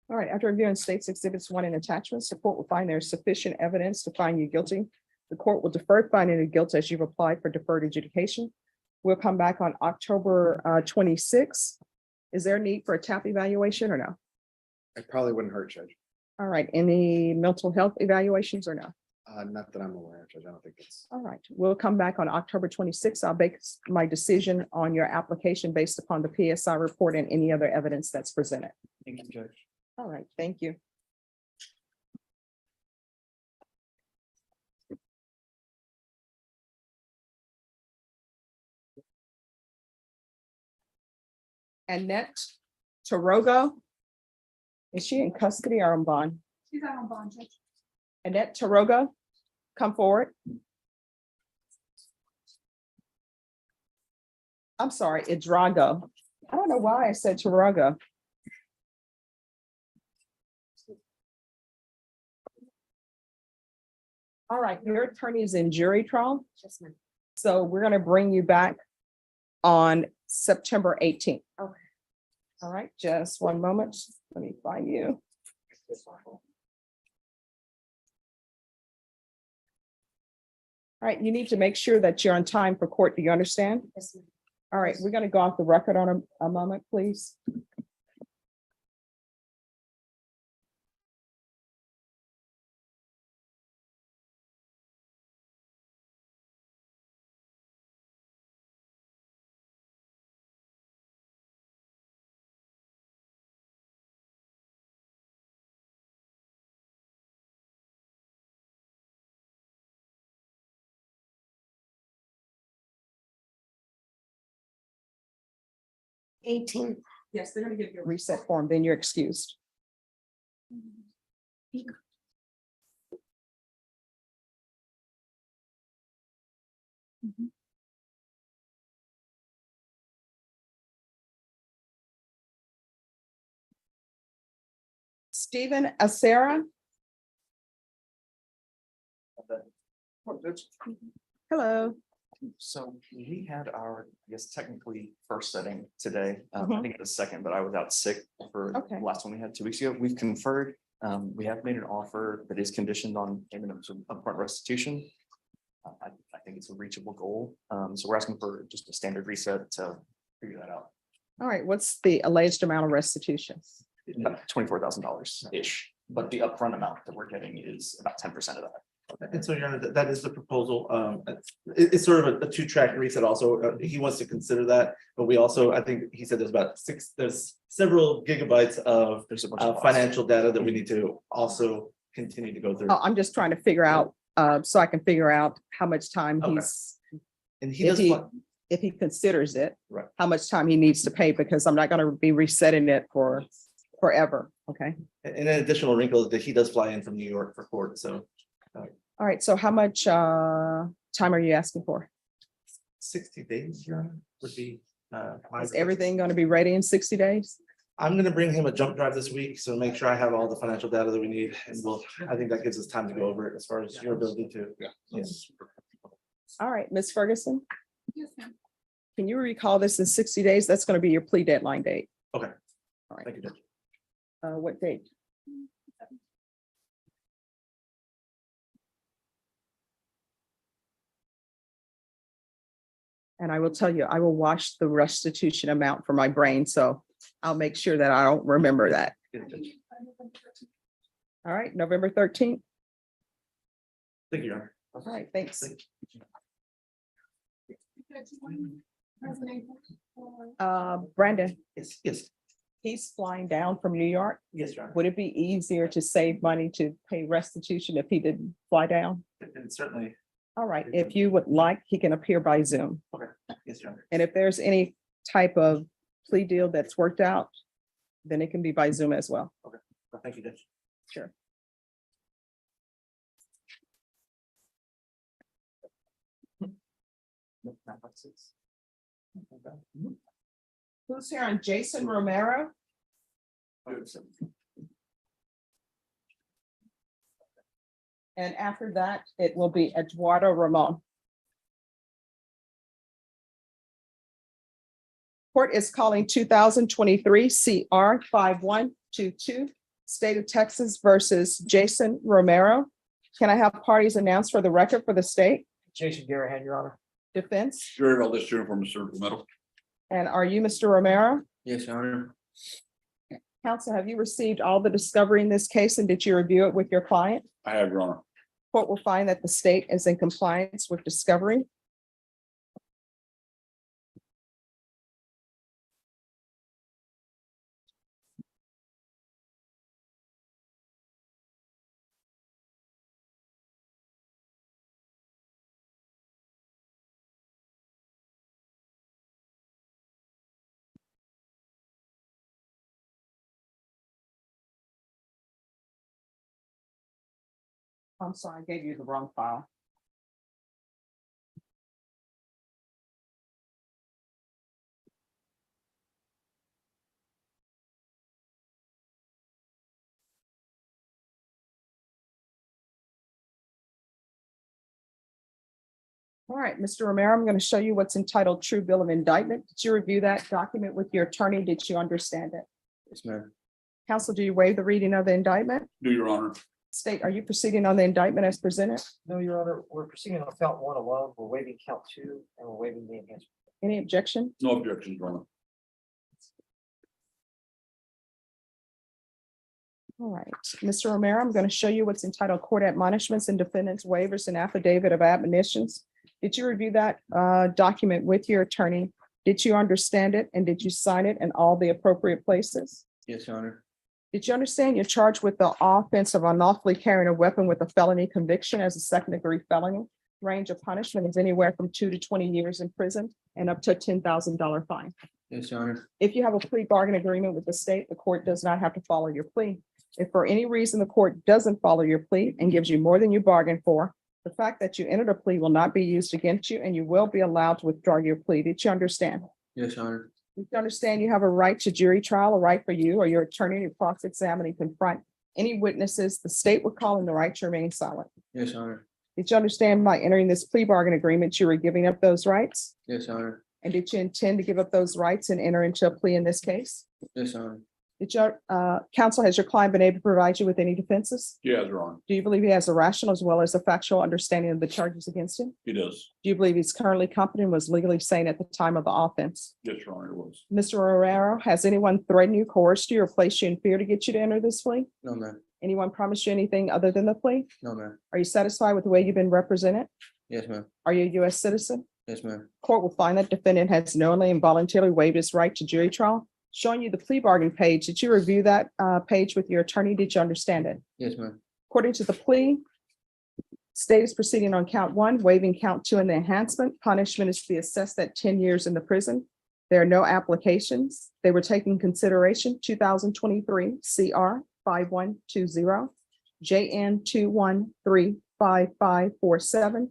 All right, after reviewing states exhibits 1 and attachments, the court will find there is sufficient evidence to find you guilty. The court will defer finding of guilt as you've applied for deferred adjudication. We'll come back on October 26th. Is there a need for a TAP evaluation or no? It probably wouldn't hurt, Judge. All right, any mental health evaluations or no? Not that I'm aware of, Judge. I don't think it's. All right, we'll come back on October 26th. I'll base my decision on your application based upon the PSI report and any other evidence that's presented. Thank you, Judge. All right, thank you. Annette Tarogo. Is she in custody or on bond? She's out on bond, Judge. Annette Tarogo, come forward. I'm sorry, Idrago. I don't know why I said Taraga. All right, your attorney is in jury trial. So we're gonna bring you back on September 18th. Okay. All right, just one moment. Let me find you. All right, you need to make sure that you're on time for court. Do you understand? Yes, ma'am. All right, we're gonna go off the record on a moment, please. Yes, they're gonna give you a reset form, then you're excused. Stephen Acera. Hello. So we had our, I guess technically first setting today. I Mhm. think it was second, but I was out sick for Okay. the last one we had 2 weeks ago. We've conferred. We have made an offer that is conditioned on payment of some upfront restitution. I think it's a reachable goal. So we're asking for just a standard reset to figure that out. All right, what's the alleged amount of restitution? $24,000-ish, but the upfront amount that we're getting is about 10% of that. And so, Your Honor, that is the proposal. It's sort of a two-track reset also. He wants to consider that, but we also, I think he said there's several gigabytes of There's a bunch of financial data that we need to also continue to go through. Oh, I'm just trying to figure out, so I can figure out how much time Okay. he's, And he if does, he, want- if he considers it, Right. how much time he needs to pay, because I'm not gonna be resetting it for forever, okay? and an additional wrinkle is that he does fly in from New York for court, so All right, so how much time are you asking for? 60 days, Your Honor, would be. Is everything gonna be ready in 60 days? I'm gonna bring him a jump drive this week, so make sure I have all the financial data that we need, and I think that gives us time to go over it as far as your ability to. Yes. All right, Ms. Ferguson? Can you recall this in 60 days? That's gonna be your plea deadline date. Okay. All right. Thank you, Judge. What date? And I will tell you, I will wash the restitution amount from my brain, so I'll make sure that I don't remember that. Good, Judge. All right, November 13th. Thank you, Your Honor. All right, thanks. Brandon, Yes. he's flying down from New York. Yes, Your Honor. Would it be easier to save money to pay restitution if he didn't fly down? And certainly, All right, if you would like, he can appear by Zoom. okay, yes, Your Honor. And if there's any type of plea deal that's worked out, then it can be by Zoom as well. Well, thank you, Judge. Sure. Who's here on Jason Romero? And after that, it will be Eduardo Ramon. Court is calling 2023 CR 5122, State of Texas versus Jason Romero. Can I have parties announced for the record for the state? Jason Garahan, Your Honor. Defense, Sure, all this uniform is served metal. and are you Mr. Romero? Yes, Your Honor. Counsel, have you received all the discovery in this case and did you review it with your client? I have, Your Honor. Court will find that the state is in compliance with discovery. I'm sorry, I gave you the wrong file. All right, Mr. Romero, I'm going to show you what's entitled True Bill of Indictment. Did you review that document with your attorney? Did you understand it? Yes, ma'am. Counsel, do you waive the reading of the indictment? Do your honor. State, are you proceeding on the indictment as presented? No, Your Honor, we're proceeding on count one alone. We're waiving count two and we're waiving the enhancement. Any objection? No objections, Your Honor. All right, Mr. Romero, I'm going to show you what's entitled Court Admonishments and Defendants Waivers and Affidavit of Admonitions. Did you review that document with your attorney? Did you understand it and did you sign it in all the appropriate places? Yes, Your Honor. Did you understand you're charged with the offense of unlawfully carrying a weapon with a felony conviction as a second-degree felony? Range of punishment is anywhere from 2 to 20 years in prison and up to a $10,000 fine. Yes, Your Honor. If you have a plea bargain agreement with the state, the court does not have to follow your plea. If for any reason the court doesn't follow your plea and gives you more than you bargained for, the fact that you entered a plea will not be used against you and you will be allowed to withdraw your plea. Did you understand? Yes, Your Honor. You understand you have a right to jury trial, a right for you or your attorney to cross-examine and confront any witnesses the state would call in the right to remain silent. Yes, Your Honor. Did you understand by entering this plea bargain agreement, you were giving up those rights? Yes, Your Honor. And did you intend to give up those rights and enter into a plea in this case? Yes, Your Honor. Did your counsel, has your client been able to provide you with any defenses? Yes, Your Honor. Do you believe he has a rational as well as a factual understanding of the charges against him? He does. Do you believe he's currently competent and was legally sane at the time of the offense? Yes, Your Honor, it was. Mr. Romero, has anyone threatened you, coerced you, or placed you in fear to get you to enter this plea? No, ma'am. Anyone promised you anything other than the plea? No, ma'am. Are you satisfied with the way you've been represented? Yes, ma'am. Are you a U.S. citizen? Yes, ma'am. Court will find that defendant has knowingly and voluntarily waived his right to jury trial. Showing you the plea bargain page. Did you review that page with your attorney? Did you understand it? Yes, ma'am. According to the plea, state is proceeding on count one, waiving count two in the enhancement. Punishment is to be assessed at 10 years in the prison. There are no applications. They were taking consideration 2023 CR 5120, JN 2135547,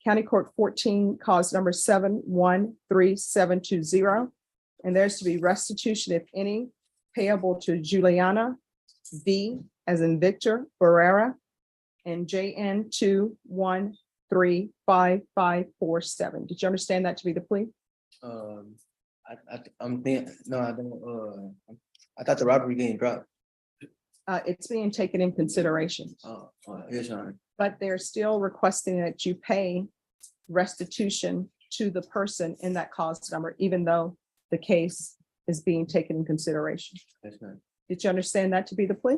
County Court 14, cause number 713720. And there's to be restitution, if any, payable to Juliana V as in Victor Barrera and JN 2135547. Did you understand that to be the plea? I'm being, no, I don't, I thought the robbery getting dropped. It's being taken in consideration, Yes, Your Honor. but they're still requesting that you pay restitution to the person in that cause number, even though the case is being taken in consideration. Yes, ma'am. Did you understand that to be the plea?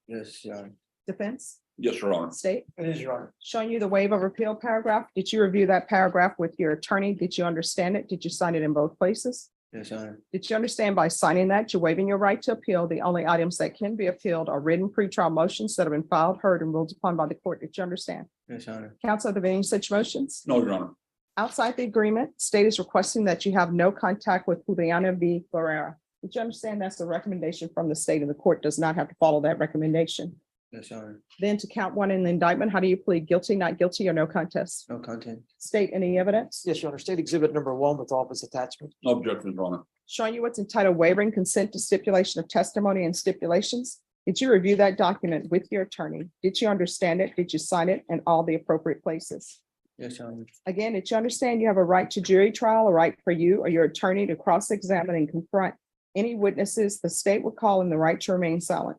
Yes, Your Honor. Defense, Yes, Your Honor. state? It is, Your Honor. Showing you the waiver of repeal paragraph. Did you review that paragraph with your attorney? Did you understand it? Did you sign it in both places? Yes, Your Honor. Did you understand by signing that you're waiving your right to appeal? The only items that can be appealed are written pretrial motions that have been filed, heard, and ruled upon by the court. Did you understand? Yes, Your Honor. Counsel, are there any such motions? No, Your Honor. Outside the agreement, state is requesting that you have no contact with Juliana V. Barrera. Did you understand that's a recommendation from the state and the court does not have to follow that recommendation? Yes, Your Honor. Then to count one in the indictment, how do you plead? Guilty, not guilty, or no contest? No content. State any evidence? Yes, Your Honor. State exhibit number one with office attachment. No objections, Your Honor. Showing you what's entitled waiving consent to stipulation of testimony and stipulations. Did you review that document with your attorney? Did you understand it? Did you sign it in all the appropriate places? Yes, Your Honor. Again, did you understand you have a right to jury trial, a right for you or your attorney to cross-examine and confront any witnesses the state would call in the right to remain silent?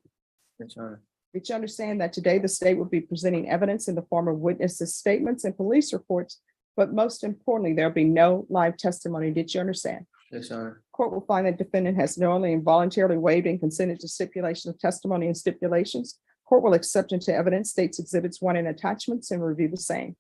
Yes, Your Honor. Did you understand that today the state will be presenting evidence in the form of witnesses' statements and police reports, but most importantly, there'll be no live testimony? Did you understand? Yes, Your Honor. Court will find that defendant has knowingly and voluntarily waived and consented to stipulation of testimony and stipulations. Court will accept into evidence states exhibits one and attachments and review the same.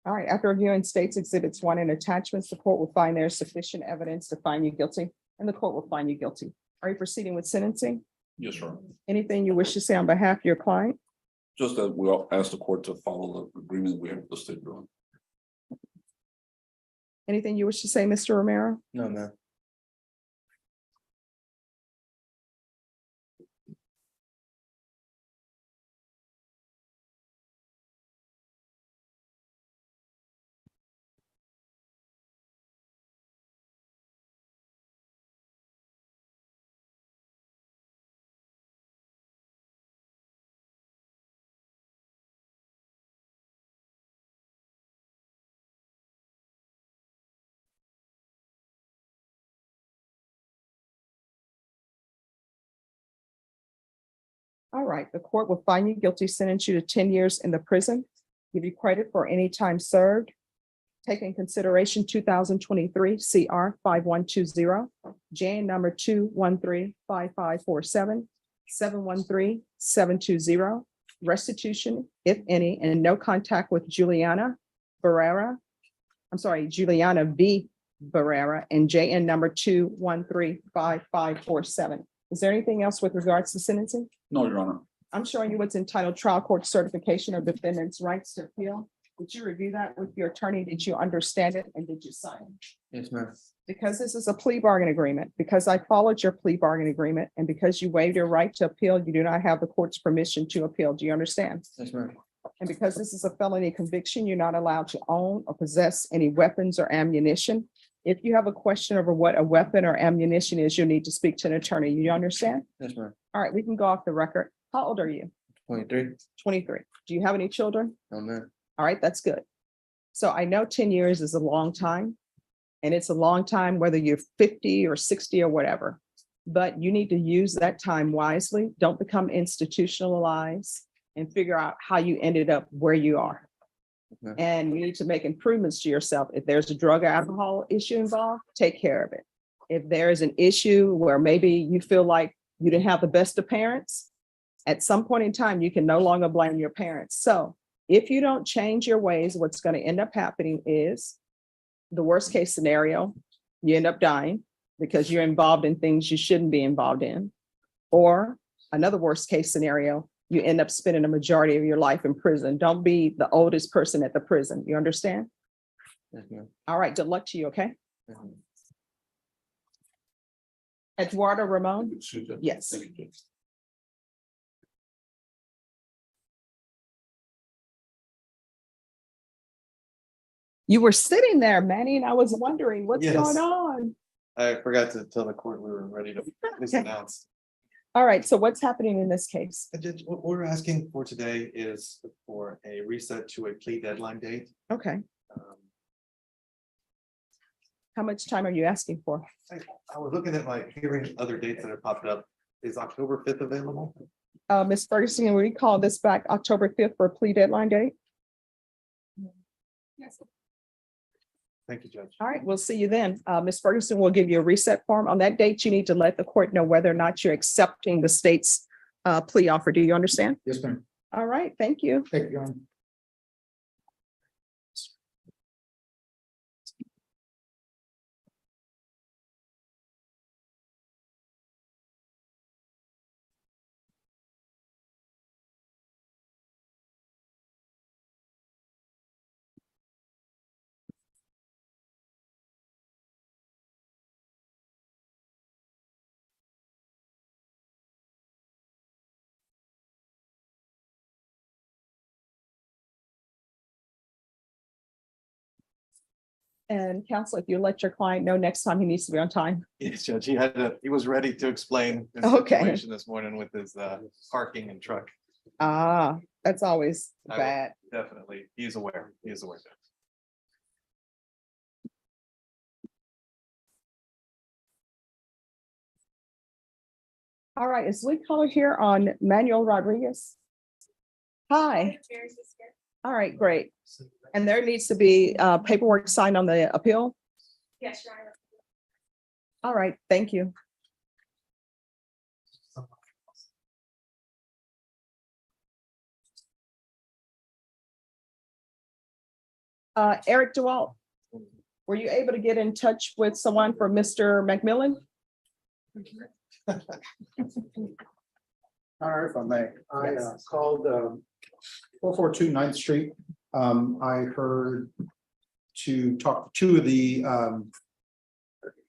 All right, after reviewing states exhibits one and attachments, the court will find there is sufficient evidence to find you guilty, and the court will find you guilty. Are you proceeding with sentencing? Yes, sir. Anything you wish to say on behalf of your client? Just that we'll ask the court to follow the agreement we have with the state. Bureau. Anything you wish to say, Mr. Romero? No, ma'am. All right, the court will find you guilty, sentence you to 10 years in the prison, give you credit for any time served. Take in consideration 2023 CR 5120, JN number 2135547, 713-720, restitution, if any, and no contact with Juliana Barrera. I'm sorry, Juliana V. Barrera, and JN number 2135547. Is there anything else with regards to sentencing? No, Your Honor. I'm showing you what's entitled trial court certification of defendant's rights to appeal. Did you review that with your attorney? Did you understand it and did you sign it? Yes, ma'am. Because this is a plea bargain agreement, because I followed your plea bargain agreement, and because you waived your right to appeal, you do not have the court's permission to appeal. Do you understand? Yes, ma'am. And because this is a felony conviction, you're not allowed to own or possess any weapons or ammunition. If you have a question over what a weapon or ammunition is, you'll need to speak to an attorney. You understand? Yes, ma'am. All right, we can go off the record. How old are you? 23. 23. Do you have any children? No, ma'am. All right, that's good. So I know 10 years is a long time, and it's a long time whether you're 50 or 60 or whatever, but you need to use that time wisely. Don't become institutionalized and figure out how you ended up where you are. Okay. And you need to make improvements to yourself. If there's a drug or alcohol issue involved, take care of it. If there is an issue where maybe you feel like you didn't have the best of parents, at some point in time, you can no longer blame your parents. So if you don't change your ways, what's going to end up happening is the worst case scenario, you end up dying because you're involved in things you shouldn't be involved in. Or another worst case scenario, you end up spending a majority of your life in prison. Don't be the oldest person at the prison. You understand? Yes, ma'am. All right, good luck to you, okay? Yes, ma'am. Eduardo Ramon? Yes. Thank you. You were sitting there, Manny, and I was wondering what's Yes. going on. I forgot to tell the court we were ready to Okay. announce. All right, so what's happening in this case? Judge, what we're asking for today is for a reset to a plea deadline date. Okay, Um, how much time are you asking for? I was looking at my hearing other dates that have popped up. Is October 5th available? Ms. Ferguson, will we call this back October 5th for a plea deadline date? Yes. Thank you, Judge. All right, we'll see you then. Ms. Ferguson will give you a reset form. On that date, you need to let the court know whether or not you're accepting the state's plea offer. Do you understand? Yes, ma'am. All right, thank you. Thank you, Your Honor. And counsel, if you let your client know next time he needs to be on time. Yes, Judge, he was ready to explain the Okay. situation this morning with his parking and truck. Ah, that's always I will- bad. Definitely, he is aware, Judge. All right, is lead caller here on Manuel Rodriguez? Hi. All right, great. And there needs to be paperwork signed on the appeal? Yes, Your Honor. All right, thank you. Eric DeWalt, were you able to get in touch with someone for Mr. McMillan? All right, if I may, I called 442 9th Street. I heard to talk to two of the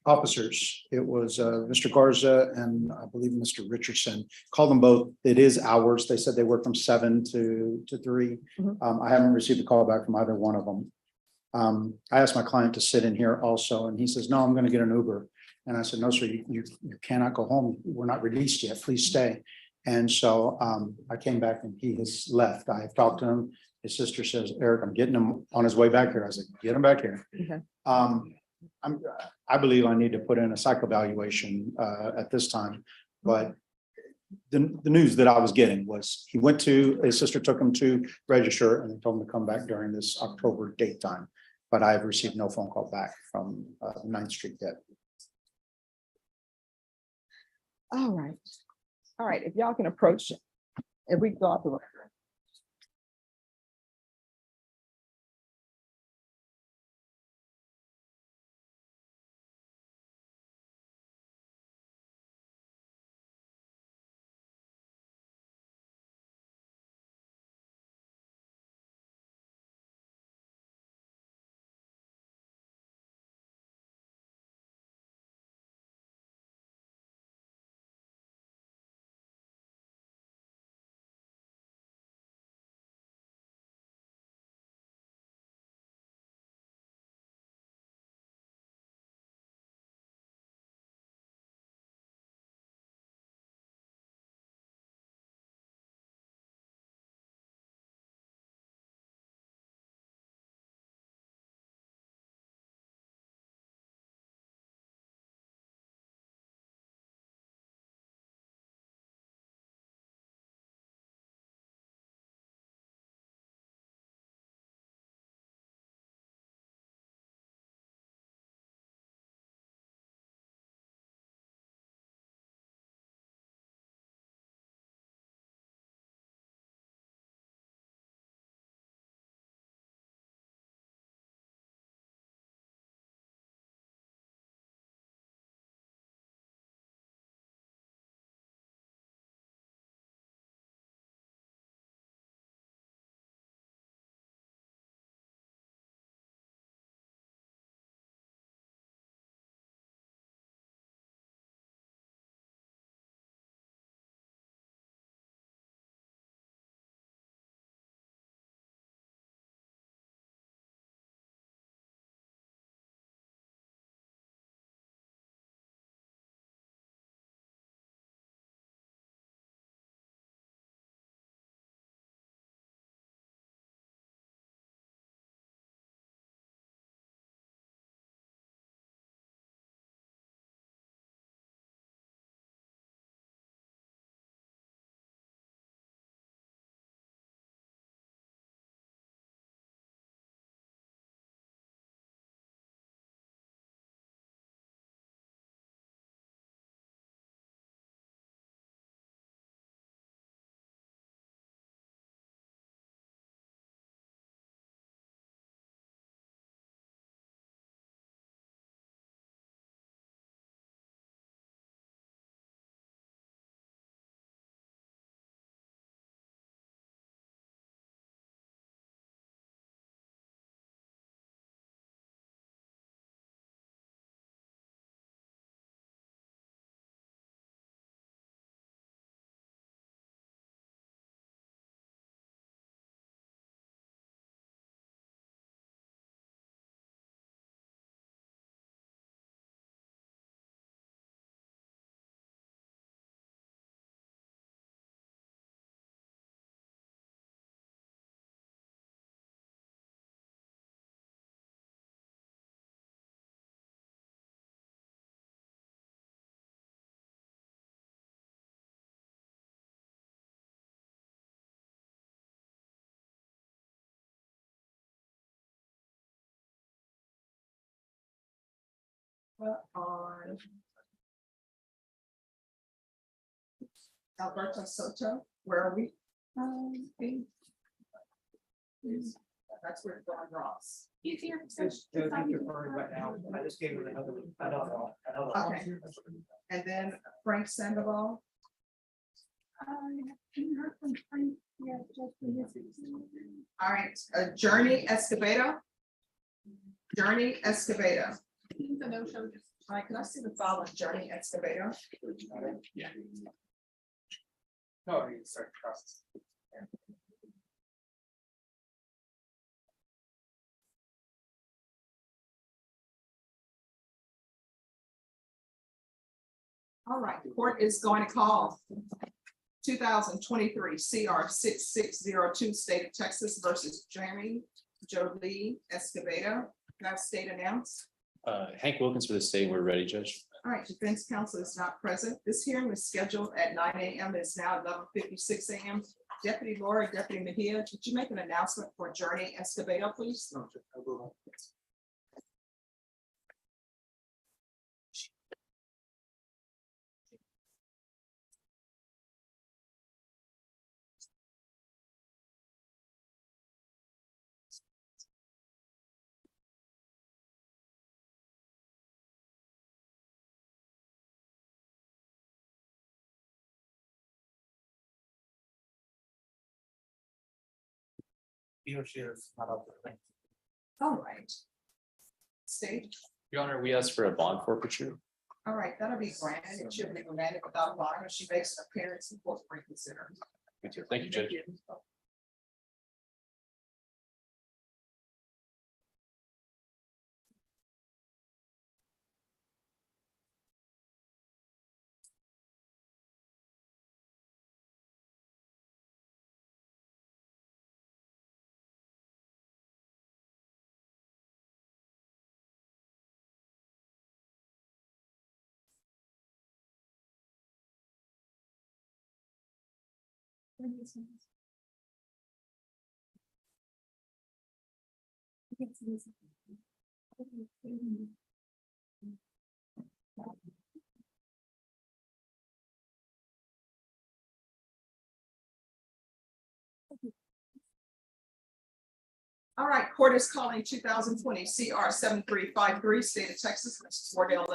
officers. It was Mr. Garza and I believe Mr. Richardson. Called them both. It is hours. They said they work from 7 to 3. I haven't received a call back from either one of them. I asked my client to sit in here also, and he says, no, I'm going to get an Uber. And I said, no, sir, you cannot go home. We're not released yet. Please stay. And so I came back and he has left. I have talked to him. His sister says, Eric, I'm getting him on his way back here. I said, get him back here. Okay. I believe I need to put in a psych evaluation at this time, but the news that I was getting was his sister took him to register and they told him to come back during this October date time. But I've received no phone call back from 9th Street yet. All right. All right, if y'all can approach, if we go out the record. On Alberto Soto, where are we? That's where Don Ross. He's here. Right now. I just gave him another. Okay. And then Frank Sandoval. All right, Journey Escobedo. Journey Escobedo. All right, can I see the file of Journey Escobedo? Yeah. No, you start the process. All right, the court is going to call 2023 CR 6602, State of Texas versus Jeremy Jolie Escobedo. Can I have state announced? Hank Wilkins for the state. We're ready, Judge. All right, defense counsel is not present. This hearing was scheduled at 9 a.m. It's now 11:56 a.m. Deputy Laura, Deputy Mejia, could you make an announcement for Journey Escobedo, please? He or she is not up there. All right. State, Your Honor, we asked for a bond forfeiture. all right, that'll be granted. It should be granted without a bond if she makes an appearance in court reconsider. Thank you, Judge. All right, court is calling 2020 CR 7353, State of Texas versus Wardell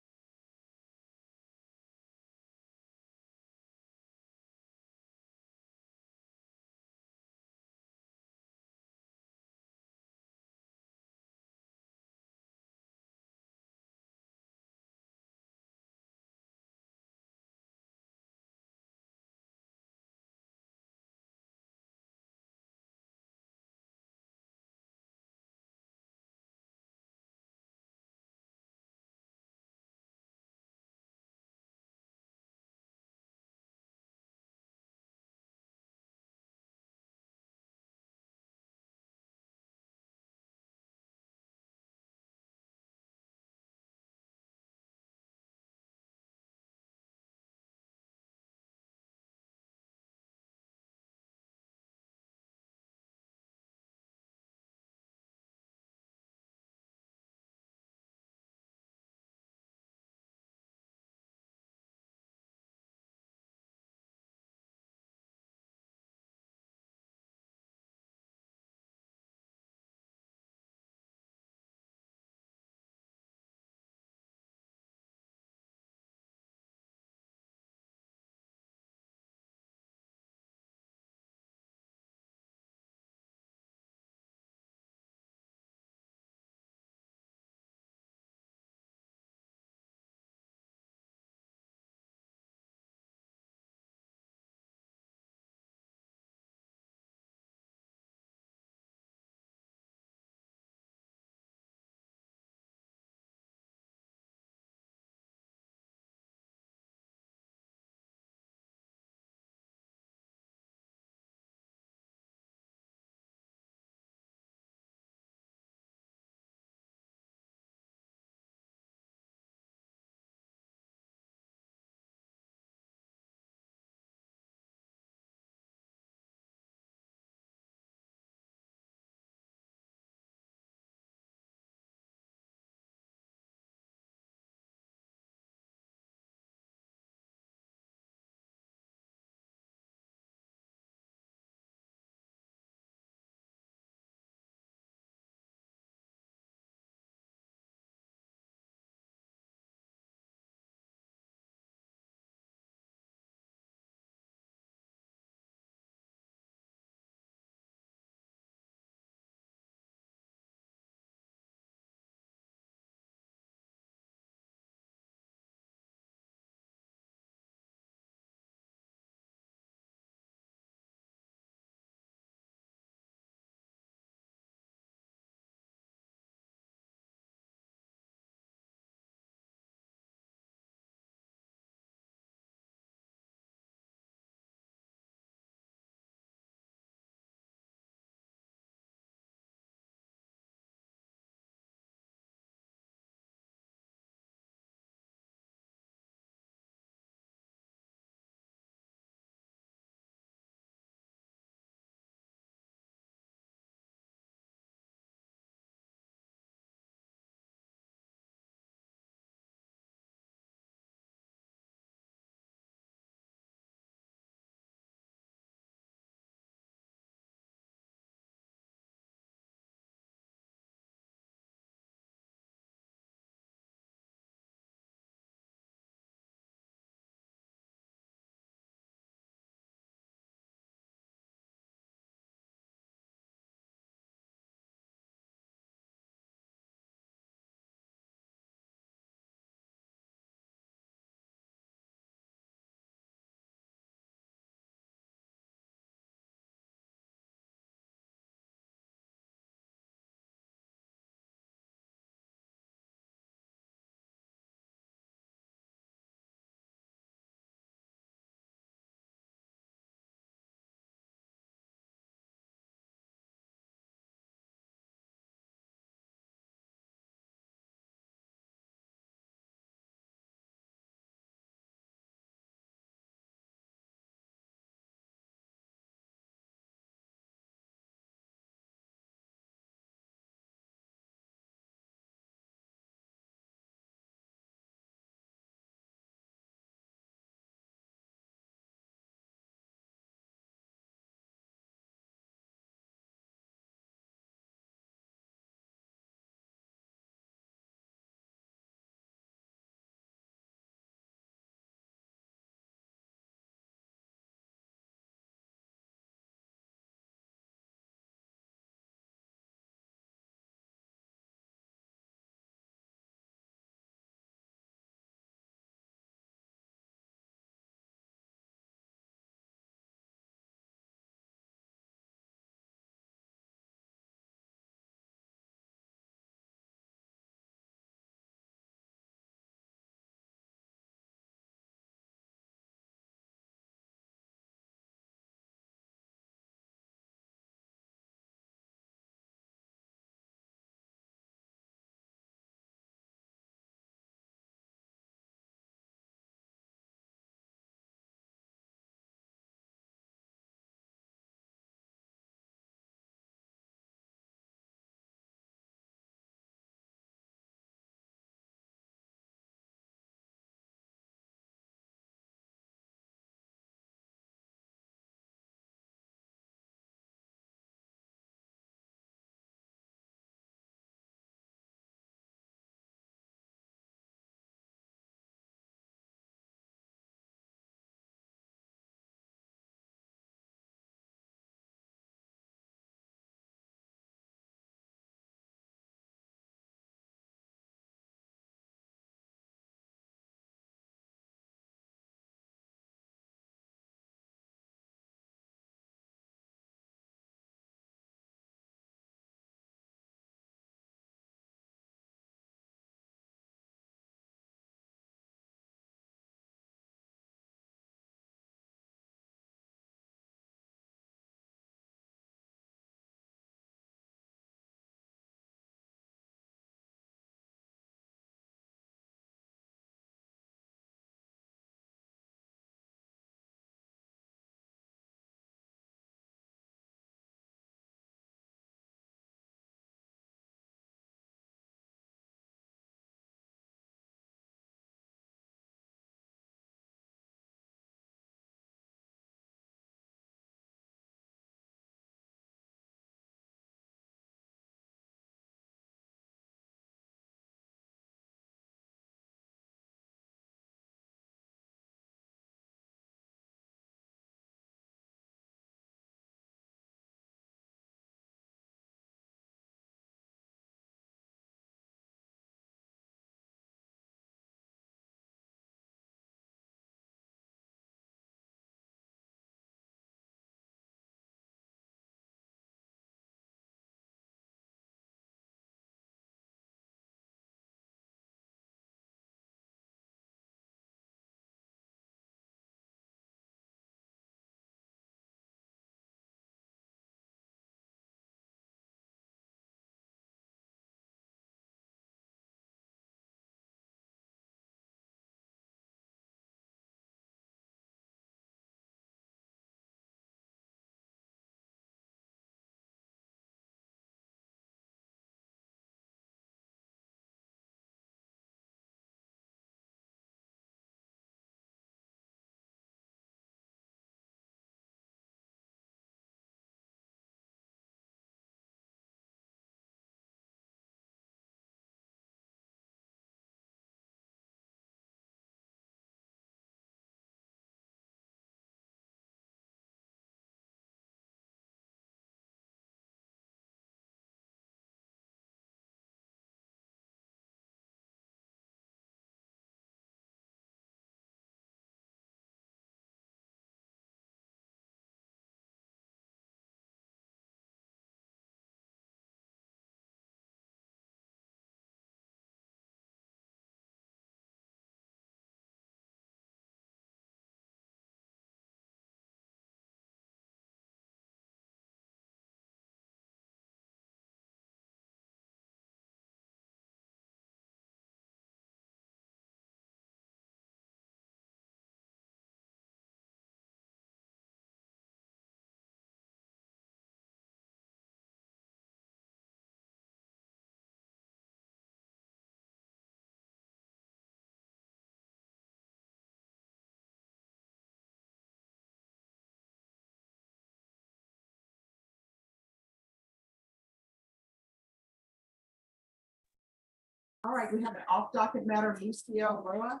All right, we have an off docket matter, Lucio Roa.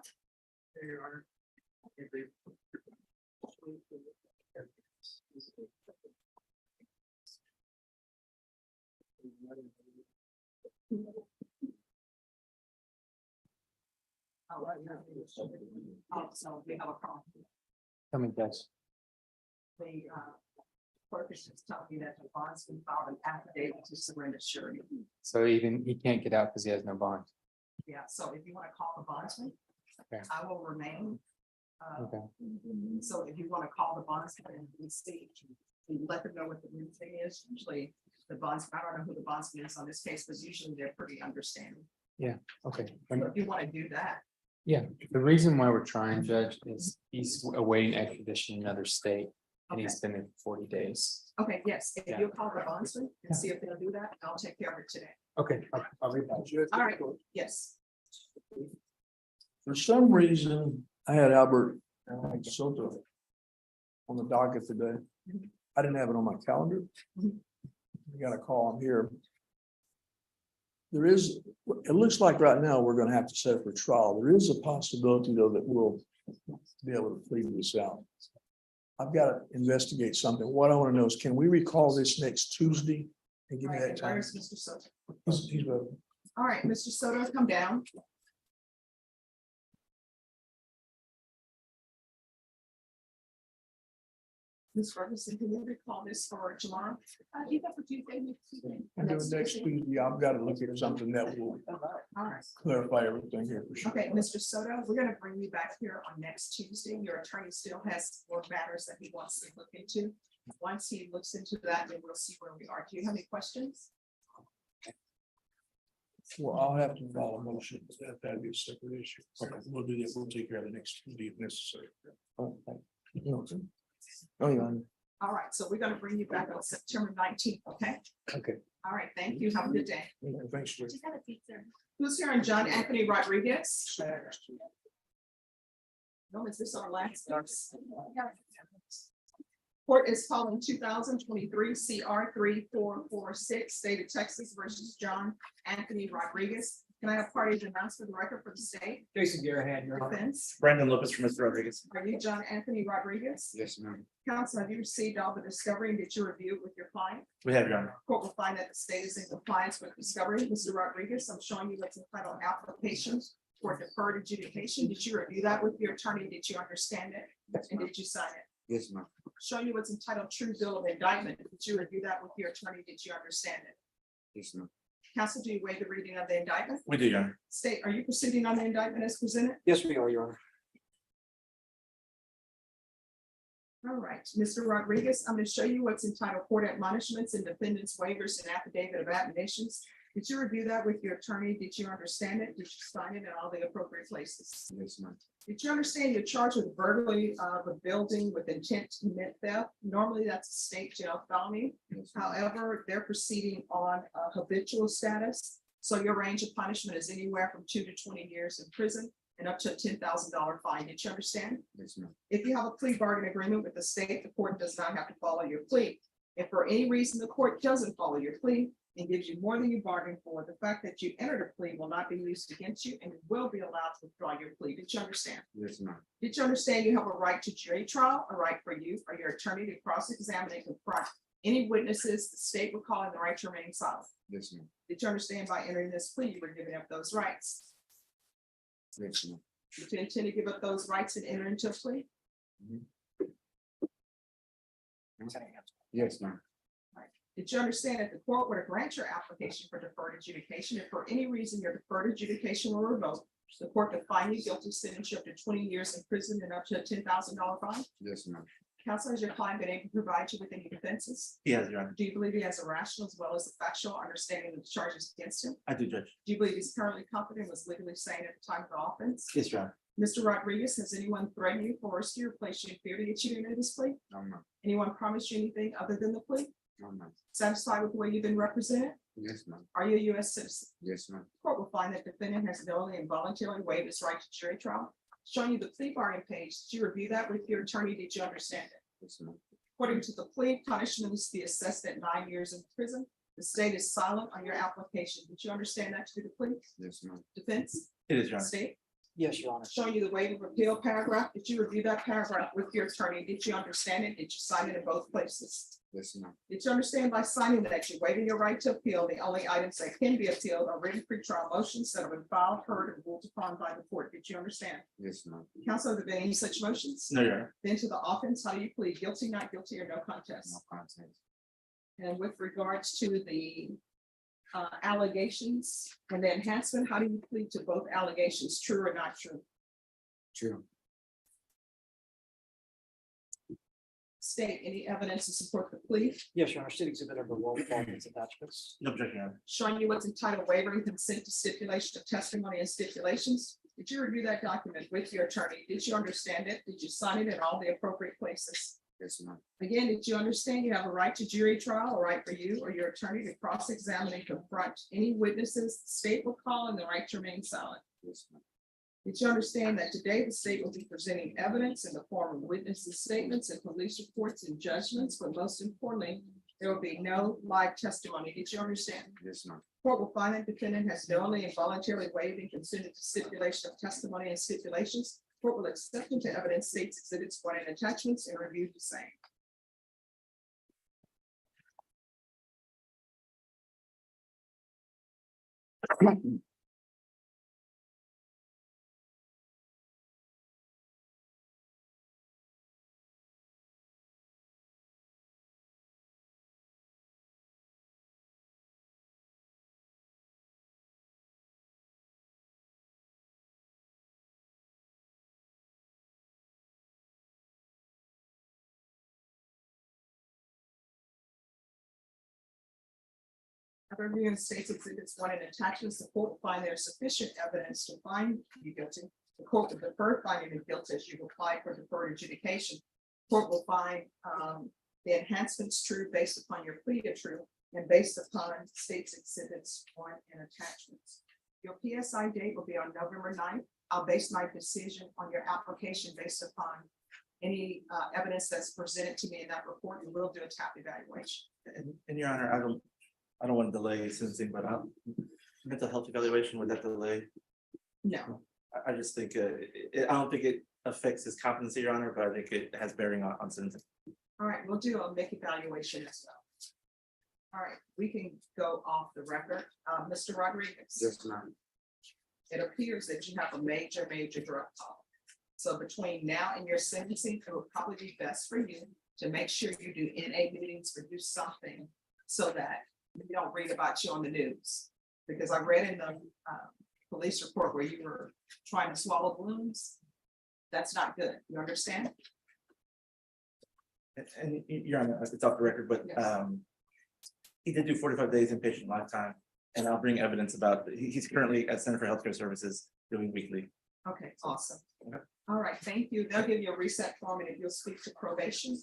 All right. So we have a problem. Coming, guys. The clerk is just telling me that the bonds been filed an affidavit to surrender surety. So even he can't get out because he has no bond. Yeah, so if you want to call the bondsman, Okay. I will remain. Okay. So if you want to call the bondsman and see, and let them know what the new thing is, usually the bonds, I don't know who the bondsman is on this case, but usually they're pretty understanding. Yeah, okay. So if you want to do that, Yeah, the reason why we're trying, Judge, is he's awaiting extradition in another state. And he's been there for 40 days. okay, yes, if Yeah. you'll call the bondsman and see if they'll do that, I'll take care of it today. Okay, I'll read that. All right, yes. For some reason, I had Albert Soto on the docket today. I didn't have it on my calendar. I got a call, I'm here. There is, it looks like right now, we're gonna have to set for trial. There is a possibility, though, that we'll be able to plead this out. I've got to investigate something. What I want to know is, can we recall this next Tuesday and give me All right, that time? where's Mr. Soto? He's ready. All right, Mr. Soto, come down. Ms. Ferguson, can you recall this for tomorrow? You got for Tuesday. And do it next Tuesday. I've got to look at something that will All right. clarify everything here for sure. Okay, Mr. Soto, we're gonna bring you back here on next Tuesday. Your attorney still has more matters that he wants to look into. Once he looks into that, then we'll see where we are. Do you have any questions? Well, I'll have to file a motion. That'd be a separate issue. We'll do that. We'll take care of the next Tuesday if necessary. Oh, yeah. All right, so we're gonna bring you back on September 19th, okay? Okay. All right, thank you. Have a good day. Thanks, Judge. Who's here on John Anthony Rodriguez? No, is this our last? Court is calling 2023 CR 3446, State of Texas versus John Anthony Rodriguez. Can I have parties announced for the record for the state? Jason Garahan, your honor. Defense. Brandon Lopez from Mr. Rodriguez. Are you John Anthony Rodriguez? Yes, ma'am. Counsel, have you received all the discovery and did you review it with your client? We have your honor. Court will find that the state is in compliance with discovery. Mr. Rodriguez, I'm showing you what's entitled applications for deferred adjudication. Did you review that with your attorney? Did you understand it? And did you sign it? Yes, ma'am. Show you what's entitled true bill of indictment. Did you review that with your attorney? Did you understand it? Yes, ma'am. Counsel, do you waive the reading of the indictment? We do, your honor. State, are you proceeding on the indictment as presented? Yes, we are, your honor. All right, Mr. Rodriguez, I'm going to show you what's entitled court admonishments and defendants waivers and affidavit of admonitions. Did you review that with your attorney? Did you understand it? Did you sign it in all the appropriate places? Yes, ma'am. Did you understand you're charged with burglary of a building with intent to commit theft? Normally, that's a state jail felony. However, they're proceeding on a habitual status. So your range of punishment is anywhere from 2 to 20 years in prison and up to a $10,000 fine. Did you understand? Yes, ma'am. If you have a plea bargain agreement with the state, the court does not have to follow your plea. If for any reason the court doesn't follow your plea and gives you more than you bargained for, the fact that you entered a plea will not be used against you and you will be allowed to withdraw your plea. Did you understand? Yes, ma'am. Did you understand you have a right to jury trial, a right for you or your attorney to cross-examine and confront any witnesses the state would call in the right to remain silent? Yes, ma'am. Did you understand by entering this plea, you were giving up those rights? Yes, ma'am. Did you intend to give up those rights and enter into a plea? Yes, ma'am. Did you understand that the court would grant your application for deferred adjudication if for any reason your deferred adjudication were revoked? The court could find you guilty, sentence you up to 20 years in prison and up to a $10,000 fine. Yes, ma'am. Counsel, has your client been able to provide you with any defenses? Yes, your honor. Do you believe he has a rational as well as a factual understanding of the charges against him? I do, Judge. Do you believe he's currently competent and was legally sane at the time of the offense? Yes, your honor. Mr. Rodriguez, has anyone threatened you, coerced you, or placed you in fear to get you to enter this plea? No, ma'am. Anyone promised you anything other than the plea? No, ma'am. Satisfied with the way you've been represented? Yes, ma'am. Are you a U.S. citizen? Yes, ma'am. Court will find that defendant has knowingly and voluntarily waived his right to jury trial. Showing you the plea bargain page, did you review that with your attorney? Did you understand it? Yes, ma'am. According to the plea, punishment is to be assessed at 9 years in prison. The state is silent on your application. Did you understand that to be the plea? Yes, ma'am. Defense? It is, Your Honor. State? Yes, Your Honor. Showing you the waiver of appeal paragraph. Did you review that paragraph with your attorney? Did you understand it? Did you sign it in both places? Yes, ma'am. Did you understand by signing that you're waiving your right to appeal? The only items that can be appealed are written pretrial motions that have been filed, heard, and ruled upon by the court. Did you understand? Yes, ma'am. Counsel, have there been any such motions? No, Your Honor. Then to the offense, how do you plead? Guilty, not guilty, or no contest? No contest. And with regards to the allegations and the enhancement, how do you plead to both allegations, true or not true? True. State any evidence to support the plea, Yes, Your Honor. State exhibit number 1, its attachments. No objection, Your Honor. showing you what's entitled waiver and consent to stipulation of testimony and stipulations. Did you review that document with your attorney? Did you understand it? Did you sign it in all the appropriate places? Yes, ma'am. Again, did you understand you have a right to jury trial, a right for you or your attorney to cross-examine and confront any witnesses the state will call, and the right to remain silent? Yes, ma'am. Did you understand that today the state will be presenting evidence in the form of witnesses' statements and police reports and judgments, but most importantly, there will be no live testimony? Did you understand? Yes, ma'am. Court will find that defendant has knowingly and voluntarily waived and consented to stipulation of testimony and stipulations. Court will accept into evidence states exhibits 1 and attachments and review the same. After reviewing states exhibits 1 and attachments, the court will find there is sufficient evidence to find you guilty. The court will defer finding of guilt as you apply for deferred adjudication. Court will find the enhancements true based upon your plea of true and based upon states exhibits 1 and attachments. Your PSI date will be on November 9th. I'll base my decision on your application based upon any evidence that's presented to me in that report, and we'll do a TAP evaluation. And Your Honor, I don't want to delay sentencing, but mental health evaluation, would that delay? No. I just think, I don't think it affects his competency, Your Honor, but I think it has bearing on sentencing. All right, we'll do a make evaluation as well. All right, we can go off the record. Mr. Rodriguez. Yes, ma'am. It appears that you have a major drug problem. So between now and your sentencing, it would probably be best for you to make sure you do NA meetings or do something so that we don't read about you on the news. Because I read in the police report where you were trying to swallow balloons. That's not good. You understand? And Your Honor, it's off the record, but Yes. he did do 45 days inpatient lifetime. And I'll bring evidence about, he's currently at Center for Healthcare Services doing weekly. Okay, awesome. All right, thank you. They'll give you a reset form, and if you'll speak to probation,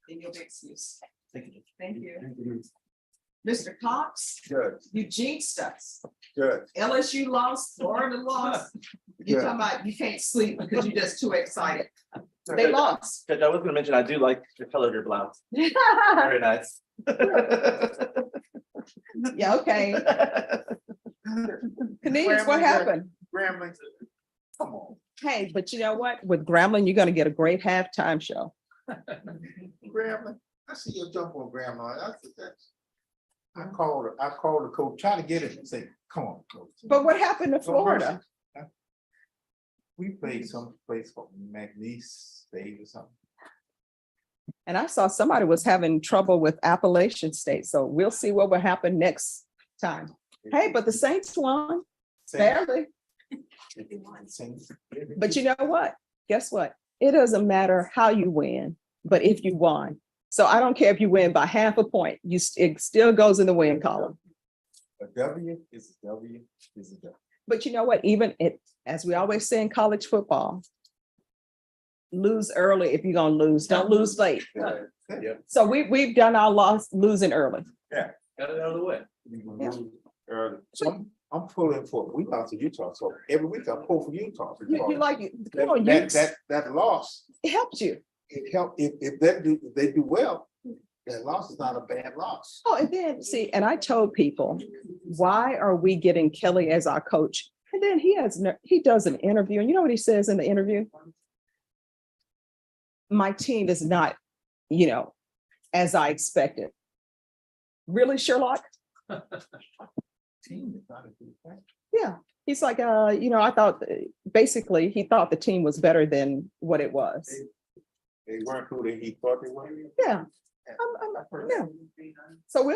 then you'll be excused. Thank you. Thank you. Mr. Cox, Good, you jinxed us. good. LSU lost, Florida lost. You're Good. talking about you can't sleep because you're just too excited. They lost. Judge, I was gonna mention, I do like the color of your blouse. Very nice. Yeah, okay. Cornelius, what happened? Grambling. Come on. Hey, but you know what? With Grambling, you're gonna get a great halftime show. Grambling, I see your jump on grandma. I called the coach, try to get him and say, come on, coach. But what happened to Florida? We played some place called McNeese State or something. And I saw somebody was having trouble with Appalachian State, so we'll see what will happen next time. Hey, but the Saints won, barely. But you know what? Guess what? It doesn't matter how you win, but if you won. So I don't care if you win by half a point, it still goes in the win column. A W is a W is a W. But you know what? Even it, as we always say in college football, lose early if you're gonna lose. Don't lose late. Yeah. So we've done our losing early. Yeah. Got it out of the way. So I'm pulling for, we lost to Utah, so every week I pull for Utah. You like it. Come on, you. That loss, It helped you. it helped, if they do well, That loss is not a bad loss. Oh, and then see, and I told people, why are we getting Kelly as our coach? And then he does an interview, and you know what he says in the interview? My team is not, as I expected. Really, Sherlock? Team is not a good thing. Yeah, he's like, I thought, basically, he thought the team was better than what it was. They weren't who he thought they were. Yeah. Yeah. So we'll